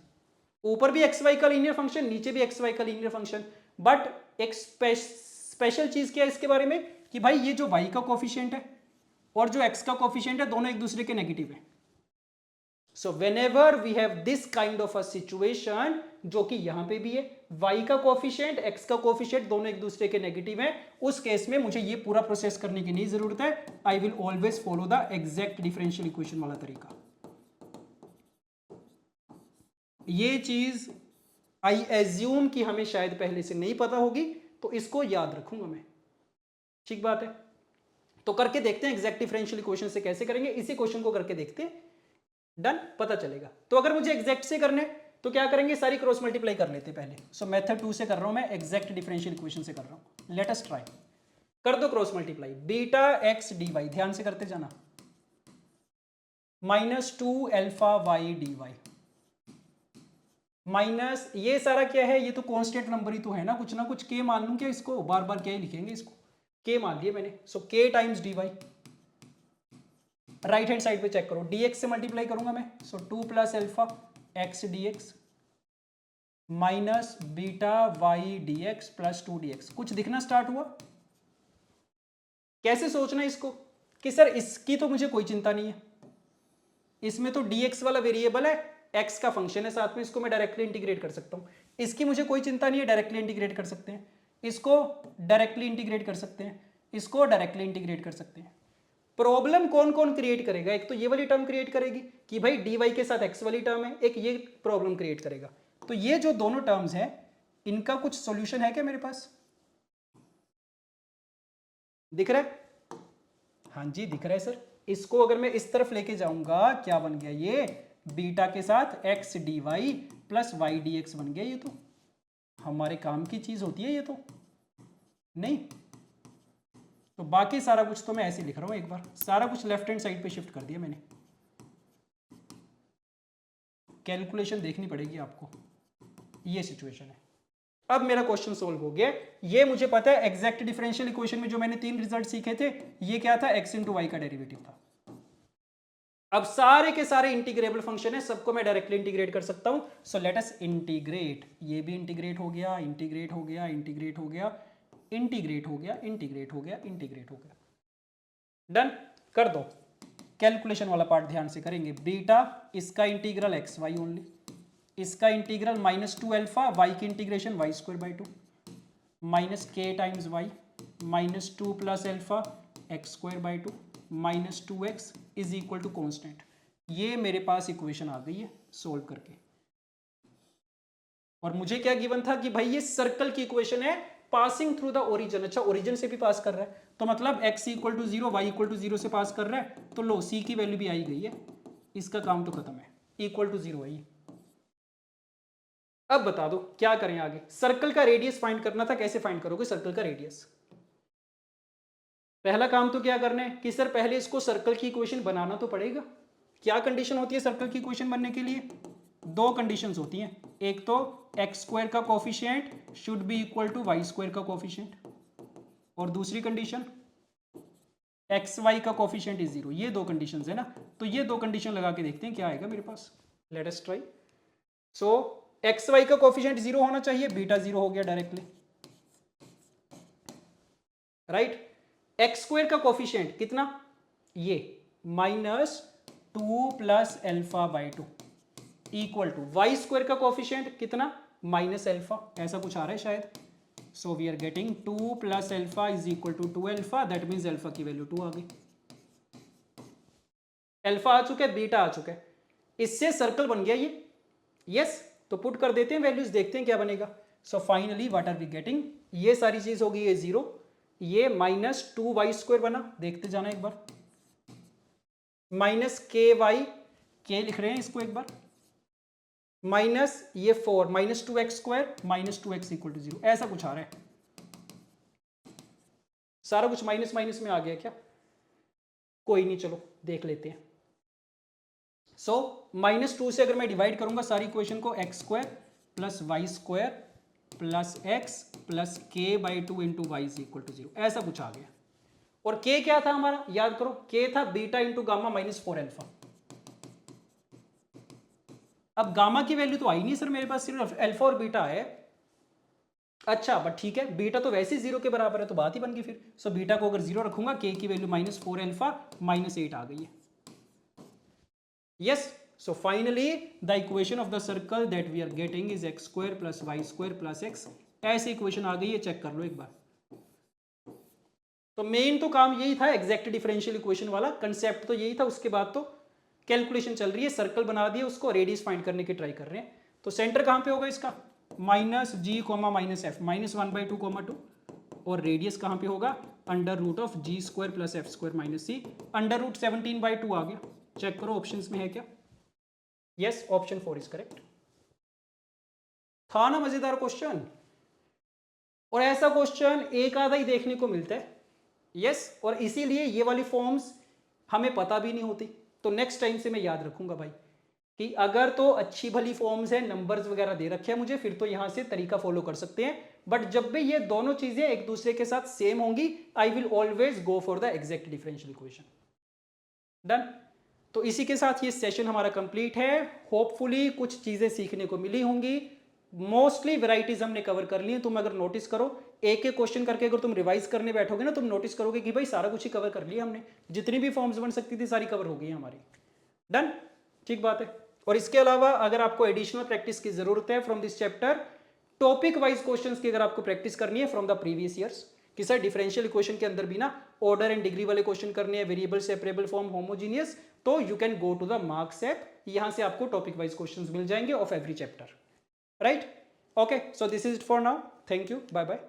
ऊपर भी एक्स वाई का लीनियर फंक्शन, नीचे भी एक्स वाई का लीनियर फंक्शन, बट एक स्पेशल चीज क्या है इसके बारे में कि भाई ये जो y का कोफिशिएंट है और जो x का कोफिशिएंट है दोनों एक दूसरे के नेगेटिव है। So whenever we have this kind of a situation, जो कि यहां पे भी है, y का कोफिशिएंट x का कोफिशिएंट दोनों एक दूसरे के नेगेटिव है, उस केस में मुझे ये पूरा प्रोसेस करने की नहीं जरूरत है। I will always follow the exact differential equation वाला तरीका। ये चीज आई एज्यूम कि हमें शायद पहले से नहीं पता होगी, तो इसको याद रखूंगा मैं। ठीक बात है, तो करके देखते हैं एग्जैक्ट डिफरेंशियल इक्वेशन से कैसे करेंगे, इसी क्वेश्चन को करके देखते हैं। डन, पता चलेगा। तो अगर मुझे एग्जैक्ट से करने तो क्या करेंगे, सारी क्रॉस मल्टीप्लाई कर लेते हैं पहले। सो मेथड 2 से कर रहा हूं मैं, एग्जैक्ट डिफरेंशियल इक्वेशन से कर रहा हूं। Let us try. कर दो cross multiply, beta x d y, ध्यान से करते जाना, -2 alpha y d y, minus ये सारा क्या है, ये तो कांस्टेंट नंबर ही तो है ना कुछ के मान लूं क्या इसको, बार बार क्या ही लिखेंगे इसको, के मान लिया मैंने। So k times d y, right hand side पे चेक करो, dx से मल्टीप्लाई करूंगा मैं। So 2 plus alpha x dx minus beta y dx plus 2 dx। कुछ दिखना स्टार्ट हुआ? कैसे सोचना इसको कि सर इसकी तो मुझे कोई चिंता नहीं है, इसमें तो dx वाला वेरिएबल है, एक्स का फंक्शन है साथ में, इसको मैं डायरेक्टली इंटीग्रेट कर सकता हूँ, इसकी मुझे कोई चिंता नहीं है, डायरेक्टली इंटीग्रेट कर सकते हैं, इसको डायरेक्टली इंटीग्रेट कर सकते हैं, इसको डायरेक्टली इंटीग्रेट कर सकते हैं। प्रॉब्लम कौन कौन क्रिएट करेगा? एक तो ये वाली टर्म क्रिएट करेगी कि भाई dy के साथ x वाली टर्म है, एक ये प्रॉब्लम क्रिएट करेगा। तो ये जो दोनों टर्म्स हैं इनका कुछ सॉल्यूशन है क्या मेरे पास? दिख रहा है? हाँ जी दिख रहा है सर। इसको अगर मैं इस तरफ लेके जाऊंगा क्या बन गया? ये बीटा के साथ x dy plus y dx बन गया। ये तो हमारे काम की चीज होती है ये तो, नहीं? तो बाकी सारा कुछ तो मैं ऐसे लिख रहा हूं, एक बार सारा कुछ लेफ्ट हैंड साइड पे शिफ्ट कर दिया मैंने। कैलकुलेशन देखनी पड़ेगी आपको, ये सिचुएशन है। अब मेरा क्वेश्चन सोल्व हो गया। ये मुझे पता है एग्जैक्ट डिफरेंशियल इक्वेशन में जो मैंने 3 रिजल्ट सीखे थे, ये क्या था? x इंटू वाई का डेरिवेटिव था। अब सारे के सारे इंटीग्रेबल फंक्शन है, सबको मैं डायरेक्टली इंटीग्रेट कर सकता हूं। सो लेट अस इंटीग्रेट। ये भी इंटीग्रेट हो गया, इंटीग्रेट हो गया, इंटीग्रेट हो गया, इंटीग्रेट हो गया, इंटीग्रेट हो गया, इंटीग्रेट हो गया। डन कर दो। कैलकुलेशन वाला पार्ट ध्यान से करेंगे। बीटा इसका इंटीग्रल एक्स वाई ओनली, इसका इंटीग्रल -2 अल्फा, वाई की integration y square by 2 minus k times y -2 plus alpha x square by 2 -2x is equal to constant. ये मेरे पास इक्वेशन आ गई है सोल्व करके। और मुझे क्या गिवन था कि भाई ये सर्कल की इक्वेशन है पासिंग थ्रू द ओरिजिन। अच्छा ओरिजिन से भी पास कर रहा है तो मतलब x equal to 0 y equal to 0 से पास कर रहा है, तो लो c की वैल्यू भी आई गई है, इसका काम तो खत्म है, इक्वल टू 0 है। अब बता दो क्या करें आगे? सर्कल का रेडियस फाइंड करना था। कैसे फाइंड करोगे सर्कल का रेडियस? पहला काम तो क्या करना है कि सर पहले इसको सर्कल की इक्वेशन बनाना तो पड़ेगा। क्या कंडीशन होती है सर्कल की इक्वेशन बनने के लिए? 2 कंडीशंस होती हैं। एक तो एक्स स्क्वायर का coefficient should be equal to y square का कोफिशिएंट, और दूसरी कंडीशन एक्स वाई का कोफिशिएंट इज 0। ये 2 कंडीशंस है ना, तो ये 2 कंडीशन लगा के देखते हैं क्या आएगा मेरे पास। Let us try. So x y का कोफिशिएंट 0 होना चाहिए, बीटा 0 हो गया डायरेक्टली, राइट? एक्स स्क्वायर का कोफिशिएंट कितना? ये -2 plus alpha by 2 equal to y square का कोफिशिएंट कितना? माइनस अल्फा, ऐसा कुछ आ रहा है शायद। So we are getting 2 plus alpha is equal to 2 alpha, that means alpha की वैल्यू 2 आ गई। अल्फा आ चुका है, बीटा आ चुका है, इससे सर्कल बन गया ये। यस तो पुट कर देते हैं वैल्यूज, देखते हैं क्या बनेगा। So finally what are we getting? ये सारी चीज होगी ये 0, ये -2 वाई स्क्वायर बना, देखते जाना एक बार, माइनस के वाई, के लिख रहे हैं इसको एक बार, माइनस ये 4 -2x square -2x equal to 0, ऐसा कुछ आ रहा है। सारा कुछ माइनस माइनस में आ गया क्या? कोई नहीं, चलो देख लेते हैं। सो -2 से अगर मैं डिवाइड करूंगा सारी इक्वेशन को, x square plus y square plus x plus k by 2 into y is equal to 0, ऐसा कुछ आ गया। और के क्या था हमारा? याद करो, के था बीटा इंटू गामा -4 अल्फा। अब गामा की वैल्यू तो आई नहीं सर मेरे पास, सिर्फ अल्फा और बीटा है। अच्छा बट ठीक है, बीटा तो वैसे ही 0 के बराबर है तो बात ही बन गई फिर। सो बीटा को अगर 0 रखूंगा, के की वैल्यू -4 अल्फा -8 आ गई है। Yes, so finally the equation of the circle that we are getting is x square plus y square plus x. ऐसी इक्वेशन आ गई है, चेक कर लो एक बार। तो मेन तो काम यही था, एग्जैक्ट डिफरेंशियल इक्वेशन वाला कंसेप्ट तो यही था। उसके बाद तो कैलकुलेशन चल रही है, सर्कल बना दिए, उसको रेडियस फाइंड करने की ट्राई कर रहे हैं। तो सेंटर कहां पे होगा इसका? -g, -f, -1/2, 2, और रेडियस कहां पे होगा? √g² प्लस f² - c, √17/2 आ गया। चेक करो ऑप्शंस में है क्या? Yes, option 4 is correct. था ना मजेदार क्वेश्चन? और ऐसा क्वेश्चन एक आधा ही देखने को मिलता है। यस, और इसीलिए ये वाली फॉर्म्स हमें पता भी नहीं होती। तो नेक्स्ट टाइम से मैं याद रखूंगा भाई कि अगर तो अच्छी भली फॉर्म्स है, नंबर्स वगैरह दे रखे हैं मुझे, फिर तो यहां से तरीका फॉलो कर सकते हैं। बट जब भी ये दोनों चीजें एक दूसरे के साथ सेम होंगी, I will always go for the exact differential equation. Done. तो इसी के साथ ये सेशन हमारा कंप्लीट है। होपफुली कुछ चीजें सीखने को मिली होंगी। मोस्टली वेराइटीज हमने कवर कर ली है। तुम अगर नोटिस करो, एक एक क्वेश्चन करके अगर तुम रिवाइज करने बैठोगे ना, तुम नोटिस करोगे कि भाई सारा कुछ ही कवर कर लिया हमने। जितनी भी फॉर्म्स बन सकती थी सारी कवर हो गई है हमारी। डन, ठीक बात है। और इसके अलावा अगर आपको एडिशनल प्रैक्टिस की जरूरत है from this chapter, topic wise questions की अगर आपको प्रैक्टिस करनी है फ्रॉम द प्रीवियस ईयर्स, कि सर डिफरेंशियल इक्वेशन के अंदर भी ना ऑर्डर एंड डिग्री वाले क्वेश्चन करने हैं, वेरिएबल सेपरेबल फॉर्म होमोजीनियस, तो you can go to the Marks app, यहां से आपको टॉपिक वाइज क्वेश्चंस मिल जाएंगे of every chapter, right? Okay, so this is it for now, thank you, bye bye.